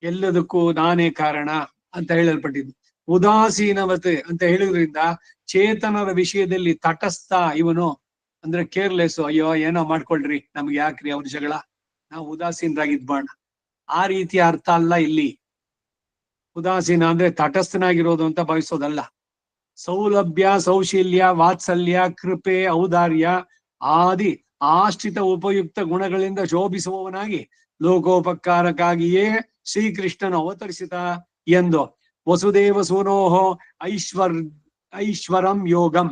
ಎಲ್ಲದಕ್ಕೂ ನಾನೇ ಕಾರಣ ಅಂತ ಹೇಳಲ್ಪಟ್ಟಿದ್ದು. ಉದಾಸೀನವತೆ ಅಂತ ಹೇಳಿದ್ರಿಂದ ಚೇತನರ ವಿಷಯದಲ್ಲಿ ತಟಸ್ಥ ಇವನು, ಅಂದ್ರೆ ಕೇರ್ಲೆಸ್, ಅಯ್ಯೋ ಏನೋ ಮಾಡ್ಕೊಳ್ರಿ, ನಮ್ಗೆ ಯಾಕ್ರಿ ಅವ್ರ ಜಗಳ, ನಾವು ಉದಾಸೀನರಾಗಿದ್ಬೋಣ, ಆ ರೀತಿಯ ಅರ್ಥ ಅಲ್ಲ ಇಲ್ಲಿ. ಉದಾಸೀನ ಅಂದ್ರೆ ತಟಸ್ಥನಾಗಿರೋದು ಅಂತ ಭಾವಿಸೋದಲ್ಲ. ಸೌಲಭ್ಯ, ಸೌಶೀಲ್ಯ, ವಾತ್ಸಲ್ಯ, ಕೃಪೆ, ಔದಾರ್ಯ ಆದಿ ಆಶ್ರಿತ ಉಪಯುಕ್ತ ಗುಣಗಳಿಂದ ಶೋಭಿಸುವವನಾಗಿ ಲೋಕೋಪಕಾರಕ್ಕಾಗಿಯೇ ಶ್ರೀಕೃಷ್ಣನು ಅವತರಿಸಿದ ಎಂದು ವಸುದೇವ ಸೂನೋಹೋ ಐಶ್ವರಂ ಯೋಗಂ.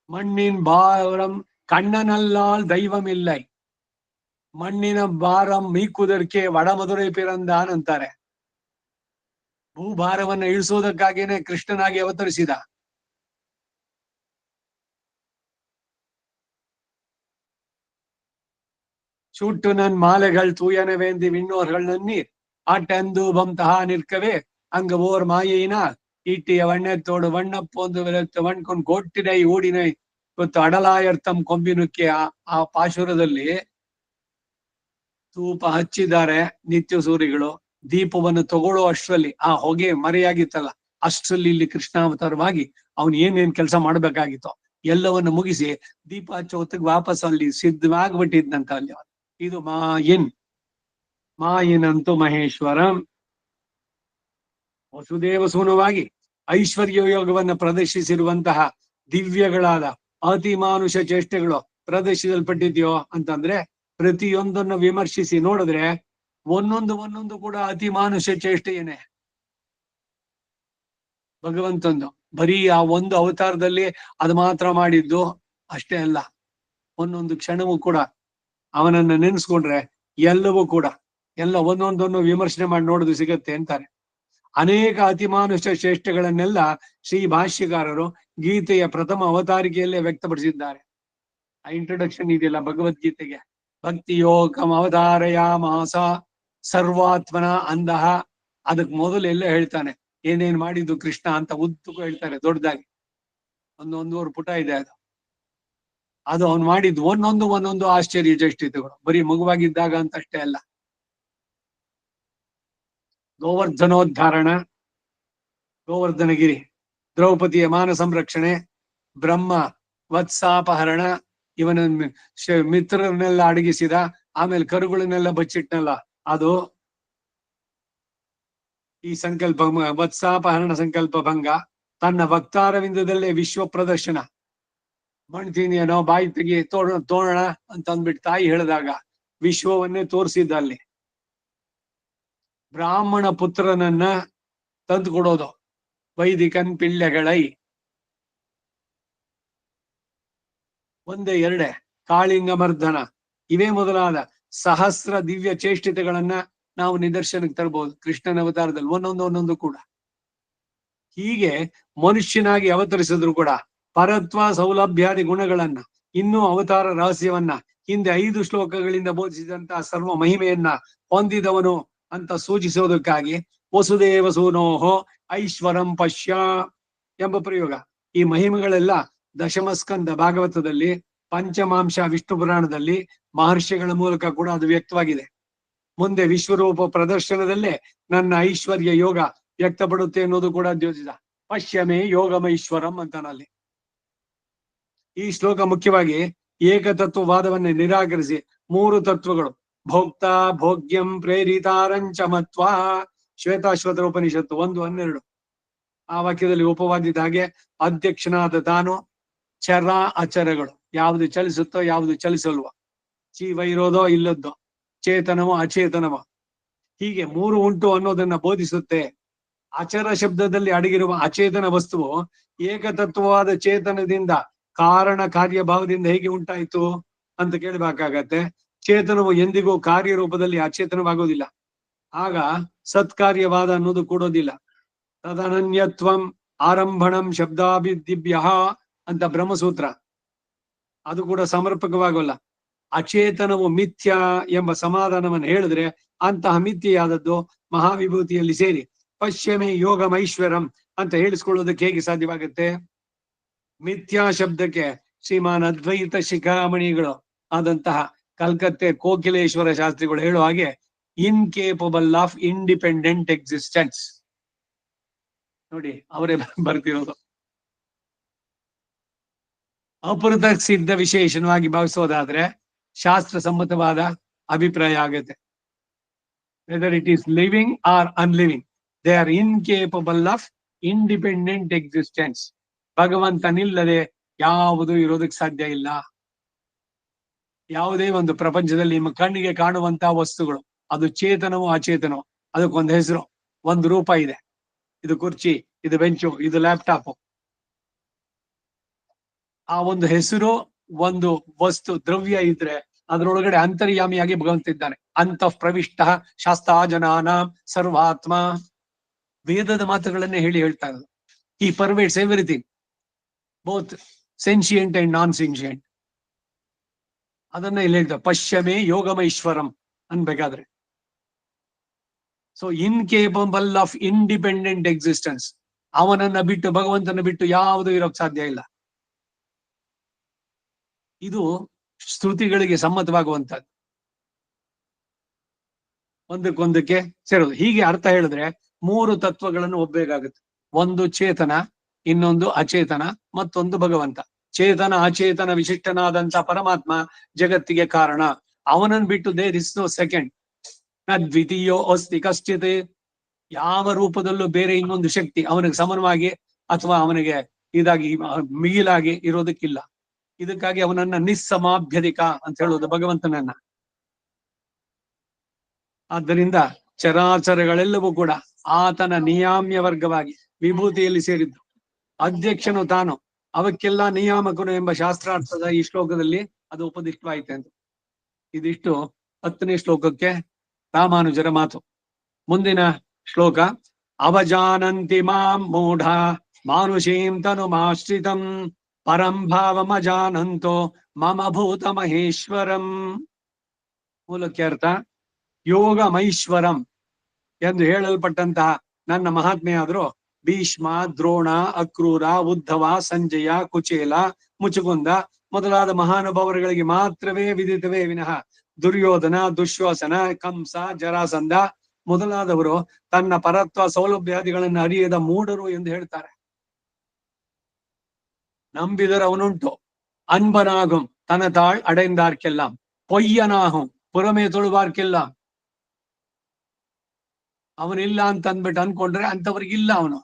மண்ணின் பாரம் கண்ணனல்லால் தெய்வம் இல்லை, ಮಣ್ಣಿನ ಭಾರಂ ಮೀಕುವುದಕ್ಕೆ ವಡಮಧುರೈ ಪಿರಂದಾನ್ ಅಂತಾರೆ. ಭೂಭಾರವನ್ನ ಇಳಿಸೋದಕ್ಕಾಗೇನೆ ಕೃಷ್ಣನಾಗಿ ಅವತರಿಸಿದ. சுட்டு நன் மாலைகள் தூயனவேந்தி விண்ணோர்கள் நன்னீர் ஆட்டந்தூபம் தகா நிற்கவே அங்கு ஓர் மாயினால் ஈட்டிய வண்ணத்தோடு வண்ணப்போந்து விளத்து வಣ್ಕೊಂಡ್ ಕೋಟ್ಟಿನೈ ಊಡಿನೈ ಇವತ್ತು ಅಡಲಾಯರ್ಥಂ ಕೊಂಬಿನುಕ್ಕೆ ಆ ಪಾಶುರದಲ್ಲಿ ಧೂಪ ಹಚ್ಚಿದ್ದಾರೆ ನಿತ್ಯ ಸೂರಿಗಳು. ದೀಪವನ್ನು ತಗೊಳ್ಳೋ ಅಷ್ಟರಲ್ಲಿ ಆ ಹೊಗೆ ಮರೆಯಾಗಿತ್ತಲ್ಲ, ಅಷ್ಟರಲ್ಲಿ ಇಲ್ಲಿ ಕೃಷ್ಣಾವತಾರವಾಗಿ ಅವನು ಏನೇನ್ ಕೆಲಸ ಮಾಡ್ಬೇಕಾಗಿತ್ತೋ ಎಲ್ಲವನ್ನು ಮುಗಿಸಿ ದೀಪ ಹಚ್ಚೋ ಹೊತ್ತಿಗೆ ವಾಪಸ್ ಅಲ್ಲಿ ಸಿದ್ಧವಾಗ್ಬಿಟ್ಟಿದ್ನಂತ ಅಲ್ಲಿ. ಇದು ಮಾಯಿನಂತೂ ಮಹೇಶ್ವರಂ ವಸುದೇವ ಸೂನುವಾಗಿ ಐಶ್ವರ್ಯ ಯೋಗವನ್ನು ಪ್ರದರ್ಶಿಸಿರುವಂತಹ ದಿವ್ಯಗಳಾದ ಅತಿಮಾನುಷ ಚೇಷ್ಟೆಗಳು ಪ್ರದರ್ಶಿಸಲ್ಪಟ್ಟಿದ್ಯೋ ಅಂತಂದ್ರೆ ಪ್ರತಿಯೊಂದನ್ನು ವಿಮರ್ಶಿಸಿ ನೋಡಿದ್ರೆ ಒಂದೊಂದು ಕೂಡ ಅತಿಮಾನುಷ ಚೇಷ್ಟೆಯೇನೆ ಭಗವಂತಂದು. ಬರೀ ಆ ಒಂದು ಅವತಾರದಲ್ಲಿ ಅದು ಮಾತ್ರ ಮಾಡಿದ್ದು ಅಷ್ಟೇ ಅಲ್ಲ, ಒಂದೊಂದು ಕ್ಷಣವೂ ಕೂಡ ಅವನನ್ನ ನೆನೆಸ್ಕೊಂಡ್ರೆ ಎಲ್ಲವೂ ಕೂಡ ಎಲ್ಲ ಒಂದೊಂದನ್ನು ವಿಮರ್ಶನೆ ಮಾಡಿ ನೋಡುದು ಸಿಗತ್ತೆ ಅಂತಾರೆ. ಅನೇಕ ಅತಿಮಾನುಷ ಶ್ರೇಷ್ಠಗಳನ್ನೆಲ್ಲ ಶ್ರೀ ಭಾಷ್ಯಕಾರರು ಗೀತೆಯ ಪ್ರಥಮ ಅವತಾರಿಕೆಯಲ್ಲೇ ವ್ಯಕ್ತಪಡಿಸಿದ್ದಾರೆ. ಆ ಇಂಟ್ರೊಡಕ್ಷನ್ ಇದೆಯಲ್ಲ ಭಗವದ್ಗೀತೆಗೆ, ಭಕ್ತಿಯೋಗಂ ಅವತಾರಯಾಮಾಸ ಸರ್ವಾತ್ಮನ ಅಂದಹ, ಅದಕ್ ಮೊದಲು ಎಲ್ಲ ಹೇಳ್ತಾನೆ ಏನೇನ್ ಮಾಡಿದ್ದು ಕೃಷ್ಣ ಅಂತ ಉದ್ದಕ್ಕೂ ಹೇಳ್ತಾರೆ ದೊಡ್ಡದಾಗಿ. ಒಂದೂವರೆ ಪುಟ ಇದೆ ಅದು ಅವನು ಮಾಡಿದ್ದು ಒಂದೊಂದು ಆಶ್ಚರ್ಯ ಚೇಷ್ಟಿತಗಳು. ಬರೀ ಮಗುವಾಗಿದ್ದಾಗ ಅಂತ ಅಷ್ಟೇ ಅಲ್ಲ. ಗೋವರ್ಧನೋದ್ಧಾರಣ, ಗೋವರ್ಧನಗಿರಿ, ದ್ರೌಪದಿಯ ಮಾನ ಸಂರಕ್ಷಣೆ, ಬ್ರಹ್ಮ ವತ್ಸಾಪಹರಣ, ಇವನ ಮಿತ್ರರನ್ನೆಲ್ಲ ಅಡಗಿಸಿದ, ಆಮೇಲೆ ಕರುಗಳನ್ನೆಲ್ಲ ಬಚ್ಚಿಟ್ನಲ್ಲ, ಅದು ಈ ಸಂಕಲ್ಪ ವತ್ಸಾಪಹರಣ ಸಂಕಲ್ಪ ಭಂಗ ತನ್ನ ವಕ್ತಾರವಿಂದದಲ್ಲೇ ವಿಶ್ವ ಪ್ರದರ್ಶನ ಮಾಡ್ತೀನಿ ಏನೋ ಬಾಯಿ ತೆಗಿ ತೋರಣ ಅಂತ ಅಂದ್ಬಿಟ್ಟು ತಾಯಿ ಹೇಳಿದಾಗ ವಿಶ್ವವನ್ನೇ ತೋರಿಸಿದ್ದ ಅಲ್ಲಿ. ಬ್ರಾಹ್ಮಣ ಪುತ್ರನನ್ನ ತಂದು ಕೊಡೋದು ವೈದಿಕನ್ ಪಿಳ್ಳೆಗಳೈ ಒಂದೇ ಎರಡೆ ಕಾಳಿಂಗ ಮರ್ದನ ಇವೇ ಮೊದಲಾದ ಸಹಸ್ರ ದಿವ್ಯ ಚೇಷ್ಟಿತೆಗಳನ್ನ ನಾವು ನಿದರ್ಶನಕ್ಕೆ ತರಬಹುದು ಕೃಷ್ಣನ ಅವತಾರದಲ್ಲಿ ಒಂದೊಂದು ಕೂಡ. ಹೀಗೆ ಮನುಷ್ಯನಾಗಿ ಅವತರಿಸಿದ್ರು ಕೂಡ ಪರತ್ವ ಸೌಲಭ್ಯಾದಿ ಗುಣಗಳನ್ನ ಇನ್ನೂ ಅವತಾರ ರಹಸ್ಯವನ್ನ ಹಿಂದೆ 5 ಶ್ಲೋಕಗಳಿಂದ ಬೋಧಿಸಿದಂತಹ ಸರ್ವ ಮಹಿಮೆಯನ್ನ ಹೊಂದಿದವನು ಅಂತ ಸೂಚಿಸೋದಕ್ಕಾಗಿ ವಸುದೇವ ಸೂನೋಹೋ ಐಶ್ವರಂ ಪಶ್ಯ ಎಂಬ ಪ್ರಯೋಗ. ಈ ಮಹಿಮೆಗಳೆಲ್ಲ ದಶಮಸ್ಕಂದ ಭಾಗವತದಲ್ಲಿ, ಪಂಚಮಾಂಶ ವಿಷ್ಣು ಪುರಾಣದಲ್ಲಿ, ಮಹರ್ಷಿಗಳ ಮೂಲಕ ಕೂಡ ಅದು ವ್ಯಕ್ತವಾಗಿದೆ. ಮುಂದೆ ವಿಶ್ವರೂಪ ಪ್ರದರ್ಶನದಲ್ಲೇ ನನ್ನ ಐಶ್ವರ್ಯ ಯೋಗ ವ್ಯಕ್ತಪಡುತ್ತೆ ಅನ್ನೋದು ಕೂಡ ದ್ಯೋತಿಸಿದ. ಪಶ್ಯಮೇ ಯೋಗಮೈಶ್ವರಂ ಅಂತಾನಲ್ಲಿ. ಈ ಶ್ಲೋಕ ಮುಖ್ಯವಾಗಿ ಏಕತತ್ವವಾದವನ್ನೇ ನಿರಾಕರಿಸಿ 3 ತತ್ವಗಳು ಭೋಕ್ತ ಭೋಗ್ಯಂ ಪ್ರೇರಿತಾರಂಚಮತ್ವ ಶ್ವೇತಾಶ್ವತರ ಉಪನಿಷತ್ತು 1:12 ಆ ವಾಕ್ಯದಲ್ಲಿ ಉಪವಾದಿದ ಹಾಗೆ ಅಧ್ಯಕ್ಷನಾದ ತಾನು ಚರ ಅಚರಗಳು ಯಾವುದು ಚಲಿಸುತ್ತೋ ಯಾವುದು ಚಲಿಸಲ್ವೋ, ಜೀವ ಇರೋದೋ ಇಲ್ಲದ್ದೋ, ಚೇತನವೋ ಅಚೇತನವೋ, ಹೀಗೆ 3 ಉಂಟು ಅನ್ನೋದನ್ನ ಬೋಧಿಸುತ್ತೆ. ಅಚರ ಶಬ್ದದಲ್ಲಿ ಅಡಗಿರುವ ಅಚೇತನ ವಸ್ತುವು ಏಕತತ್ವವಾದ ಚೇತನದಿಂದ ಕಾರಣ ಕಾರ್ಯಭಾವದಿಂದ ಹೇಗೆ ಉಂಟಾಯಿತು ಅಂತ ಕೇಳಬೇಕಾಗತ್ತೆ. ಚೇತನವು ಎಂದಿಗೂ ಕಾರ್ಯರೂಪದಲ್ಲಿ ಅಚೇತನವಾಗೋದಿಲ್ಲ, ಆಗ ಸತ್ಕಾರ್ಯವಾದ ಅನ್ನೋದು ಕೂಡೋದಿಲ್ಲ. ತದನನ್ಯತ್ವಂ ಆರಂಭಣಂ ಶಬ್ದಾಭಿದಿಭ್ಯ ಅಂತ ಬ್ರಹ್ಮಸೂತ್ರ, ಅದು ಕೂಡ ಸಮರ್ಪಕವಾಗಲ್ಲ. ಅಚೇತನವು ಮಿಥ್ಯ ಎಂಬ ಸಮಾಧಾನವನ್ನು ಹೇಳಿದ್ರೆ ಅಂತಹ ಮಿಥ್ಯೆಯಾದದ್ದು ಮಹಾವಿಭೂತಿಯಲ್ಲಿ ಸೇರಿ ಪಶ್ಯಮೇ ಯೋಗಮೈಶ್ವರಂ ಅಂತ ಹೇಳಿಸ್ಕೊಳ್ಳೋದಕ್ಕೆ ಹೇಗೆ ಸಾಧ್ಯವಾಗುತ್ತೆ? ಮಿಥ್ಯಾ ಶಬ್ದಕ್ಕೆ ಶ್ರೀಮಾನ್ ಅದ್ವೈತ ಶಿಖಾಮಣಿಗಳು ಆದಂತಹ ಕಲ್ಕತ್ತೆ ಕೋಕಿಲೇಶ್ವರ ಶಾಸ್ತ್ರಿಗಳು ಹೇಳುವ ಹಾಗೆ ಇನ್ಕೇಪಬಲ್ ಆಫ್ ಇಂಡಿಪೆಂಡೆಂಟ್ ಎಕ್ಸಿಸ್ಟೆನ್ಸ್. ನೋಡಿ, ಅವರೇ ಬರ್ತಿರೋದು. ಅಪೃತ ಸಿದ್ಧ ವಿಶೇಷಣವಾಗಿ ಭಾವಿಸೋದಾದ್ರೆ ಶಾಸ್ತ್ರ ಸಮ್ಮತವಾದ ಅಭಿಪ್ರಾಯ ಆಗುತ್ತೆ. Whether it is living or unliving, they are incapable of independent existence. ಭಗವಂತನಿಲ್ಲದೆ ಯಾವುದು ಇರೋದಕ್ಕೆ ಸಾಧ್ಯ ಇಲ್ಲ. ಯಾವುದೇ ಒಂದು ಪ್ರಪಂಚದಲ್ಲಿ ನಿಮ್ಮ ಕಣ್ಣಿಗೆ ಕಾಣುವಂತಹ ವಸ್ತುಗಳು, ಅದು ಚೇತನವೋ ಅಚೇತನವೋ, ಅದಕ್ಕೊಂದು ಹೆಸರು, ಒಂದು ರೂಪ ಇದೆ. ಇದು ಕುರ್ಚಿ, ಇದು ಬೆಂಚು, ಇದು ಲ್ಯಾಪ್ಟಾಪ್. ಆ ಒಂದು ಹೆಸರು, ಒಂದು ವಸ್ತು, ದ್ರವ್ಯ ಇದ್ರೆ ಅದರೊಳಗಡೆ ಅಂತರ್ಯಾಮಿಯಾಗಿ ಭಗವಂತ ಇದ್ದಾನೆ. ಅಂತಃ ಪ್ರವಿಷ್ಟ ಶಾಸ್ತಾಜನಾನ ಸರ್ವಾತ್ಮ. ವೇದದ ಮಾತುಗಳನ್ನೇ ಹೇಳ್ತಾ ಇರೋದು. He pervades everything, both sentient and non sentient. ಅದನ್ನ ಇಲ್ಲಿ ಹೇಳ್ತಾರೆ ಪಶ್ಯಮೇ ಯೋಗಮೈಶ್ವರಂ ಅನ್ಬೇಕಾದ್ರೆ. So incapable of independent existence, ಅವನನ್ನ ಬಿಟ್ಟು, ಭಗವಂತನ ಬಿಟ್ಟು ಯಾವುದು ಇರೋಕ್ ಸಾಧ್ಯ ಇಲ್ಲ. ಇದು ಶ್ರುತಿಗಳಿಗೆ ಸಮ್ಮತವಾಗುವಂತದ್ದು, ಒಂದಕ್ಕೊಂದಕ್ಕೆ ಸೇರೋದು. ಹೀಗೆ ಅರ್ಥ ಹೇಳಿದ್ರೆ 3 ತತ್ವಗಳನ್ನು ಒಪ್ಪಬೇಕಾಗುತ್ತೆ. ಒಂದು ಚೇತನ, ಇನ್ನೊಂದು ಅಚೇತನ, ಮತ್ತೊಂದು ಭಗವಂತ. ಚೇತನ ಅಚೇತನ ವಿಶಿಷ್ಟನಾದಂತ ಪರಮಾತ್ಮ ಜಗತ್ತಿಗೆ ಕಾರಣ. ಅವನನ್ನು ಬಿಟ್ಟು ದೇರ್ ಇಸ್ ನೋ ಸೆಕೆಂಡ್. ನ ದ್ವಿತೀಯೋ ಅಸ್ತಿ ಕಶ್ಚಿತ್. ಯಾವ ರೂಪದಲ್ಲೂ ಬೇರೆ ಇನ್ನೊಂದು ಶಕ್ತಿ ಅವನಿಗೆ ಸಮನವಾಗಿ ಅಥವಾ ಅವನಿಗೆ ಇದಾಗಿ ಮಿಗಿಲಾಗಿ ಇರೋದಕ್ಕಿಲ್ಲ. ಇದಕ್ಕಾಗಿ ಅವನನ್ನ ನಿಸ್ಸಮಾಭ್ಯಧಿಕ ಅಂತ ಹೇಳೋದು ಭಗವಂತನನ್ನ. ಆದ್ದರಿಂದ ಚರಾಚರಗಳೆಲ್ಲವೂ ಕೂಡ ಆತನ ನಿಯಾಮ್ಯ ವರ್ಗವಾಗಿ ವಿಭೂತಿಯಲ್ಲಿ ಸೇರಿದ್ದು. ಅಧ್ಯಕ್ಷನು ತಾನು, ಅವಕ್ಕೆಲ್ಲ ನಿಯಾಮಕನು ಎಂಬ ಶಾಸ್ತ್ರಾರ್ಥದ ಈ ಶ್ಲೋಕದಲ್ಲಿ ಅದು ಉಪದಿಷ್ಟವಾಯಿತೆ ಅಂತ. ಇದಿಷ್ಟು 10ನೇ ಶ್ಲೋಕಕ್ಕೆ ರಾಮಾನುಜರ ಮಾತು. ಮುಂದಿನ ಶ್ಲೋಕ ಅವಜಾನಂತಿ ಮಾಂ ಮೂಢ ಮಾನುಷೀಂ ತನುಮಾಶ್ರಿತಂ ಪರಂ ಭಾವಮಜಾನಂತೋ ಮಮ ಭೂತ ಮಹೇಶ್ವರಂ. ಮೂಲಕ್ಕೆ ಅರ್ಥ ಯೋಗಮೈಶ್ವರಂ ಎಂದು ಹೇಳಲ್ಪಟ್ಟಂತಹ ನನ್ನ ಮಹಾತ್ಮೆಯಾದರೂ ಭೀಷ್ಮ, ದ್ರೋಣ, ಅಕ್ರೂರ, ಉದ್ಧವ, ಸಂಜಯ, ಕುಚೇಲ, ಮುಚುಕುಂದ ಮೊದಲಾದ ಮಹಾನುಭಾವರುಗಳಿಗೆ ಮಾತ್ರವೇ ವಿದಿತವೇ ವಿನಃ ದುರ್ಯೋಧನ, ದುಶ್ವಾಸನ, ಕಂಸ, ಜರಾಸಂಧ ಮೊದಲಾದವರು ತನ್ನ ಪರತ್ವ ಸೌಲಭ್ಯಾದಿಗಳನ್ನು ಅರಿಯದ ಮೂಢರು ಎಂದು ಹೇಳ್ತಾರೆ. நம்பிதர் அவனுண்டோ அன்பனாகும் தனதாள் அடைந்தார்க்கெல்லாம் பொய்யனாகும் புறமே தொழுவார்க்கெல்லாம். ಅವನಿಲ್ಲ ಅಂತ ಅಂದ್ಬಿಟ್ಟು ಅನ್ಕೊಂಡ್ರೆ ಅಂತವ್ರಿಗಿಲ್ಲ. ಅವನು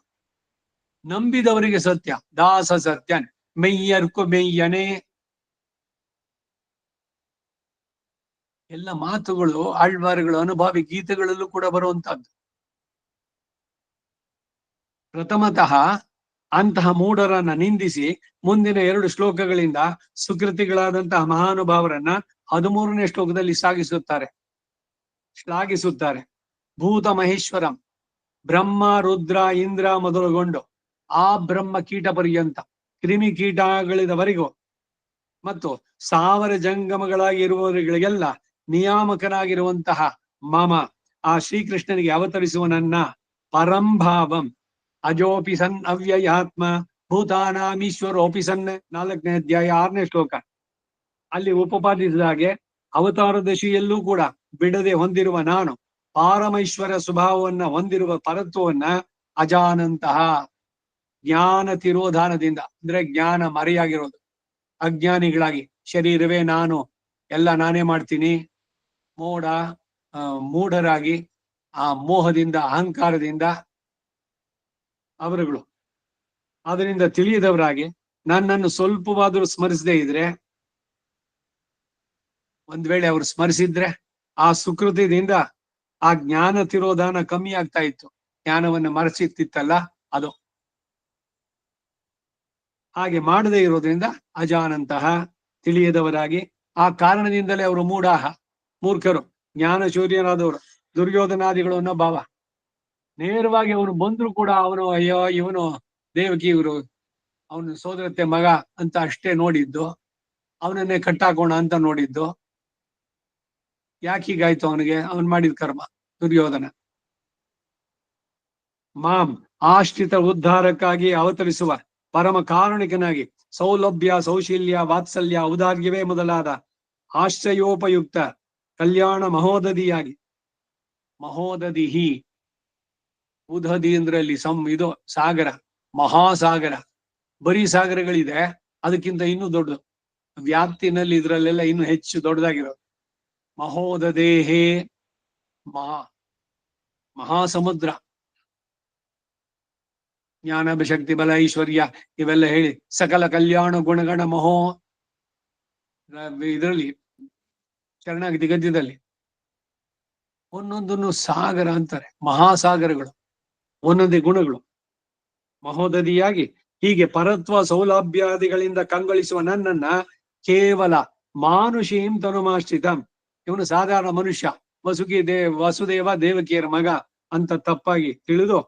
ನಂಬಿದವರಿಗೆ ಸತ್ಯ. ದಾಸ ಸತ್ಯನ್ ಮೆಯ್ಯರ್ಕು ಮೆಯ್ಯನೇ. ಎಲ್ಲ ಮಾತುಗಳು ಆಳ್ವಾರುಗಳು ಅನುಭಾವಿ ಗೀತೆಗಳಲ್ಲೂ ಕೂಡ ಬರುವಂತಹದ್ದು. ಪ್ರಥಮತಃ ಅಂತಹ ಮೂಢರನ್ನ ನಿಂದಿಸಿ ಮುಂದಿನ 2 ಶ್ಲೋಕಗಳಿಂದ ಸುಕೃತಿಗಳಾದಂತಹ ಮಹಾನುಭಾವರನ್ನ 13ನೇ ಶ್ಲೋಕದಲ್ಲಿ ಶ್ಲಾಘಿಸುತ್ತಾರೆ. ಭೂತ ಮಹೇಶ್ವರಂ, ಬ್ರಹ್ಮ ರುದ್ರ ಇಂದ್ರ ಮೊದಲುಗೊಂಡು ಆ ಬ್ರಹ್ಮ ಕೀಟ ಪರ್ಯಂತ ಕ್ರಿಮಿ ಕೀಟಗಳಿದವರೆಗೂ ಮತ್ತು ಸಾವಿರ ಜಂಗಮಗಳಾಗಿರುವವರಿಗಳಿಗೆಲ್ಲ ನಿಯಾಮಕನಾಗಿರುವಂತಹ ಮಮ ಆ ಶ್ರೀಕೃಷ್ಣನಿಗೆ ಅವತರಿಸುವನನ್ನ ಪರಂಭಾವಂ ಅಜೋಪಿ ಸನ್ ಅವ್ಯಯಾತ್ಮ ಭೂತಾನಾಮೀಶ್ವರೋಪಿ ಸನ್ 4ನೇ ಅಧ್ಯಾಯ 6ನೇ ಶ್ಲೋಕ ಅಲ್ಲಿ ಉಪಪಾದಿಸಿದ ಹಾಗೆ ಅವತಾರ ದಶೆಯಲ್ಲೂ ಕೂಡ ಬಿಡದೆ ಹೊಂದಿರುವ ನಾನು ಪಾರಮೈಶ್ವರ ಸ್ವಭಾವವನ್ನ ಹೊಂದಿರುವ ಪರತ್ವವನ್ನ ಅಜಾನಂತಹ ಜ್ಞಾನ ತಿರೋಧಾನದಿಂದ ಅಂದ್ರೆ ಜ್ಞಾನ ಮರೆಯಾಗಿರೋದು, ಅಜ್ಞಾನಿಗಳಾಗಿ ಶರೀರವೇ ನಾನು, ಎಲ್ಲ ನಾನೇ ಮಾಡ್ತೀನಿ, ಮೂಢರಾಗಿ ಆ ಮೋಹದಿಂದ ಅಹಂಕಾರದಿಂದ ಅವರುಗಳು ಅದರಿಂದ ತಿಳಿಯದವರಾಗಿ ನನ್ನನ್ನು ಸ್ವಲ್ಪವಾದರೂ ಸ್ಮರಿಸದೇ ಇದ್ರೆ, ಒಂದ್ ವೇಳೆ ಅವರು ಸ್ಮರಿಸಿದ್ರೆ ಆ ಸುಕೃತಿಯಿಂದ ಆ ಜ್ಞಾನ ತಿರೋಧಾನ ಕಮ್ಮಿ ಆಗ್ತಾ ಇತ್ತು, ಜ್ಞಾನವನ್ನು ಮರೆಸಿತ್ತಿತ್ತಲ್ಲ ಅದು. ಹಾಗೆ ಮಾಡದೇ ಇರೋದ್ರಿಂದ ಅಜಾನಂತಹ ತಿಳಿಯದವರಾಗಿ, ಆ ಕಾರಣದಿಂದಲೇ ಅವರು ಮೂರ್ಖರು, ಜ್ಞಾನ ಶೂನ್ಯರಾದವರು, ದುರ್ಯೋಧನಾದಿಗಳು ಅನ್ನೋ ಭಾವ. ನೇರವಾಗಿ ಅವನು ಬಂದ್ರು ಕೂಡ ಅವನು ಅಯ್ಯೋ ಇವನು ದೇವಕಿ ಇವರು ಅವನು ಸೋದರತ್ತೆ ಮಗ ಅಂತ ಅಷ್ಟೇ ನೋಡಿದ್ದು, ಅವನನ್ನೇ ಕಟ್ಟಾಕೋಣ ಅಂತ ನೋಡಿದ್ದು. ಯಾಕೆ ಹೀಗಾಯ್ತು ಅವನಿಗೆ? ಅವನ್ ಮಾಡಿದ ಕರ್ಮ ದುರ್ಯೋಧನ. ಮಾಂ ಆಶ್ರಿತ ಉದ್ಧಾರಕ್ಕಾಗಿ ಅವತರಿಸುವ ಪರಮ ಕಾರುಣಿಕನಾಗಿ ಸೌಲಭ್ಯ ಸೌಶೀಲ್ಯ ವಾತ್ಸಲ್ಯ ಔದಾರ್ಯವೇ ಮೊದಲಾದ ಆಶ್ರಯೋಪಯುಕ್ತ ಕಲ್ಯಾಣ ಮಹೋದಧಿಯಾಗಿ, ಮಹೋದಧಿಹಿ ಉದಧಿ ಅಂದ್ರೆ ಅಲ್ಲಿ ಇದು ಸಾಗರ, ಮಹಾಸಾಗರ, ಬರೀ ಸಾಗರಗಳಿದೆ, ಅದಕ್ಕಿಂತ ಇನ್ನೂ ದೊಡ್ಡದು ವ್ಯಾಪ್ತಿನಲ್ಲಿ ಇದ್ರಲ್ಲೆಲ್ಲ ಇನ್ನು ಹೆಚ್ಚು ದೊಡ್ಡದಾಗಿರೋದು. ಮಹೋದಧೇಹೇ ಮಹಾಸಮುದ್ರ, ಜ್ಞಾನ ಶಕ್ತಿ ಬಲ ಐಶ್ವರ್ಯ ಇವೆಲ್ಲ ಹೇಳಿ ಸಕಲ ಕಲ್ಯಾಣ ಗುಣಗಣ ಇದರಲ್ಲಿ ಶರಣಾಗತಿ ಗದ್ಯದಲ್ಲಿ ಒಂದೊಂದನ್ನು ಸಾಗರ ಅಂತಾರೆ, ಮಹಾಸಾಗರಗಳು, ಒಂದೊಂದೇ ಗುಣಗಳು. ಮಹೋದಧಿಯಾಗಿ ಹೀಗೆ ಪರತ್ವ ಸೌಲಭ್ಯಾದಿಗಳಿಂದ ಕಂಗೊಳಿಸುವ ನನ್ನನ್ನ ಕೇವಲ ಮಾನುಷೀಂ ತನುಮಾಶ್ರಿತಂ, ಇವನು ಸಾಧಾರಣ ಮನುಷ್ಯ, ವಸುದೇವ ದೇವಕಿಯರ ಮಗ ಅಂತ ತಪ್ಪಾಗಿ ತಿಳಿದು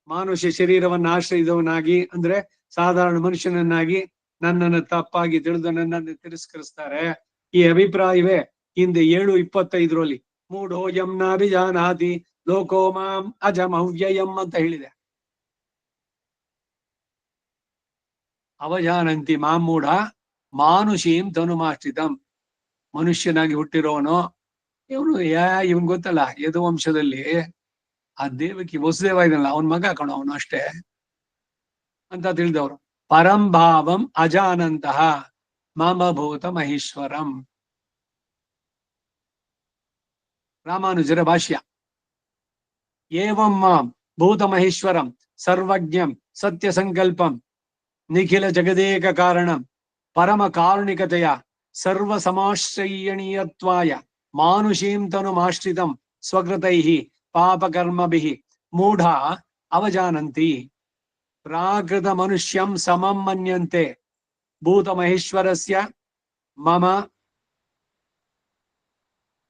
ಮಾನುಷ್ಯ ಶರೀರವನ್ನು ಆಶ್ರಯಿದವನಾಗಿ ಅಂದ್ರೆ ಸಾಧಾರಣ ಮನುಷ್ಯನನ್ನಾಗಿ ನನ್ನನ್ನು ತಪ್ಪಾಗಿ ತಿಳಿದು ನನ್ನನ್ನು ತಿರಸ್ಕರಿಸ್ತಾರೆ. ಈ ಅಭಿಪ್ರಾಯವೇ ಹಿಂದೆ 7:25 ಮೂಢೋ ಯಂನಾಭಿಜಾನಾತಿ ಲೋಕೋ ಮಾಂ ಅಜಮವ್ಯಯಂ ಅಂತ ಹೇಳಿದೆ. ಅವಜಾನಂತಿ ಮಾಂ ಮೂಢ ಮಾನುಷೀಂ ತನುಮಾಶ್ರಿತಂ, ಮನುಷ್ಯನಾಗಿ ಹುಟ್ಟಿರೋನು ಇವನು. ಇವನ್ ಗೊತ್ತಲ್ಲ, ಯದುವಂಶದಲ್ಲಿ ಆ ದೇವಕಿ ವಸುದೇವ ಇದಲ್ಲ, ಅವನ್ ಮಗ ಕಣೋ ಅವನು ಅಷ್ಟೇ ಅಂತ ತಿಳಿದವರು. ಪರಂಭಾವಂ ಅಜಾನಂತಹ ಮಮ ಭೂತ ಮಹೇಶ್ವರಂ. ರಾಮಾನುಜರ ಭಾಷ್ಯ. ಏವಂ ಮಾಂ ಭೂತ ಮಹೇಶ್ವರಂ ಸರ್ವಜ್ಞಂ ಸತ್ಯ ಸಂಕಲ್ಪಂ ನಿಖಿಲ ಜಗದೇಕ ಕಾರಣಂ ಪರಮ ಕಾರುಣಿಕತೆಯ ಸರ್ವ ಸಮಾಶ್ರಯಣೀಯತ್ವಾಯ ಮಾನುಷೀಂ ತನುಮಾಶ್ರಿತಂ ಸ್ವಕೃತೈಃ ಪಾಪಕರ್ಮಭಿಃ ಮೂಢ ಅವಜಾನಂತಿ ಪ್ರಾಕೃತ ಮನುಷ್ಯಂ ಸಮಂ ಮನ್ಯಂತೆ ಭೂತ ಮಹೇಶ್ವರಸ್ಯ ಮಮ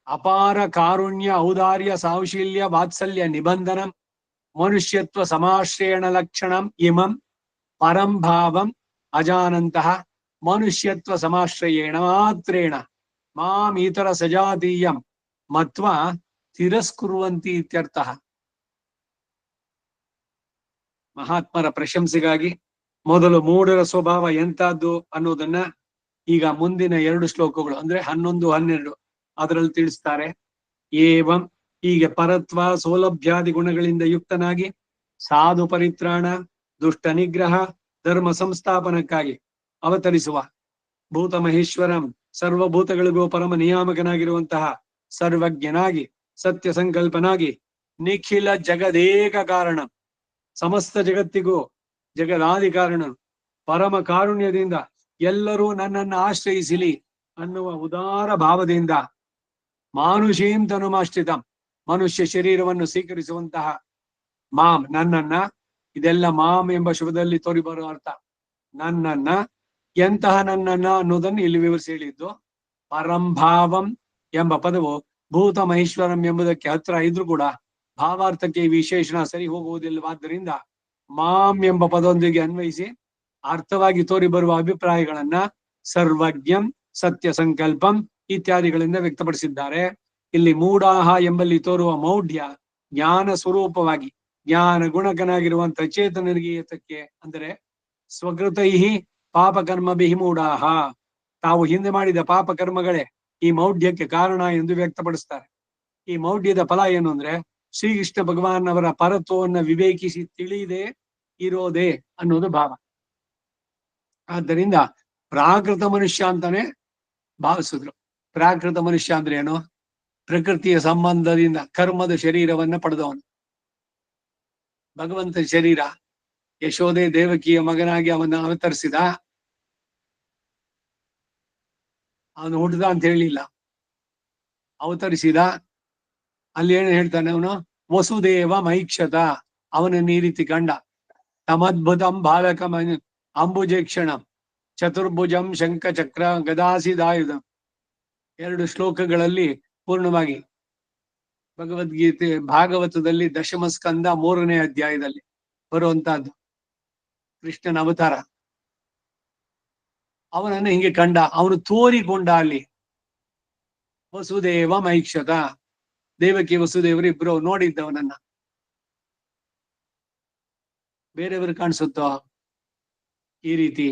ಅಪಾರ ಕಾರುಣ್ಯ ಔದಾರ್ಯ ಸೌಶೀಲ್ಯ ವಾತ್ಸಲ್ಯ ನಿಬಂಧನಂ ಮನುಷ್ಯತ್ವ ಸಮಾಶ್ರಯಣ ಲಕ್ಷಣಂ ಇಮಂ ಪರಂಭಾವಂ ಅಜಾನಂತಹ ಮನುಷ್ಯತ್ವ ಸಮಾಶ್ರಯೇಣ ಮಾತ್ರೇಣ ಮಾಂ ಇತರ ಸಜಾತೀಯಂ ಮತ್ವಾ ತಿರಸ್ಕುರುವಂತಿ ಇತ್ಯರ್ಥ. ಮಹಾತ್ಮರ ಪ್ರಶಂಸೆಗಾಗಿ ಮೊದಲು ಮೂಢರ ಸ್ವಭಾವ ಎಂತದ್ದು ಅನ್ನೋದನ್ನ ಈಗ ಮುಂದಿನ 2 ಶ್ಲೋಕಗಳು ಅಂದ್ರೆ 11, 12 ಅದರಲ್ಲಿ ತಿಳಿಸ್ತಾರೆ. ಏವಂ ಹೀಗೆ ಪರತ್ವ ಸೌಲಭ್ಯಾದಿ ಗುಣಗಳಿಂದ ಯುಕ್ತನಾಗಿ ಸಾಧು ಪರಿತ್ರಾಣ ದುಷ್ಟ ನಿಗ್ರಹ ಧರ್ಮ ಸಂಸ್ಥಾಪನಕ್ಕಾಗಿ ಅವತರಿಸುವ ಭೂತ ಮಹೇಶ್ವರಂ ಸರ್ವಭೂತಗಳಿಗೂ ಪರಮ ನಿಯಾಮಕನಾಗಿರುವಂತಹ ಸರ್ವಜ್ಞನಾಗಿ ಸತ್ಯ ಸಂಕಲ್ಪನಾಗಿ ನಿಖಿಲ ಜಗದೇಕ ಕಾರಣ, ಸಮಸ್ತ ಜಗತ್ತಿಗೂ ಜಗದಾದಿ ಕಾರಣ, ಪರಮ ಕಾರುಣ್ಯದಿಂದ ಎಲ್ಲರೂ ನನ್ನನ್ನು ಆಶ್ರಯಿಸಲಿ ಅನ್ನುವ ಉದಾರ ಭಾವದಿಂದ ಮಾನುಷೀಂ ತನುಮಾಶ್ರಿತ, ಮನುಷ್ಯ ಶರೀರವನ್ನು ಸ್ವೀಕರಿಸುವಂತಹ ಮಾಂ ನನ್ನನ್ನ, ಇದೆಲ್ಲ ಮಾಂ ಎಂಬ ಶುಭದಲ್ಲಿ ತೋರಿ ಬರುವ ಅರ್ಥ. ನನ್ನನ್ನ, ಎಂತಹ ನನ್ನನ್ನ ಅನ್ನೋದನ್ನು ಇಲ್ಲಿ ವಿವರಿಸಿ ಹೇಳಿದ್ದು. ಪರಂಭಾವಂ ಎಂಬ ಪದವು ಭೂತ ಮಹೇಶ್ವರಂ ಎಂಬುದಕ್ಕೆ ಹತ್ರ ಇದ್ರೂ ಕೂಡ ಭಾವಾರ್ಥಕ್ಕೆ ಈ ವಿಶೇಷಣ ಸರಿ ಹೋಗುವುದಿಲ್ಲವಾದ್ದರಿಂದ ಮಾಂ ಎಂಬ ಪದದೊಂದಿಗೆ ಅನ್ವಯಿಸಿ ಅರ್ಥವಾಗಿ ತೋರಿ ಬರುವ ಅಭಿಪ್ರಾಯಗಳನ್ನ ಸರ್ವಜ್ಞಂ, ಸತ್ಯ ಸಂಕಲ್ಪಂ ಇತ್ಯಾದಿಗಳಿಂದ ವ್ಯಕ್ತಪಡಿಸಿದ್ದಾರೆ. ಇಲ್ಲಿ ಮೂಢಾಹ ಎಂಬಲ್ಲಿ ತೋರುವ ಮೌಢ್ಯ ಜ್ಞಾನ ಸ್ವರೂಪವಾಗಿ ಜ್ಞಾನ ಗುಣಕನಾಗಿರುವಂತಹ ಚೇತನರಿಗೆ ಏತಕ್ಕೆ ಅಂದರೆ ಸ್ವಕೃತೈಹಿ ಪಾಪಕರ್ಮಭಿಃ ಮೂಢಾಹ, ತಾವು ಹಿಂದೆ ಮಾಡಿದ ಪಾಪ ಕರ್ಮಗಳೇ ಈ ಮೌಢ್ಯಕ್ಕೆ ಕಾರಣ ಎಂದು ವ್ಯಕ್ತಪಡಿಸ್ತಾರೆ. ಈ ಮೌಢ್ಯದ ಫಲ ಏನು ಅಂದ್ರೆ ಶ್ರೀಕೃಷ್ಣ ಭಗವಾನ್ ಅವರ ಪರತ್ವವನ್ನು ವಿವೇಕಿಸಿ ತಿಳಿಯದೆ ಇರೋದೇ ಅನ್ನೋದು ಭಾವ. ಆದ್ದರಿಂದ ಪ್ರಾಕೃತ ಮನುಷ್ಯ ಅಂತಾನೆ ಭಾವಿಸಿದ್ರು. ಪ್ರಾಕೃತ ಮನುಷ್ಯ ಅಂದ್ರೆ ಏನು? ಪ್ರಕೃತಿಯ ಸಂಬಂಧದಿಂದ ಕರ್ಮದ ಶರೀರವನ್ನ ಪಡೆದವನು. ಭಗವಂತ ಶರೀರ ಯಶೋದೆ ದೇವಕಿಯ ಮಗನಾಗಿ ಅವನ್ನ ಅವತರಿಸಿದ. ಅವನು ಹುಟ್ಟಿದ ಅಂತ ಹೇಳಿಲ್ಲ, ಅವತರಿಸಿದ. ಅಲ್ಲಿ ಏನು ಹೇಳ್ತಾನೆ ಅವನು? ವಸುದೇವ ಮೈಕ್ಷತ, ಅವನನ್ನು ಈ ರೀತಿ ಕಂಡ. ತಮದ್ಭುತಂ ಬಾಲಕಂ ಅಂಬುಜೇಕ್ಷಣಂ ಚತುರ್ಭುಜಂ ಶಂಖ ಚಕ್ರ ಗದಾಸಿದಾಯುಧ. 2 ಶ್ಲೋಕಗಳಲ್ಲಿ ಪೂರ್ಣವಾಗಿ ಭಗವದ್ಗೀತೆ ಭಾಗವತದಲ್ಲಿ ದಶಮ ಸ್ಕಂದ 3ನೇ ಅಧ್ಯಾಯದಲ್ಲಿ ಬರುವಂತಹದ್ದು ಕೃಷ್ಣನ ಅವತಾರ. ಅವನನ್ನು ಹಿಂಗೆ ಕಂಡ, ಅವನು ತೋರಿಕೊಂಡ ಅಲ್ಲಿ. ವಸುದೇವ ಮೈಕ್ಷತ, ದೇವಕಿ ವಸುದೇವರು ಇಬ್ರು ನೋಡಿದ್ದವನನ್ನ. ಬೇರೆಯವರು ಕಾಣಿಸುತ್ತೋ ಈ ರೀತಿ?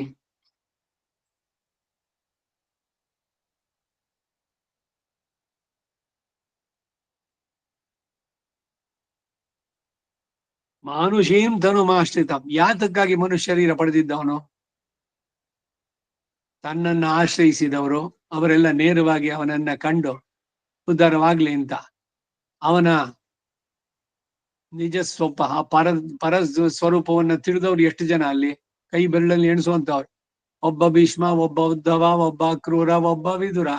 ಮಾನುಷೀಂ ಧನುಮಾಶ್ರಿತಂ, ಯಾತಕ್ಕಾಗಿ ಮನುಷ್ಯ ಶರೀರ ಪಡೆದಿದ್ದವನು? ತನ್ನನ್ನು ಆಶ್ರಯಿಸಿದವರು ಅವರೆಲ್ಲ ನೇರವಾಗಿ ಅವನನ್ನ ಕಂಡು ಉದ್ಧಾರವಾಗ್ಲಿ ಅಂತ ಅವನ ನಿಜ ಸ್ವಪ್ಪ ಪರ ಸ್ವರೂಪವನ್ನ ತಿಳಿದವ್ರು ಎಷ್ಟು ಜನ ಅಲ್ಲಿ? ಕೈ ಬೆರಳಲ್ಲಿ ಎಣಿಸುವಂತವ್ರು. ಒಬ್ಬ ಭೀಷ್ಮ, ಒಬ್ಬ ಉದ್ಧವ, ಒಬ್ಬ ಕ್ರೂರ, ಒಬ್ಬ ವಿದುರ.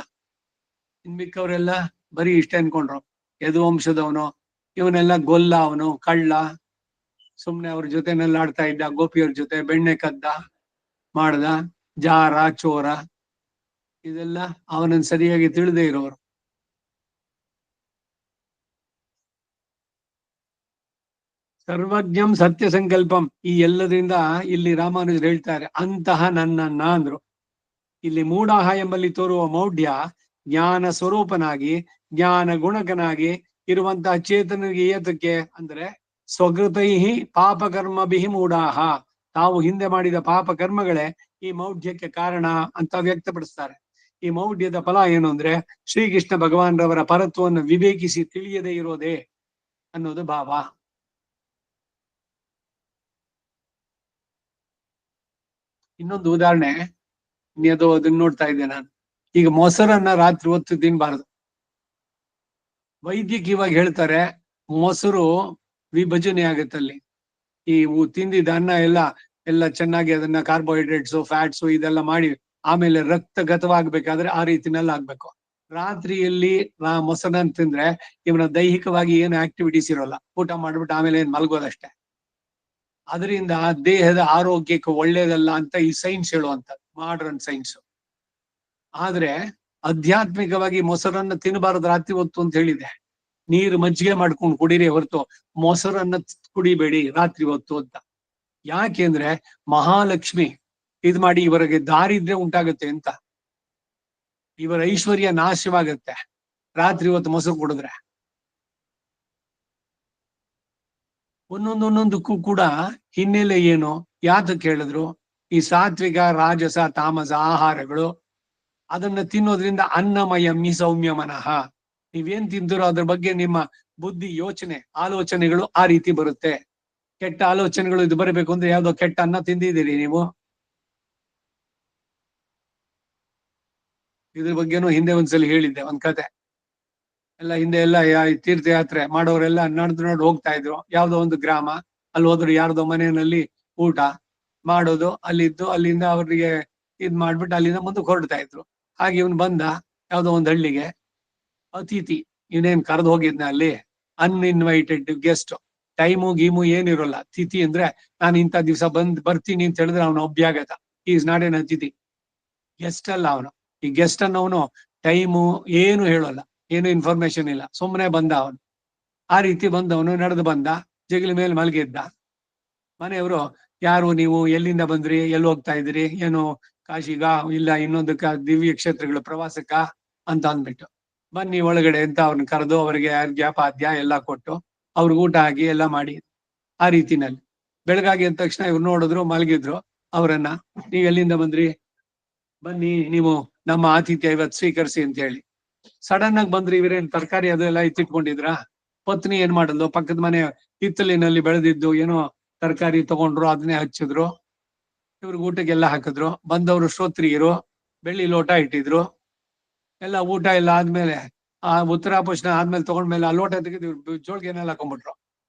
ಇನ್ಮಿಕ್ಕವರೆಲ್ಲ ಬರೀ ಇಷ್ಟ ಅನ್ಕೊಂಡ್ರು. ಯದುವಂಶದವನು, ಇವನೆಲ್ಲ ಗೊಲ್ಲ, ಅವನು ಕಳ್ಳ, ಸುಮ್ನೆ ಅವ್ರ ಜೊತೆನೆಲ್ಲ ಆಡ್ತಾ ಇದ್ದ, ಗೋಪಿಯವ್ರ ಜೊತೆ ಬೆಣ್ಣೆ ಕದ್ದ ಮಾಡ್ದ, ಜಾರ ಚೋರ, ಇದೆಲ್ಲ ಅವನನ್ನು ಸರಿಯಾಗಿ ತಿಳಿದೇ ಇರೋರು. ಸರ್ವಜ್ಞಂ ಸತ್ಯ ಸಂಕಲ್ಪಂ, ಈ ಎಲ್ಲದಿಂದ ಇಲ್ಲಿ ರಾಮಾನುಜರು ಹೇಳ್ತಾರೆ ಅಂತಹ ನನ್ನನ್ನ ಅಂದ್ರು. ಇಲ್ಲಿ ಮೂಢಾಹ ಎಂಬಲ್ಲಿ ತೋರುವ ಮೌಢ್ಯ ಜ್ಞಾನ ಸ್ವರೂಪನಾಗಿ ಜ್ಞಾನ ಗುಣಕನಾಗಿ ಇರುವಂತಹ ಚೇತನಿಗೆ ಏತಕ್ಕೆ ಅಂದ್ರೆ ಸ್ವಕೃತೈಹಿ ಪಾಪಕರ್ಮಭಿಃ ಮೂಢಾಹ, ತಾವು ಹಿಂದೆ ಮಾಡಿದ ಪಾಪ ಕರ್ಮಗಳೇ ಈ ಮೌಢ್ಯಕ್ಕೆ ಕಾರಣ ಅಂತ ವ್ಯಕ್ತಪಡಿಸ್ತಾರೆ. ಈ ಮೌಢ್ಯದ ಫಲ ಏನು ಅಂದ್ರೆ ಶ್ರೀಕೃಷ್ಣ ಭಗವಾನ್ ರವರ ಪರತ್ವವನ್ನು ವಿವೇಕಿಸಿ ತಿಳಿಯದೇ ಇರೋದೇ ಅನ್ನೋದು ಭಾವ. ಇನ್ನೊಂದು ಉದಾಹರಣೆ, ಅದನ್ನ ನೋಡ್ತಾ ಇದ್ದೆ ನಾನು. ಈಗ ಮೊಸರನ್ನ ರಾತ್ರಿ ಹೊತ್ತು ತಿನ್ಬಾರದು. ವೈದ್ಯಕೀಯವಾಗಿ ಹೇಳ್ತಾರೆ ಮೊಸರು ವಿಭಜನೆ ಆಗುತ್ತಲ್ಲಿ. ಈ ತಿಂದಿದ್ದ ಅನ್ನ ಎಲ್ಲ ಚೆನ್ನಾಗಿ ಅದನ್ನ ಕಾರ್ಬೋಹೈಡ್ರೇಟ್ಸು ಫ್ಯಾಟ್ಸು ಇದೆಲ್ಲ ಮಾಡಿ ಆಮೇಲೆ ರಕ್ತಗತವಾಗ್ಬೇಕಾದ್ರೆ ಆ ರೀತಿನೆಲ್ಲ ಆಗ್ಬೇಕು. ರಾತ್ರಿಯಲ್ಲಿ ಮೊಸರನ್ನ ತಿಂದ್ರೆ ಇವನ ದೈಹಿಕವಾಗಿ ಏನು ಆಕ್ಟಿವಿಟೀಸ್ ಇರೋಲ್ಲ, ಊಟ ಮಾಡ್ಬಿಟ್ಟು ಆಮೇಲೆ ಏನ್ ಮಲಗೋದಷ್ಟೇ. ಅದರಿಂದ ದೇಹದ ಆರೋಗ್ಯಕ್ಕೆ ಒಳ್ಳೇದಲ್ಲ ಅಂತ ಈ ಸೈನ್ಸ್ ಹೇಳುವಂತ ಮಾಡರ್ನ್ ಸೈನ್ಸ್. ಆದ್ರೆ ಆಧ್ಯಾತ್ಮಿಕವಾಗಿ ಮೊಸರನ್ನ ತಿನ್ನಬಾರದು ರಾತ್ರಿ ಹೊತ್ತು ಅಂತ ಹೇಳಿದೆ. ನೀರು ಮಜ್ಜಿಗೆ ಮಾಡ್ಕೊಂಡು ಕುಡೀರಿ ಹೊರತು ಮೊಸರನ್ನ ಕುಡಿಬೇಡಿ ರಾತ್ರಿ ಹೊತ್ತು ಅಂತ. ಯಾಕೆಂದ್ರೆ ಮಹಾಲಕ್ಷ್ಮಿ ಇದ್ ಮಾಡಿ ಇವರಿಗೆ ದಾರಿದ್ರ್ಯ ಉಂಟಾಗತ್ತೆ ಅಂತ, ಇವರ ಐಶ್ವರ್ಯ ನಾಶವಾಗತ್ತೆ ರಾತ್ರಿ ಹೊತ್ತು ಮೊಸರು ಕುಡಿದ್ರೆ. ಒಂದೊಂದಕ್ಕೂ ಕೂಡ ಹಿನ್ನೆಲೆ ಏನು, ಯಾತಕ್ಕೆ ಹೇಳಿದ್ರು? ಈ ಸಾತ್ವಿಕ ರಾಜಸ ತಾಮಸ ಆಹಾರಗಳು ಅದನ್ನ ತಿನ್ನೋದ್ರಿಂದ ಅನ್ನಮಯಮ್ಮಿ ಸೌಮ್ಯ ಮನಃ, ನೀವೇನ್ ತಿಂತೀರೋ ಅದ್ರ ಬಗ್ಗೆ ನಿಮ್ಮ ಬುದ್ಧಿ ಯೋಚನೆ ಆಲೋಚನೆಗಳು ಆ ರೀತಿ ಬರುತ್ತೆ. ಕೆಟ್ಟ ಆಲೋಚನೆಗಳು ಇದು ಬರಬೇಕು ಅಂದ್ರೆ ಯಾವ್ದೋ ಕೆಟ್ಟ ಅನ್ನ ತಿಂದಿದ್ದೀರಿ ನೀವು. ಇದ್ರ ಬಗ್ಗೆನೂ ಹಿಂದೆ ಒಂದ್ಸಲಿ ಹೇಳಿದ್ದೆ ಒಂದ್ ಕತೆ. ಎಲ್ಲ ಹಿಂದೆ ಎಲ್ಲ ತೀರ್ಥಯಾತ್ರೆ ಮಾಡೋರೆಲ್ಲ ನಡೆದು ಹೋಗ್ತಾ ಇದ್ರು. ಯಾವ್ದೋ ಒಂದು ಗ್ರಾಮ, ಅಲ್ಲಿ ಹೋದ್ರು ಯಾರ್ದೋ ಮನೆಯಲ್ಲಿ ಊಟ ಮಾಡೋದು, ಅಲ್ಲಿದ್ದು ಅಲ್ಲಿಂದ ಅವ್ರಿಗೆ ಇದ್ ಮಾಡ್ಬಿಟ್ಟು ಅಲ್ಲಿಂದ ಮುಂದಕ್ಕೆ ಹೊರಡ್ತಾ ಇದ್ರು. ಹಾಗೆ ಇವನು ಬಂದ ಯಾವ್ದೋ ಒಂದು ಹಳ್ಳಿಗೆ, ಅತಿಥಿ, ಇವನೇನ್ ಕರೆದು ಹೋಗಿದ್ನ ಅಲ್ಲಿ, ಅನ್ಇನ್ವೈಟೆಡ್ ಗೆಸ್ಟ್, ಟೈಮು ಗೀಮು ಏನಿರೋಲ್ಲ. ತಿಥಿ ಅಂದ್ರೆ ನಾನು ಇಂಥ ದಿವ್ಸ ಬರ್ತೀನಿ ಅಂತ ಹೇಳಿದ್ರೆ ಅವನು ಅಭ್ಯಾಗತ, ಈಸ್ ನಾಟ್ ಎನ್ ಅತಿಥಿ. ಗೆಸ್ಟ್ ಅಲ್ಲ ಅವನು. ಈ ಗೆಸ್ಟ್ ಅನ್ನೋನು ಟೈಮು ಏನು ಹೇಳೋಲ್ಲ, ಏನು ಇನ್ಫಾರ್ಮೇಶನ್ ಇಲ್ಲ, ಸುಮ್ಮನೆ ಬಂದ ಅವನು. ಆ ರೀತಿ ಬಂದವನು ನಡೆದು ಬಂದ, ಜಗಲಿ ಮೇಲೆ ಮಲಗಿದ್ದ. ಮನೆಯವರು, ಯಾರು ನೀವು, ಎಲ್ಲಿಂದ ಬಂದ್ರಿ, ಎಲ್ಲಿ ಹೋಗ್ತಾ ಇದ್ರಿ, ಏನು ಕಾಶಿಗ, ಇಲ್ಲ ಇನ್ನೊಂದಕ್ಕ ದಿವ್ಯ ಕ್ಷೇತ್ರಗಳ ಪ್ರವಾಸಕ್ಕ ಅಂತ ಅಂದ್ಬಿಟ್ಟು, ಬನ್ನಿ ಒಳಗಡೆ ಅಂತ ಅವ್ರನ್ನ ಕರೆದು ಅವರಿಗೆ ಅರ್ಘ್ಯ ಪಾದ್ಯ ಎಲ್ಲ ಕೊಟ್ಟು ಅವ್ರಿಗೆ ಊಟ ಆಗಿ ಎಲ್ಲ ಮಾಡಿ. ಆ ರೀತಿನಲ್ಲಿ ಬೆಳಗಾಗಿ ಅಂದ ತಕ್ಷಣ ಇವ್ರು ನೋಡಿದ್ರು, ಮಲಗಿದ್ರು. ಅವರನ್ನ, ನೀವ್ ಎಲ್ಲಿಂದ ಬಂದ್ರಿ, ಬನ್ನಿ ನೀವು ನಮ್ಮ ಆತಿಥ್ಯ ಇವತ್ತು ಸ್ವೀಕರಿಸಿ ಅಂತ ಹೇಳಿ. ಸಡನ್ ಆಗಿ ಬಂದ್ರಿ, ಇವರೇನ್ ತರಕಾರಿ ಅದೆಲ್ಲ ಎತ್ತಿಟ್ಕೊಂಡಿದ್ರ? ಪತ್ನಿ ಏನ್ ಮಾಡಲು, ಪಕ್ಕದ ಮನೆ ಹಿತ್ತಲಿನಲ್ಲಿ ಬೆಳೆದಿದ್ದು ಏನೋ ತರಕಾರಿ ತಗೊಂಡ್ರು, ಅದನ್ನೇ ಹಚ್ಚಿದ್ರು, ಇವ್ರಿಗೆ ಊಟಕ್ಕೆಲ್ಲ ಹಾಕಿದ್ರು. ಬಂದವರು ಶ್ರೋತ್ರಿಯರು, ಬೆಳ್ಳಿ ಲೋಟ ಇಟ್ಟಿದ್ರು. ಎಲ್ಲ ಊಟ ಎಲ್ಲ ಆದ್ಮೇಲೆ, ಆ ಉತ್ತರಾಪೋಷಣ ಆದ್ಮೇಲೆ ತಗೊಂಡ್ಮೇಲೆ ಆ ಲೋಟ ತೆಗೆದು ಜೋಳ್ಗೆ ಏನೆಲ್ಲ ಹಾಕೊಂಡ್ಬಿಟ್ರು.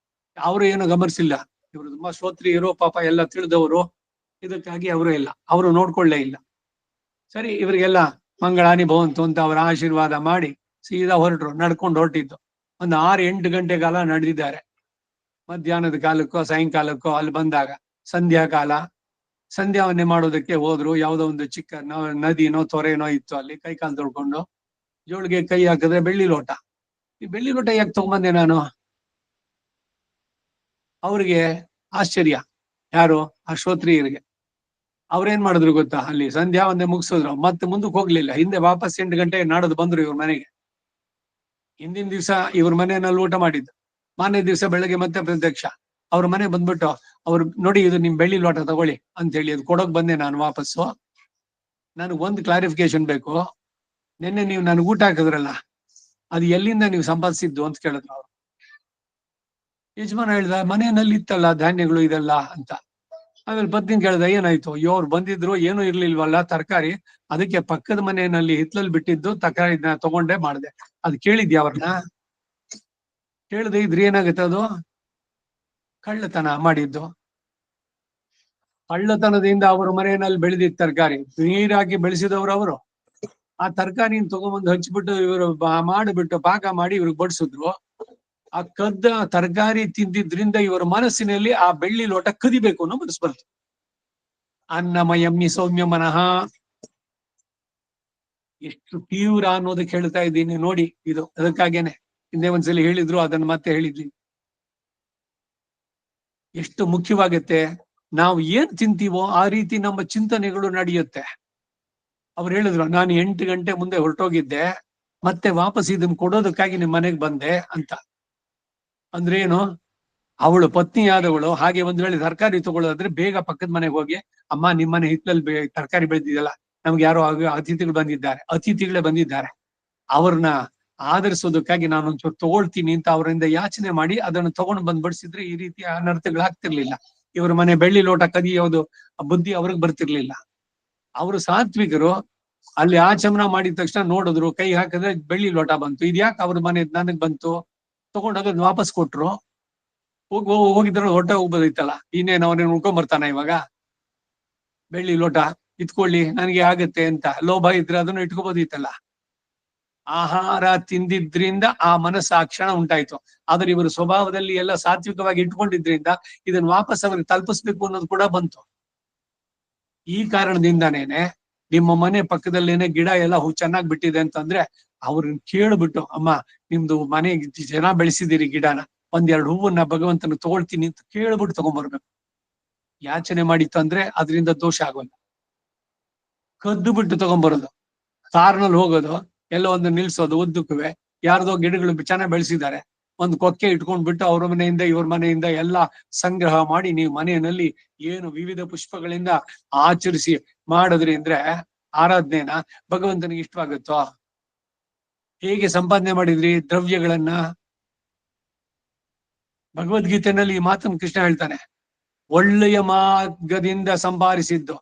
ಅವರು ಏನು ಗಮನಿಸಿಲ್ಲ. ಇವರು ತುಂಬಾ ಶ್ರೋತ್ರಿಯರು, ಪಾಪ ಎಲ್ಲ ತಿಳಿದವರು, ಇದಕ್ಕಾಗಿ ಅವರು ಇಲ್ಲ, ಅವರು ನೋಡ್ಕೊಳ್ಳೇ ಇಲ್ಲ. ಸರಿ, ಇವರಿಗೆಲ್ಲ ಮಂಗಳಾನಿ ಭವಂತು ಅಂತ ಅವರ ಆಶೀರ್ವಾದ ಮಾಡಿ ಸೀದಾ ಹೊರಟ್ರು. ನಡ್ಕೊಂಡು ಹೊರಟಿದ್ದು ಒಂದು 6-8 ಗಂಟೆ ಕಾಲ ನಡೆದಿದ್ದಾರೆ. ಮಧ್ಯಾಹ್ನದ ಕಾಲಕ್ಕೋ ಸಾಯಂಕಾಲಕ್ಕೋ ಅಲ್ಲಿ ಬಂದಾಗ ಸಂಧ್ಯಾ ಕಾಲ, ಸಂಧ್ಯಾವನ್ನೇ ಮಾಡೋದಕ್ಕೆ ಹೋದ್ರು. ಯಾವುದೋ ಒಂದು ಚಿಕ್ಕ ನದಿನೋ ತೊರೆನೋ ಇತ್ತು, ಅಲ್ಲಿ ಕೈ ಕಾಲು ತೊಳ್ಕೊಂಡು ಜೋಳಿಗೆ ಕೈ ಹಾಕಿದ್ರೆ ಬೆಳ್ಳಿ ಲೋಟ. ಈ ಬೆಳ್ಳಿ ಲೋಟ ಯಾಕೆ ತಗೊಂಬಂದೆ ನಾನು? ಅವ್ರಿಗೆ ಆಶ್ಚರ್ಯ. ಯಾರು? ಆ ಶ್ರೋತ್ರಿಯರಿಗೆ. ಅವ್ರೇನ್ ಮಾಡಿದ್ರು ಗೊತ್ತಾ, ಅಲ್ಲಿ ಸಂಧ್ಯಾ ಒಂದೇ ಮುಗಿಸಿದ್ರು, ಮತ್ತೆ ಮುಂದಕ್ಕೆ ಹೋಗ್ಲಿಲ್ಲ. ಹಿಂದೆ ವಾಪಸ್ 8 ಗಂಟೆ ನಾಡದು ಬಂದ್ರು ಇವ್ರ ಮನೆಗೆ. ಹಿಂದಿನ ದಿವ್ಸ ಇವ್ರ ಮನೆಯಲ್ಲಿ ಊಟ ಮಾಡಿದ್ದು, ಮಾರನೇ ದಿವ್ಸ ಬೆಳಗ್ಗೆ ಮತ್ತೆ ಪ್ರತ್ಯಕ್ಷ ಅವ್ರ ಮನೆ ಬಂದ್ಬಿಟ್ಟು, ಅವ್ರು ನೋಡಿ ಇದು ನಿಮ್ ಬೆಳ್ಳಿ ಲೋಟ ತಗೊಳ್ಳಿ ಅಂತ ಹೇಳಿ ಅದು ಕೊಡೋಕ್ ಬಂದೆ ನಾನು ವಾಪಸ್ಸು. ನನಗೆ ಒಂದು ಕ್ಲಾರಿಫಿಕೇಶನ್ ಬೇಕು. ನಿನ್ನೆ ನೀವು ನನ್ಗೆ ಊಟ ಹಾಕಿದ್ರಲ್ಲ, ಅದು ಎಲ್ಲಿಂದ ನೀವು ಸಂಪಾದಿಸಿದ್ದು ಅಂತ ಕೇಳಿದ್ರು ಅವ್ರು. ಯಜಮಾನ ಹೇಳ್ದ, ಮನೆಯಲ್ಲಿ ಇತ್ತಲ್ಲ ಧಾನ್ಯಗಳು ಇದೆಲ್ಲ ಅಂತ. ಆಮೇಲೆ ಪತ್ನಿ ಕೇಳ್ದ, ಏನಾಯ್ತು? ಅಯ್ಯೋ, ಅವ್ರು ಬಂದಿದ್ರು, ಏನೂ ಇರ್ಲಿಲ್ವಲ್ಲ ತರಕಾರಿ, ಅದಕ್ಕೆ ಪಕ್ಕದ ಮನೆಯಲ್ಲಿ ಹಿತ್ಲಲ್ಲಿ ಬಿಟ್ಟಿದ್ದು ತರಕಾರಿ ತಗೊಂಡೆ ಮಾಡಿದೆ. ಅದು ಕೇಳಿದ್ಯಾ ಅವ್ರನ್ನ? ಕೇಳದೆ ಇದ್ರೆ ಏನಾಗುತ್ತೆ? ಅದು ಕಳ್ಳತನ ಮಾಡಿದ್ದು. ಕಳ್ಳತನದಿಂದ ಅವ್ರ ಮನೆಯಲ್ಲಿ ಬೆಳೆದಿದ್ದ ತರಕಾರಿ, ನೀರಾಕಿ ಬೆಳೆಸಿದವ್ರು ಅವರು. ಆ ತರಕಾರಿನ ತಗೊಂಡ್ಬಂದು ಹಚ್ಬಿಟ್ಟು ಇವರು ಮಾಡಿಬಿಟ್ಟು ಪಾಕ ಮಾಡಿ ಇವ್ರಿಗೆ ಬಡಿಸಿದ್ರು. ಆ ಕದ್ದ ತರಕಾರಿ ತಿಂದಿದ್ರಿಂದ ಇವರ ಮನಸ್ಸಿನಲ್ಲಿ ಆ ಬೆಳ್ಳಿ ಲೋಟ ಕದಿಬೇಕು ಅನ್ನೋ ಮನಸ್ಸು ಬಂತು. ಅನ್ನಮಯಮ್ಮಿ ಸೌಮ್ಯ ಮನಃ, ಎಷ್ಟು ತೀವ್ರ ಅನ್ನೋದಕ್ಕೆ ಹೇಳ್ತಾ ಇದ್ದೀನಿ ನೋಡಿ. ಇದು ಅದಕ್ಕಾಗೇನೆ ಹಿಂದೆ ಒಂದ್ಸಲಿ ಹೇಳಿದ್ರು, ಅದನ್ನ ಮತ್ತೆ ಹೇಳಿದ್ವಿ. ಎಷ್ಟು ಮುಖ್ಯವಾಗತ್ತೆ. ನಾವು ಏನ್ ತಿಂತೀವೋ ಆ ರೀತಿ ನಮ್ಮ ಚಿಂತನೆಗಳು ನಡೆಯುತ್ತೆ. ಅವ್ರು ಹೇಳಿದ್ರು, ನಾನು 8 ಗಂಟೆ ಮುಂದೆ ಹೊರಟೋಗಿದ್ದೆ, ಮತ್ತೆ ವಾಪಸ್ ಇದನ್ನ ಕೊಡೋದಕ್ಕಾಗಿ ನಿಮ್ ಮನೆಗೆ ಬಂದೆ ಅಂತ. ಅಂದ್ರೆ ಏನು? ಅವಳು ಪತ್ನಿಯಾದವಳು ಹಾಗೆ ಒಂದ್ ವೇಳೆ ತರಕಾರಿ ತಗೊಳ್ಳೋದಾದ್ರೆ ಬೇಗ ಪಕ್ಕದ ಮನೆಗೆ ಹೋಗಿ, ಅಮ್ಮ ನಿಮ್ಮನೆ ಹಿತ್ತಲಲ್ಲಿ ತರಕಾರಿ ಬೆಳೆದಿದೆಯಲ್ಲ, ನಮ್ಗೆ ಯಾರೋ ಅತಿಥಿಗಳು ಬಂದಿದ್ದಾರೆ, ಅತಿಥಿಗಳೇ ಬಂದಿದ್ದಾರೆ, ಅವ್ರನ್ನ ಆಧರಿಸೋದಕ್ಕಾಗಿ ನಾನು ಒಂಚೂರು ತಗೊಳ್ತೀನಿ ಅಂತ ಅವರಿಂದ ಯಾಚನೆ ಮಾಡಿ ಅದನ್ನು ತಗೊಂಡು ಬಂದ್ ಬಡಿಸಿದ್ರೆ ಈ ರೀತಿ ಅನರ್ಥಗಳಾಗ್ತಿರ್ಲಿಲ್ಲ. ಇವ್ರ ಮನೆ ಬೆಳ್ಳಿ ಲೋಟ ಕದಿಯೋದು ಬುದ್ಧಿ ಅವ್ರಿಗೆ ಬರ್ತಿರ್ಲಿಲ್ಲ. ಅವರು ಸಾತ್ವಿಕರು. ಅಲ್ಲಿ ಆಚಮನ ಮಾಡಿದ ತಕ್ಷಣ ನೋಡಿದ್ರು, ಕೈ ಹಾಕಿದ್ರೆ ಬೆಳ್ಳಿ ಲೋಟ ಬಂತು. ಇದ್ಯಾಕೆ ಅವ್ರ ಮನೆ ನನಗ್ ಬಂತು? ತಗೊಂಡಾಗ ವಾಪಸ್ ಕೊಟ್ರು. ಹೋಗಿದ್ರೆ ಹೊಟ್ಟೆ ಹೋಗ್ಬೋದಿತ್ತಲ್ಲ, ಇನ್ನೇನು ಅವನೇನು ಉಳ್ಕೊಂಡ್ ಬರ್ತಾನ ಇವಾಗ? ಬೆಳ್ಳಿ ಲೋಟ ಇತ್ಕೊಳ್ಳಿ ನನಗೆ ಆಗತ್ತೆ ಅಂತ ಲೋಭ ಇದ್ರೆ ಅದನ್ನು ಇಟ್ಕೋಬೋದಿತ್ತಲ್ಲ. ಆಹಾರ ತಿಂದಿದ್ರಿಂದ ಆ ಮನಸ್ಸು ಆ ಕ್ಷಣ ಉಂಟಾಯ್ತು. ಆದ್ರೆ ಇವರು ಸ್ವಭಾವದಲ್ಲಿ ಎಲ್ಲ ಸಾತ್ವಿಕವಾಗಿ ಇಟ್ಕೊಂಡಿದ್ರಿಂದ ಇದನ್ನ ವಾಪಸ್ ಅವ್ರಿಗೆ ತಲುಪಿಸ್ಬೇಕು ಅನ್ನೋದು ಕೂಡ ಬಂತು. ಈ ಕಾರಣದಿಂದಾನೇನೆ ನಿಮ್ಮ ಮನೆ ಪಕ್ಕದಲ್ಲೇನೆ ಗಿಡ ಎಲ್ಲ ಚೆನ್ನಾಗಿ ಬಿಟ್ಟಿದೆ ಅಂತಂದ್ರೆ ಅವ್ರನ್ನ ಕೇಳ್ಬಿಟ್ಟು, ಅಮ್ಮ ನಿಮ್ದು ಮನೆ ಜನ ಬೆಳೆಸಿದಿರಿ ಗಿಡನ, 1-2 ಹೂವನ್ನ ಭಗವಂತನ ತಗೊಳ್ತೀನಿ ಅಂತ ಕೇಳ್ಬಿಟ್ಟು ತಗೊಂಡ್ಬರ್ಬೇಕು. ಯಾಚನೆ ಮಾಡಿತ್ತು ಅಂದ್ರೆ ಅದರಿಂದ ದೋಷ ಆಗೋಲ್ಲ. ಕದ್ದು ಬಿಟ್ಟು ತಗೊಂಡ್ಬರೋದು, ಕಾರ್ನಲ್ಲಿ ಹೋಗೋದು, ಎಲ್ಲೋ ಒಂದು ನಿಲ್ಸೋದು, ಉದ್ದಕ್ಕುವೆ ಯಾರ್ದೋ ಗಿಡಗಳು ಚೆನ್ನಾಗಿ ಬೆಳೆಸಿದ್ದಾರೆ, ಒಂದು ಕೊಕ್ಕೆ ಇಟ್ಕೊಂಡ್ಬಿಟ್ಟು ಅವ್ರ ಮನೆಯಿಂದ ಇವ್ರ ಮನೆಯಿಂದ ಎಲ್ಲ ಸಂಗ್ರಹ ಮಾಡಿ ನೀವು ಮನೆಯಲ್ಲಿ ಏನು ವಿವಿಧ ಪುಷ್ಪಗಳಿಂದ ಆಚರಿಸಿ ಮಾಡಿದ್ರಿ ಅಂದ್ರೆ ಆರಾಧನೆನ ಭಗವಂತನಿಗೆ ಇಷ್ಟವಾಗುತ್ತೋ? ಹೇಗೆ ಸಂಪಾದನೆ ಮಾಡಿದ್ರಿ ದ್ರವ್ಯಗಳನ್ನ? ಭಗವದ್ಗೀತೆಯಲ್ಲಿ ಈ ಮಾತನ್ನು ಕೃಷ್ಣ ಹೇಳ್ತಾನೆ, ಒಳ್ಳೆಯ ಮಾರ್ಗದಿಂದ ಸಂಪಾದಿಸಿದ್ದು,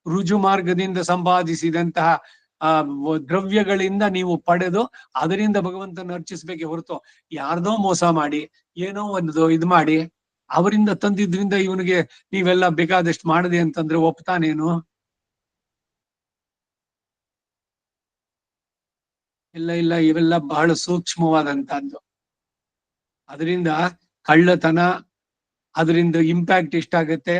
ರುಜು ಮಾರ್ಗದಿಂದ ಸಂಪಾದಿಸಿದಂತಹ ಆ ದ್ರವ್ಯಗಳಿಂದ ನೀವು ಪಡೆದು ಅದರಿಂದ ಭಗವಂತನ ಅರ್ಚಿಸ್ಬೇಕೆ ಹೊರತು ಯಾರ್ದೋ ಮೋಸ ಮಾಡಿ ಏನೋ ಒಂದು ಇದ್ ಮಾಡಿ ಅವರಿಂದ ತಂದಿದ್ರಿಂದ ಇವನಿಗೆ ನೀವೆಲ್ಲ ಬೇಕಾದಷ್ಟು ಮಾಡದೆ ಅಂತಂದ್ರೆ ಒಪ್ತಾನೇನು? ಇಲ್ಲ ಇಲ್ಲ, ಇವೆಲ್ಲ ಬಹಳ ಸೂಕ್ಷ್ಮವಾದಂತಹದ್ದು. ಅದರಿಂದ ಕಳ್ಳತನ, ಅದರಿಂದ ಇಂಪ್ಯಾಕ್ಟ್ ಎಷ್ಟಾಗತ್ತೆ,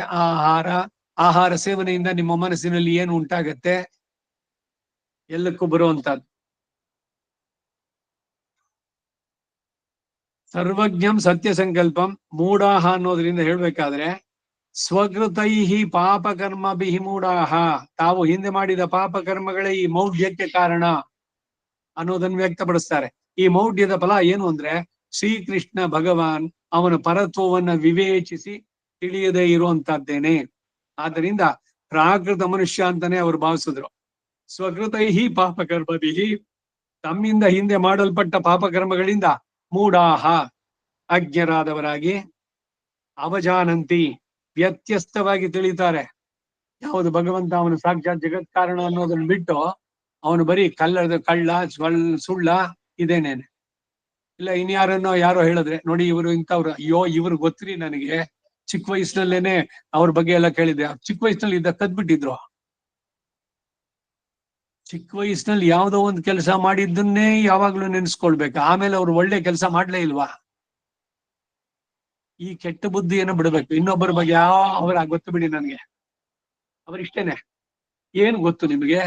ಆಹಾರ ಸೇವನೆಯಿಂದ ನಿಮ್ಮ ಮನಸ್ಸಿನಲ್ಲಿ ಏನು ಉಂಟಾಗತ್ತೆ, ಎಲ್ಲಕ್ಕೂ ಬರುವಂತಹದ್ದು. ಸರ್ವಜ್ಞಂ ಸತ್ಯ ಸಂಕಲ್ಪಂ ಮೂಢಾಹ ಅನ್ನೋದ್ರಿಂದ ಹೇಳ್ಬೇಕಾದ್ರೆ ಸ್ವಕೃತೈಹಿ ಪಾಪಕರ್ಮಭಿಹಿ ಮೂಢಾಹ, ತಾವು ಹಿಂದೆ ಮಾಡಿದ ಪಾಪಕರ್ಮಗಳೇ ಈ ಮೌಢ್ಯಕ್ಕೆ ಕಾರಣ ಅನ್ನೋದನ್ನು ವ್ಯಕ್ತಪಡಿಸ್ತಾರೆ. ಈ ಮೌಢ್ಯದ ಫಲ ಏನು ಅಂದ್ರೆ ಶ್ರೀಕೃಷ್ಣ ಭಗವಾನ್ ಅವನ ಪರತ್ವವನ್ನ ವಿವೇಚಿಸಿ ತಿಳಿಯದೇ ಇರುವಂತದ್ದೇನೆ. ಆದ್ದರಿಂದ ಪ್ರಾಕೃತ ಮನುಷ್ಯ ಅಂತಾನೆ ಅವರು ಭಾವಿಸಿದ್ರು. ಸ್ವಕೃತೈಹಿ ಪಾಪಕರ್ಮಭಿಹಿ, ತಮ್ಮಿಂದ ಹಿಂದೆ ಮಾಡಲ್ಪಟ್ಟ ಪಾಪಕರ್ಮಗಳಿಂದ ಮೂಢಾಹ ಅಜ್ಞರಾದವರಾಗಿ, ಅವಜಾನಂತಿ ವ್ಯತ್ಯಸ್ತವಾಗಿ ತಿಳಿತಾರೆ. ಯಾವುದು ಭಗವಂತ ಅವನು ಸಾಕ್ಷಾತ್ ಜಗತ್ ಕಾರಣ ಅನ್ನೋದನ್ನ ಬಿಟ್ಟು ಅವನು ಬರೀ ಕಳ್ಳ ಸುಳ್ಳ ಇದೇನೇನೆ. ಇಲ್ಲ ಇನ್ಯಾರನ್ನೋ ಯಾರೋ ಹೇಳಿದ್ರೆ ನೋಡಿ ಇವರು ಇಂಥವ್ರು, ಅಯ್ಯೋ ಇವ್ರು ಗೊತ್ತ್ರಿ ನನಗೆ, ಚಿಕ್ಕ ವಯಸ್ಸಿನಲ್ಲೇನೆ ಅವ್ರ ಬಗ್ಗೆ ಎಲ್ಲ ಕೇಳಿದ್ದೆ. ಚಿಕ್ಕ ವಯಸ್ಸಿನಲ್ಲಿ ಇದ್ದ ಕದ್ಬಿಟ್ಟಿದ್ರು. ಚಿಕ್ಕ ವಯಸ್ಸಿನಲ್ಲಿ ಯಾವ್ದೋ ಒಂದು ಕೆಲಸ ಮಾಡಿದ್ದನ್ನೇ ಯಾವಾಗ್ಲೂ ನೆನ್ಸ್ಕೊಳ್ಬೇಕು. ಆಮೇಲೆ ಅವ್ರು ಒಳ್ಳೆ ಕೆಲಸ ಮಾಡ್ಲೇ ಇಲ್ವಾ? ಈ ಕೆಟ್ಟ ಬುದ್ಧಿಯನ್ನು ಬಿಡಬೇಕು. ಇನ್ನೊಬ್ಬರ ಬಗ್ಗೆ ಅವರ ಗೊತ್ತು ಬಿಡಿ ನನಗೆ, ಅವರಿಷ್ಟೇನೆ. ಏನ್ ಗೊತ್ತು ನಿಮಗೆ?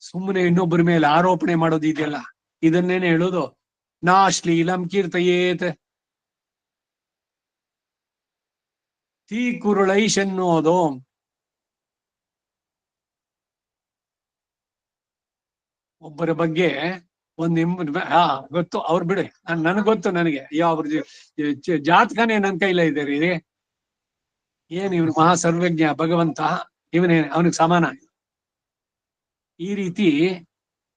ಸುಮ್ಮನೆ ಇನ್ನೊಬ್ಬರ ಮೇಲೆ ಆರೋಪಣೆ ಮಾಡೋದು ಇದೆಯಲ್ಲ, ಇದನ್ನೇನೆ ಹೇಳೋದು ನಾಶ್ಲೀಲಂ ಕೀರ್ತಯೇತ್ ತೀ ಕುರುಳೈಶ್ ಅನ್ನೋದು. ಒಬ್ಬರ ಬಗ್ಗೆ ಗೊತ್ತು, ಅವ್ರು ಬಿಡಿ, ನನಗ್ ಗೊತ್ತು, ನನಗೆ ಯಾವ ಜಾತಕನೇ ನನ್ ಕೈಲ ಇದೆ ರೀ. ಏನ್ ಇವನು ಮಹಾ ಸರ್ವಜ್ಞ ಭಗವಂತ, ಇವನೇ ಅವನಿಗೆ ಸಮಾನ. ಈ ರೀತಿ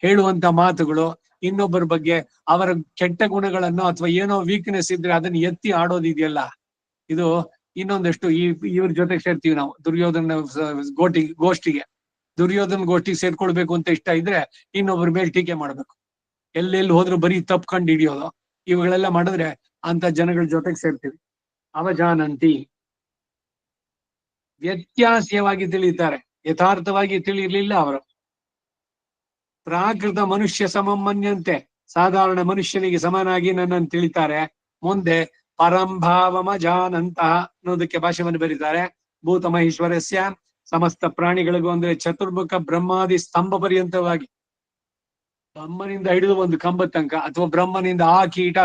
ಹೇಳುವಂತ ಮಾತುಗಳು, ಇನ್ನೊಬ್ಬರ ಬಗ್ಗೆ ಅವರ ಕೆಟ್ಟ ಗುಣಗಳನ್ನು ಅಥವಾ ಏನೋ ವೀಕ್ನೆಸ್ ಇದ್ರೆ ಅದನ್ನ ಎತ್ತಿ ಆಡೋದಿದೆಯಲ್ಲ, ಇದು ಇನ್ನೊಂದಷ್ಟು ಇವ್ರ ಜೊತೆಗೆ ಸೇರ್ತೀವಿ ನಾವು ದುರ್ಯೋಧನ ಗೋಷ್ಠಿಗೆ. ದುರ್ಯೋಧನ ಗೋಷ್ಠಿಗೆ ಸೇರ್ಕೊಳ್ಬೇಕು ಅಂತ ಇಷ್ಟ ಇದ್ರೆ ಇನ್ನೊಬ್ಬರ ಮೇಲೆ ಟೀಕೆ ಮಾಡ್ಬೇಕು. ಎಲ್ಲೆಲ್ಲಿ ಹೋದ್ರು ಬರೀ ತಪ್ಕೊಂಡು ಹಿಡಿಯೋದು, ಇವುಗಳೆಲ್ಲ ಮಾಡಿದ್ರೆ ಅಂತ ಜನಗಳ ಜೊತೆಗೆ ಸೇರ್ತೀವಿ. ಅವಜಾನಂತಿ ವ್ಯತ್ಯಾಸವಾಗಿ ತಿಳಿತಾರೆ, ಯಥಾರ್ಥವಾಗಿ ತಿಳಿರ್ಲಿಲ್ಲ ಅವರು. ಪ್ರಾಕೃತ ಮನುಷ್ಯ ಸಮಮ್ಮನ್ಯಂತೆ, ಸಾಧಾರಣ ಮನುಷ್ಯನಿಗೆ ಸಮನಾಗಿ ನನ್ನನ್ನು ತಿಳಿತಾರೆ. ಮುಂದೆ ಪರಂಭಾವಮ ಜಾನಂತಹ ಅನ್ನೋದಕ್ಕೆ ಭಾಷೆಯನ್ನು ಬರೀತಾರೆ. ಭೂತ ಮಹೇಶ್ವರಸ್ಯ, ಸಮಸ್ತ ಪ್ರಾಣಿಗಳಿಗೂ ಅಂದ್ರೆ ಚತುರ್ಮುಖ ಬ್ರಹ್ಮಾದಿ ಸ್ತಂಭ ಪರ್ಯಂತವಾಗಿ, ಬ್ರಹ್ಮನಿಂದ ಹಿಡಿದು ಒಂದು ಕಂಬ ತನಕ, ಅಥವಾ ಬ್ರಹ್ಮನಿಂದ ಆ ಕೀಟ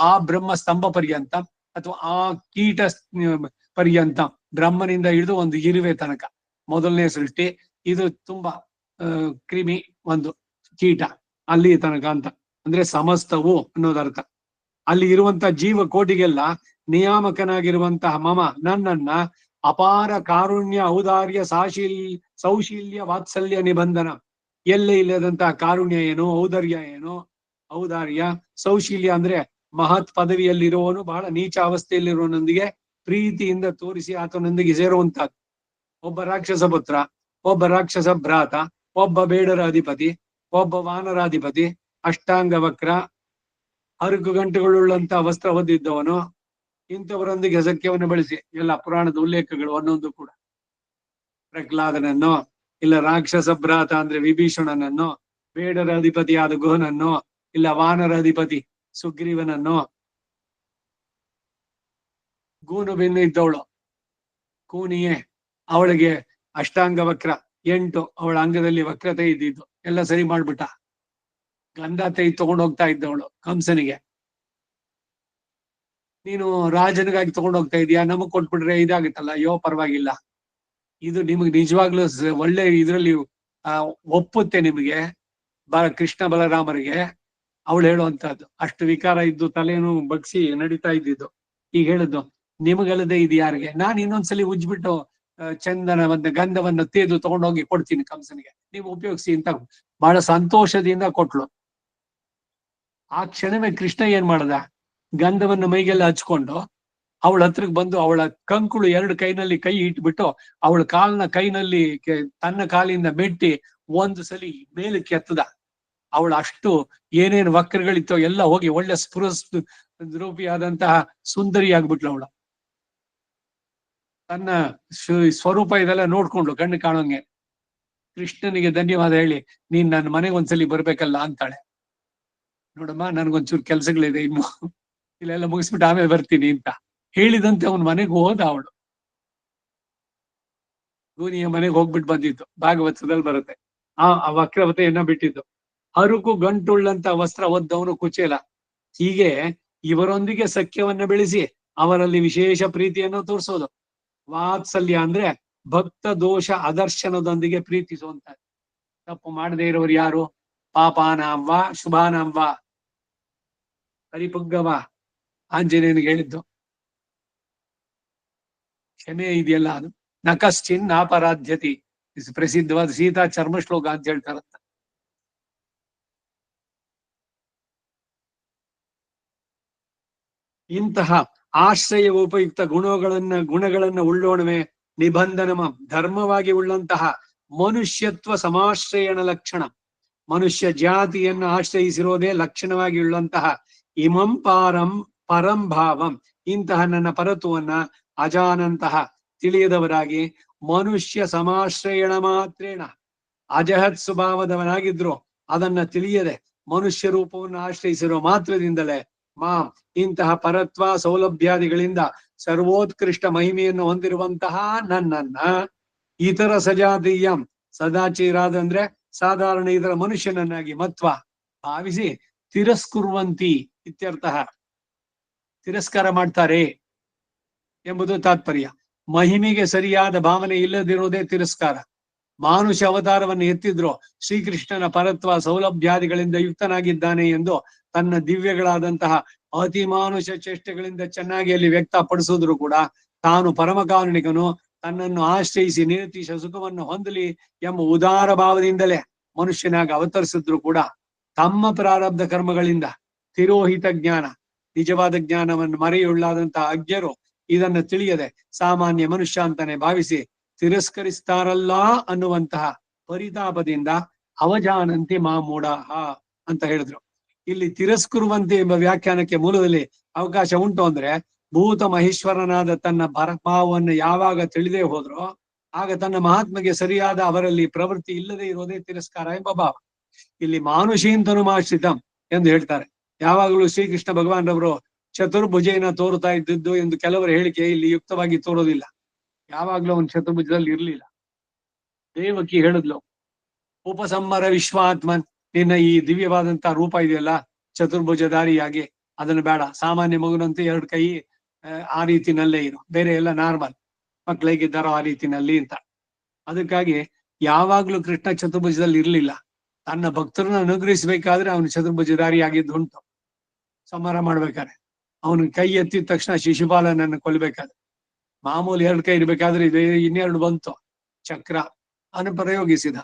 ಆ ಬ್ರಹ್ಮ ಸ್ತಂಭ ಪರ್ಯಂತ, ಅಥವಾ ಆ ಕೀಟ ಪರ್ಯಂತ, ಬ್ರಹ್ಮನಿಂದ ಹಿಡಿದು ಒಂದು ಇರುವೆ ತನಕ, ಮೊದಲನೇ ಸೃಷ್ಟಿ ಇದು ತುಂಬಾ ಕ್ರಿಮಿ ಒಂದು ಕೀಟ ಅಲ್ಲಿ ತನಕ ಅಂತ ಅಂದ್ರೆ ಸಮಸ್ತವು ಅನ್ನೋದರ್ಥ. ಅಲ್ಲಿ ಇರುವಂತಹ ಜೀವ ಕೋಟಿಗೆಲ್ಲ ನಿಯಾಮಕನಾಗಿರುವಂತಹ ಮಮ ನನ್ನನ್ನ ಅಪಾರ ಕಾರುಣ್ಯ ಔದಾರ್ಯ ಸೌಶೀಲ್ಯ ವಾತ್ಸಲ್ಯ ನಿಬಂಧನ, ಎಲ್ಲೇ ಇಲ್ಲದಂತಹ ಕಾರುಣ್ಯ ಏನು, ಔದಾರ್ಯ ಏನು, ಔದಾರ್ಯ ಸೌಶೀಲ್ಯ ಅಂದ್ರೆ ಮಹತ್ ಪದವಿಯಲ್ಲಿರುವವನು ಬಹಳ ನೀಚ ಅವಸ್ಥೆಯಲ್ಲಿರುವವನೊಂದಿಗೆ ಪ್ರೀತಿಯಿಂದ ತೋರಿಸಿ ಆತನೊಂದಿಗೆ ಸೇರುವಂತಹದ್ದು. ಒಬ್ಬ ರಾಕ್ಷಸ ಪುತ್ರ, ಒಬ್ಬ ರಾಕ್ಷಸ ಭ್ರಾತ, ಒಬ್ಬ ಬೇಡರ ಅಧಿಪತಿ, ಒಬ್ಬ ವಾನರಾಧಿಪತಿ, ಅಷ್ಟಾಂಗ ವಕ್ರ, ಅರುಕು ಗಂಟೆಗಳುಳ್ಳಂತ ವಸ್ತ್ರ ಹೊಂದಿದ್ದವನು, ಇಂಥವರೊಂದಿಗೆ ಸಖ್ಯವನ್ನು ಬಳಸಿ ಎಲ್ಲ ಪುರಾಣದ ಉಲ್ಲೇಖಗಳು ಒಂದೊಂದು ಕೂಡ. ಪ್ರಹ್ಲಾದನನ್ನು, ಇಲ್ಲ ರಾಕ್ಷಸ ಭ್ರಾತ ಅಂದ್ರೆ ವಿಭೀಷಣನನ್ನು, ಬೇಡರ ಅಧಿಪತಿಯಾದ ಗುಹನನ್ನು, ಇಲ್ಲ ವಾನರ ಅಧಿಪತಿ ಸುಗ್ರೀವನನ್ನು. ಗೂನು ಬೆನ್ನು ಇದ್ದವಳು ಕೂನಿಯೇ, ಅವಳಿಗೆ ಅಷ್ಟಾಂಗ ವಕ್ರ 8 ಅವಳ ಅಂಗದಲ್ಲಿ ವಕ್ರತೆ ಇದ್ದಿದ್ದು ಎಲ್ಲ ಸರಿ ಮಾಡ್ಬಿಟ್ಟ. ಗಂಧ ತೈ ತಗೊಂಡು ಹೋಗ್ತಾ ಇದ್ದವಳು ಕಂಸನಿಗೆ, ನೀನು ರಾಜನಿಗಾಗಿ ತಗೊಂಡು ಹೋಗ್ತಾ ಇದೀಯಾ, ನಮಗ್ ಕೊಟ್ಬಿಟ್ರೆ ಇದಾಗುತ್ತಲ್ಲ, ಅಯ್ಯೋ ಪರವಾಗಿಲ್ಲ, ಇದು ನಿಮಗೆ ನಿಜವಾಗ್ಲೂ ಒಳ್ಳೆ ಇದ್ರಲ್ಲಿ ಒಪ್ಪುತ್ತೆ ನಿಮಗೆ ಕೃಷ್ಣ ಬಲರಾಮರಿಗೆ. ಅವಳು ಹೇಳುವಂತಹದ್ದು ಅಷ್ಟು ವಿಕಾರ ಇದ್ದು ತಲೆಯನ್ನು ಬಗ್ಸಿ ನಡೀತಾ ಇದ್ದಿದ್ದು. ಈಗ ಹೇಳಿದ್ದು ನಿಮಗಲ್ಲದೆ ಇದು ಯಾರಿಗೆ, ನಾನು ಇನ್ನೊಂದ್ಸಲಿ ಉಜ್ಬಿಟ್ಟು ಚಂದನವನ್ನ ಗಂಧವನ್ನ ತೇದು ತಗೊಂಡೋಗಿ ಕೊಡ್ತೀನಿ ಕಂಸನಿಗೆ, ನೀವು ಉಪಯೋಗಿಸಿ ಅಂತ ಬಹಳ ಸಂತೋಷದಿಂದ ಕೊಟ್ಲು. ಆ ಕ್ಷಣವೇ ಕೃಷ್ಣ ಏನ್ ಮಾಡ್ದ, ಗಂಧವನ್ನು ಮೈಗೆಲ್ಲ ಹಚ್ಕೊಂಡು ಅವಳ ಹತ್ರಕ್ಕೆ ಬಂದು ಅವಳ ಕಂಕುಳು ಎರಡು ಕೈನಲ್ಲಿ ಕೈ ಇಟ್ಬಿಟ್ಟು ಅವಳ ಕಾಲ್ನ ಕೈನಲ್ಲಿ ತನ್ನ ಕಾಲಿಂದ ಮೆಟ್ಟಿ ಒಂದು ಸಲಿ ಮೇಲಕ್ಕೆ ಎತ್ತದ. ಅವಳ ಅಷ್ಟು ಏನೇನು ವಕ್ರಗಳಿತ್ತೋ ಎಲ್ಲ ಹೋಗಿ ಒಳ್ಳೆ ರೂಪಿಯಾದಂತಹ ಸುಂದರಿ ಆಗ್ಬಿಟ್ಲು ಅವಳು. ತನ್ನ ಸ್ವರೂಪ ಇದೆಲ್ಲ ನೋಡ್ಕೊಂಡು ಕಣ್ಣು ಕಾಣೋಂಗೆ ಕೃಷ್ಣನಿಗೆ ಧನ್ಯವಾದ ಹೇಳಿ, ನೀನ್ ನನ್ನ ಮನೆಗೆ ಒಂದ್ಸಲಿ ಬರ್ಬೇಕಲ್ಲ ಅಂತಾಳೆ. ನೋಡಮ್ಮ ನನ್ಗೊಂಚೂರು ಕೆಲ್ಸಗಳಿದೆ, ಇನ್ನು ಇಲ್ಲೆಲ್ಲ ಮುಗಿಸ್ಬಿಟ್ಟು ಆಮೇಲೆ ಬರ್ತೀನಿ ಅಂತ ಹೇಳಿದಂತೆ ಅವನ ಮನೆಗೆ ಹೋದ. ಅವಳು ಗೂನಿಯ ಮನೆಗೆ ಹೋಗ್ಬಿಟ್ಟು ಬಂದಿತ್ತು, ಭಾಗವತದಲ್ಲಿ ಬರುತ್ತೆ. ಆ ವಕ್ರವತೆಯನ್ನ ಬಿಟ್ಟಿದ್ದು. ಹರುಕು ಗಂಟುಳ್ಳಂತ ವಸ್ತ್ರ ಒದ್ದವನು ಕುಚೇಲ. ಹೀಗೆ ಇವರೊಂದಿಗೆ ಸಖ್ಯವನ್ನ ಬೆಳೆಸಿ ಅವರಲ್ಲಿ ವಿಶೇಷ ಪ್ರೀತಿಯನ್ನು ತೋರಿಸೋದು. ವಾತ್ಸಲ್ಯ ಅಂದ್ರೆ ಭಕ್ತ ದೋಷ ಅದರ್ಶನದೊಂದಿಗೆ ಪ್ರೀತಿಸುವಂತ. ತಪ್ಪು ಮಾಡದೇ ಇರೋರು ಯಾರು? ಪಾಪಾನಾಂವ ಶುಭಾನಾಂವ ಹರಿಪುಗ್ಗವ ಆಂಜನೇಯನಿಗೆ ಹೇಳಿದ್ದು. ಕ್ಷಮೆ ಇದೆಯಲ್ಲ ಅದು ನಕಶ್ಚಿನ್ ನಾಪರಾಧ್ಯತಿ, ಪ್ರಸಿದ್ಧವಾದ ಸೀತಾ ಚರ್ಮ ಶ್ಲೋಕ ಅಂತ ಹೇಳ್ತಾರಂತ. ಇಂತಹ ಆಶ್ರಯ ಉಪಯುಕ್ತ ಗುಣಗಳನ್ನ ಉಳ್ಳೋಣವೇ ನಿಬಂಧನಮ ಧರ್ಮವಾಗಿ ಉಳ್ಳಂತಹ ಮನುಷ್ಯತ್ವ ಸಮಾಶ್ರಯಣ ಲಕ್ಷಣ. ಮನುಷ್ಯ ಜಾತಿಯನ್ನು ಆಶ್ರಯಿಸಿರೋದೇ ಲಕ್ಷಣವಾಗಿ ಉಳ್ಳಂತಹ ಇಮಂ ಪರಂ ಭಾವಂ, ಇಂತಹ ನನ್ನ ಪರತ್ವವನ್ನ ಅಜಾನಂತಹ ತಿಳಿಯದವರಾಗಿ ಮನುಷ್ಯ ಸಮಾಶ್ರಯಣ ಮಾತ್ರೇಣ ಅಜಹತ್ ಸ್ವಭಾವದವನಾಗಿದ್ರು ಅದನ್ನ ತಿಳಿಯದೆ ಮನುಷ್ಯ ರೂಪವನ್ನು ಆಶ್ರಯಿಸಿರೋ ಮಾತ್ರದಿಂದಲೇ ಮಾಂ ಇಂತಹ ಪರತ್ವ ಸೌಲಭ್ಯಾದಿಗಳಿಂದ ಸರ್ವೋತ್ಕೃಷ್ಟ ಮಹಿಮೆಯನ್ನು ಹೊಂದಿರುವಂತಹ ನನ್ನನ್ನ ಇತರ ಸಜಾತೀಯಂ ಸದಾಚೀರಾದಂದ್ರೆ ಸಾಧಾರಣ ಇದರ ಮನುಷ್ಯನನ್ನಾಗಿ ಮತ್ವ ಭಾವಿಸಿ ತಿರಸ್ಕುರ್ವಂತಿ ಇತ್ಯರ್ಥ. ತಿರಸ್ಕಾರ ಮಾಡ್ತಾರೆ ಎಂಬುದು ತಾತ್ಪರ್ಯ. ಮಹಿಮೆಗೆ ಸರಿಯಾದ ಭಾವನೆ ಇಲ್ಲದಿರುವುದೇ ತಿರಸ್ಕಾರ. ಮಾನುಷ ಅವತಾರವನ್ನು ಎತ್ತಿದ್ರು ಶ್ರೀಕೃಷ್ಣನ ಪರತ್ವ ಸೌಲಭ್ಯಾದಿಗಳಿಂದ ಯುಕ್ತನಾಗಿದ್ದಾನೆ ಎಂದು ತನ್ನ ದಿವ್ಯಗಳಾದಂತಹ ಅತಿಮಾನುಷ ಚೇಷ್ಟೆಗಳಿಂದ ಚೆನ್ನಾಗಿ ಅಲ್ಲಿ ವ್ಯಕ್ತಪಡಿಸಿದ್ರು ಕೂಡ ತಾನು ಪರಮಕಾರುಣಿಕನು, ತನ್ನನ್ನು ಆಶ್ರಯಿಸಿ ನಿರತಿಶ ಸುಖವನ್ನು ಹೊಂದಲಿ ಎಂಬ ಉದಾರ ಭಾವದಿಂದಲೇ ಮನುಷ್ಯನಾಗಿ ಅವತರಿಸಿದ್ರು ಕೂಡ ತಮ್ಮ ಪ್ರಾರಬ್ಧ ಕರ್ಮಗಳಿಂದ ತಿರೋಹಿತ ಜ್ಞಾನ, ನಿಜವಾದ ಜ್ಞಾನವನ್ನು ಮರೆಯುಳ್ಳಾದಂತಹ ಅಜ್ಞರು ಇದನ್ನು ತಿಳಿಯದೆ ಸಾಮಾನ್ಯ ಮನುಷ್ಯ ಅಂತಾನೆ ಭಾವಿಸಿ ತಿರಸ್ಕರಿಸ್ತಾರಲ್ಲ ಅನ್ನುವಂತಹ ಪರಿತಾಪದಿಂದ ಅವಜಾನಂತಿ ಮಾಮೂಢಾಹ ಅಂತ ಹೇಳಿದ್ರು. ಇಲ್ಲಿ ತಿರಸ್ಕರುವಂತೆ ಎಂಬ ವ್ಯಾಖ್ಯಾನಕ್ಕೆ ಮೂಲದಲ್ಲಿ ಅವಕಾಶ ಉಂಟು ಅಂದ್ರೆ ಭೂತ ಮಹೇಶ್ವರನಾದ ತನ್ನ ಪರಭಾವವನ್ನು ಯಾವಾಗ ತಿಳಿದೇ ಹೋದ್ರೋ ಆಗ ತನ್ನ ಮಹಾತ್ಮಗೆ ಸರಿಯಾದ ಅವರಲ್ಲಿ ಪ್ರವೃತ್ತಿ ಇಲ್ಲದೆ ಇರೋದೇ ತಿರಸ್ಕಾರ ಎಂಬ ಭಾವ. ಇಲ್ಲಿ ಮಾನುಷೀಂತನುಮಾಶ್ರಿತಂ ಎಂದು ಹೇಳ್ತಾರೆ. ಯಾವಾಗಲೂ ಶ್ರೀಕೃಷ್ಣ ಭಗವಾನ್ ರವರು ಚತುರ್ಭುಜೇನ ತೋರುತ್ತಾ ಇದ್ದದ್ದು ಎಂದು ಕೆಲವರ ಹೇಳಿಕೆ ಇಲ್ಲಿ ಯುಕ್ತವಾಗಿ ತೋರೋದಿಲ್ಲ. ಯಾವಾಗ್ಲೂ ಅವನು ಚತುರ್ಭುಜದಲ್ಲಿ ಇರ್ಲಿಲ್ಲ. ದೇವಕಿ ಹೇಳಿದ್ಲು, ಉಪಸಂಹರ ವಿಶ್ವಾತ್ಮನ್, ನಿನ್ನ ಈ ದಿವ್ಯವಾದಂತಹ ರೂಪ ಇದೆಯಲ್ಲ ಚತುರ್ಭುಜಧಾರಿಯಾಗಿ ಅದನ್ನು ಬೇಡ, ಸಾಮಾನ್ಯ ಮಗುನಂತೆ ಎರಡು ಕೈ ಆ ರೀತಿನಲ್ಲೇ ಇರು, ಬೇರೆ ಎಲ್ಲ ನಾರ್ಮಲ್ ಮಕ್ಕಳಿಗಿದ್ದಾರೋ ಆ ರೀತಿನಲ್ಲಿ ಅಂತ. ಅದಕ್ಕಾಗಿ ಯಾವಾಗ್ಲೂ ಕೃಷ್ಣ ಚತುರ್ಭುಜದಲ್ಲಿ ಇರ್ಲಿಲ್ಲ. ತನ್ನ ಭಕ್ತರನ್ನು ಅನುಗ್ರಹಿಸಬೇಕಾದ್ರೆ ಅವನು ಚತುರ್ಭುಜಧಾರಿ ಆಗಿದ್ದುಂಟು. ಸಂಹಾರ ಮಾಡ್ಬೇಕಾದ್ರೆ ಅವನು ಕೈ ಎತ್ತಿದ ತಕ್ಷಣ ಶಿಶುಪಾಲನನ್ನು ಕೊಲ್ಬೇಕಾದ್ರೆ ಮಾಮೂಲಿ ಎರಡು ಕೈ ಇರ್ಬೇಕಾದ್ರೆ ಇದು ಇನ್ನೆರಡು ಬಂತು, ಚಕ್ರ ಅನ್ನು ಪ್ರಯೋಗಿಸಿದ.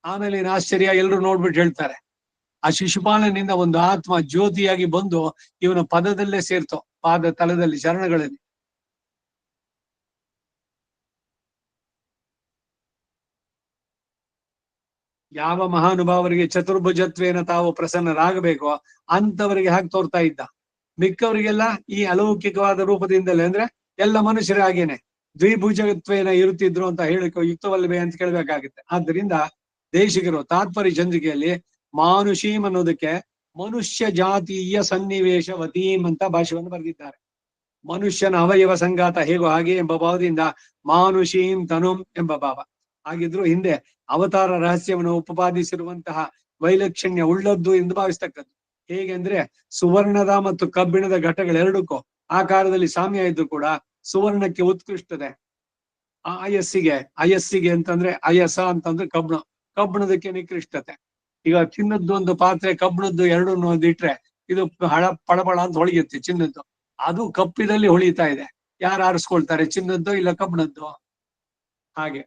ಆಮೇಲೆ ಏನು ಆಶ್ಚರ್ಯ, ಎಲ್ರು ನೋಡ್ಬಿಟ್ಟು ಹೇಳ್ತಾರೆ ಆ ಶಿಶುಪಾಲನಿಂದ ಒಂದು ಆತ್ಮ ಜ್ಯೋತಿಯಾಗಿ ಬಂದು ಇವನ ಪದದಲ್ಲೇ ಸೇರ್ತು, ಪಾದ ತಲದಲ್ಲಿ ಚರಣಗಳಲ್ಲಿ. ಯಾವ ಮಹಾನುಭಾವರಿಗೆ ಚತುರ್ಭುಜತ್ವೇನ ತಾವು ಪ್ರಸನ್ನರಾಗಬೇಕೋ ಅಂತವರಿಗೆ ಹಾಗೆ ತೋರ್ತಾ ಇದ್ದ. ಮಿಕ್ಕವರಿಗೆಲ್ಲ ಈ ಅಲೌಕಿಕವಾದ ರೂಪದಿಂದಲೇ ಅಂದ್ರೆ ಎಲ್ಲ ಮನುಷ್ಯರೇ ಹಾಗೇನೆ ದ್ವಿಭುಜತ್ವೇನ ಇರುತ್ತಿದ್ರು ಅಂತ ಹೇಳಿಕೋ ಯುಕ್ತವಲ್ಲವೇ ಅಂತ ಕೇಳ್ಬೇಕಾಗುತ್ತೆ. ಆದ್ದರಿಂದ ದೇಶಿಗರು ತಾತ್ಪರ್ಯ ಚಂದ್ರಿಕೆಯಲ್ಲಿ ಮಾನುಷೀಂ ಅನ್ನೋದಕ್ಕೆ ಮನುಷ್ಯ ಜಾತೀಯ ಸನ್ನಿವೇಶವತೀಂ ಅಂತ ಭಾಷೆಯನ್ನು ಬರೆದಿದ್ದಾರೆ. ಮನುಷ್ಯನ ಅವಯವ ಸಂಘಾತ ಹೇಗೋ ಹಾಗೆ ಎಂಬ ಭಾವದಿಂದ ಮಾನುಷೀಂ ತನುಂ ಎಂಬ ಭಾವ. ಹಾಗಿದ್ರು ಹಿಂದೆ ಅವತಾರ ರಹಸ್ಯವನ್ನು ಉಪಪಾದಿಸಿರುವಂತಹ ವೈಲಕ್ಷಣ್ಯ ಉಳ್ಳದ್ದು ಎಂದು ಭಾವಿಸ್ತಕ್ಕದ್ದು. ಹೇಗೆಂದ್ರೆ ಸುವರ್ಣದ ಮತ್ತು ಕಬ್ಬಿಣದ ಘಟಗಳೆರಡಕ್ಕೂ ಆಕಾರದಲ್ಲಿ ಸಾಮ್ಯ ಇದ್ದು ಕೂಡ ಸುವರ್ಣಕ್ಕೆ ಉತ್ಕೃಷ್ಟತೆ, ಅಯಸ್ಸಿಗೆ ಅಂತಂದ್ರೆ ಅಯಸ ಅಂತಂದ್ರೆ ಕಬ್ಬಿಣದಕ್ಕೆ ನಿಕೃಷ್ಟತೆ. ಈಗ ಚಿನ್ನದ್ದು ಒಂದು ಪಾತ್ರೆ ಕಬ್ಬಿಣದ್ದು ಎರಡು ಇಟ್ರೆ ಇದು ಪಳಪಳ ಅಂತ ಹೊಳೆಯುತ್ತೆ ಚಿನ್ನದ್ದು, ಅದು ಕಪ್ಪಿದಲ್ಲಿ ಹೊಳಿತಾ ಇದೆ. ಯಾರು ಆರಿಸ್ಕೊಳ್ತಾರೆ, ಚಿನ್ನದ್ದು ಇಲ್ಲ ಕಬ್ಬಿಣದ್ದು? ಹಾಗೆ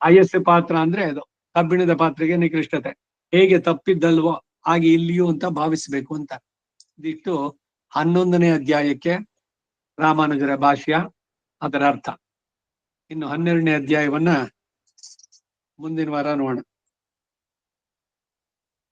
ಅಯಸ್ಸು ಪಾತ್ರ ಅಂದ್ರೆ ಅದು ಕಬ್ಬಿಣದ ಪಾತ್ರೆಗೆ ನಿಕೃಷ್ಟತೆ. ಹೇಗೆ ತಪ್ಪಿದ್ದಲ್ವೋ ಹಾಗೆ ಇಲ್ಲಿಯೂ ಅಂತ ಭಾವಿಸ್ಬೇಕು ಅಂತ. ಇದಿಷ್ಟು 11ನೇ ಅಧ್ಯಾಯಕ್ಕೆ ರಾಮಾನುಜರ ಭಾಷ್ಯ, ಅದರ ಅರ್ಥ. ಇನ್ನು 12ನೇ ಅಧ್ಯಾಯವನ್ನ ಮುಂದಿನ ವಾರ ನೋಡೋಣ.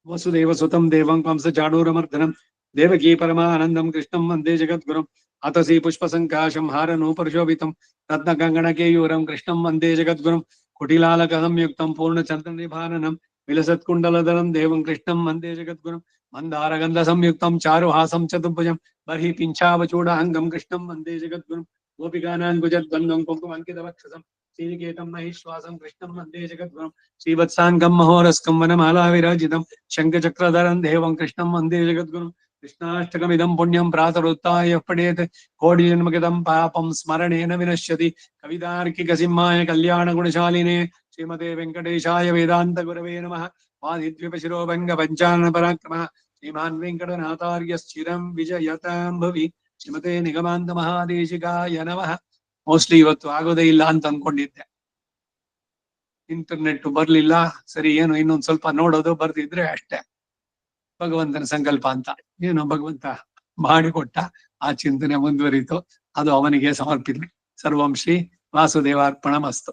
ವಸುದೇವ ಸುತಂ ದೇವಂ ಕಂಸ ಚಾಡೂರಮರ್ದನಂ ದೇವಕೀ ಪರಮಾನಂದಂ ಕೃಷ್ಣಂ ವಂದೇ ಜಗದ್ಗುರುಂ ಅತಸಿ ಪುಷ್ಪ ಸಂಕಾಶಂ ಹಾರನೂಪುರಶೋಭಿತಂ ರತ್ನ ಕಂಗಣ ಕೇಯೂರಂ ಕೃಷ್ಣಂ ವಂದೇ ಜಗದ್ಗುರುಂ ಕುಟಿಲಾಲಕ ಸಂಯುಕ್ತಂ ಪೂರ್ಣಚಂದ್ರ ನಿಭಾನನಂ ವಿಲಸತ್ಕುಂಡಲಧರಂ ದೇವಂ ಕೃಷ್ಣಂ ವಂದೇ ಜಗದ್ಗುರುಂ ಮಂದಾರಗಂಧ ಸಂಯುಕ್ತಂ ಚಾರುಹಾಸಂ ಚತುರ್ಭುಜಂ ಬರ್ಹಿ ಪಿಂಚಾವಚೂಡಾಂಗಂ ಕೃಷ್ಣಂ ವಂದೇ ಜಗದ್ಗುರುಂ ಗೋಪಿಕಾನಾಂಗುಜದ್ವಂದ್ವಂ ಕುಂಕುಮಂಕಿತವಕ್ಷಸಂ ಶ್ರೀನಿಕೇತಂ ಮಹಿಶ್ವಾಸಂ ಕೃಷ್ಣಂ ವಂದೇ ಜಗದ್ಗುರುಂ ಶ್ರೀವತ್ಸಾಂಗಂ ಮಹೋರಸ್ಕಂ ವನಮಾಲಾ ವಿರಾಜಿತಂ ಶಂಖಚಕ್ರಧರಂ ದೇವಂ ಕೃಷ್ಣಂ ವಂದೇ ಜಗದ್ಗುರುಂ ಕೃಷ್ಣಾಷ್ಟಕಮಿದಂ ಪುಣ್ಯಂ ಪ್ರಾತರುತ್ಥಾಯ ಪಡೇತ್ ಕೋಟಿ ಜನ್ಮಗತಂ ಪಾಪಂ ಸ್ಮರಣೇನ ವಿನಶ್ಯತಿ. ಕವಿತಾರ್ಕಿಕ ಸಿಂಹಾಯ ಕಲ್ಯಾಣ ಗುಣಶಾಲಿನೇ ಶ್ರೀಮತೆ ವೆಂಕಟೇಶಾಯ ವೇದಾಂತ ಗುರವೇ ನಮಃ. ವಾದಿದ್ವಿಪ ಶಿರೋಭಂಗ ಪಂಚಾನನ ಪರಾಕ್ರಮಃ ಶ್ರೀಮಾನ್ ವೆಂಕಟನಾಥಾರ್ಯ ಸ್ಥಿರಂ ವಿಜಯತಾಂ ಭವಿ. ಶ್ರೀಮತೆ ನಿಗಮಾಂತ ಮಹಾದೇಶಿಕಾಯ ನಮಃ. ಮೋಸ್ಟ್ಲಿ ಇವತ್ತು ಆಗೋದೇ ಇಲ್ಲ ಅಂತ ಅನ್ಕೊಂಡಿದ್ದೆ. ಇಂಟರ್ನೆಟ್ ಬರ್ಲಿಲ್ಲ, ಸರಿ ಏನು ಇನ್ನೊಂದ್ ಸ್ವಲ್ಪ ನೋಡೋದು ಬರ್ದಿದ್ರೆ ಅಷ್ಟೇ. ಭಗವಂತನ ಸಂಕಲ್ಪ ಅಂತ ಏನು ಭಗವಂತ ಮಾಡಿಕೊಟ್ಟ, ಆ ಚಿಂತನೆ ಮುಂದುವರಿತು, ಅದು ಅವನಿಗೆ ಸಮರ್ಪಿತ. ಸರ್ವಂ ಶ್ರೀ ವಾಸುದೇವಾರ್ಪಣಮಸ್ತು.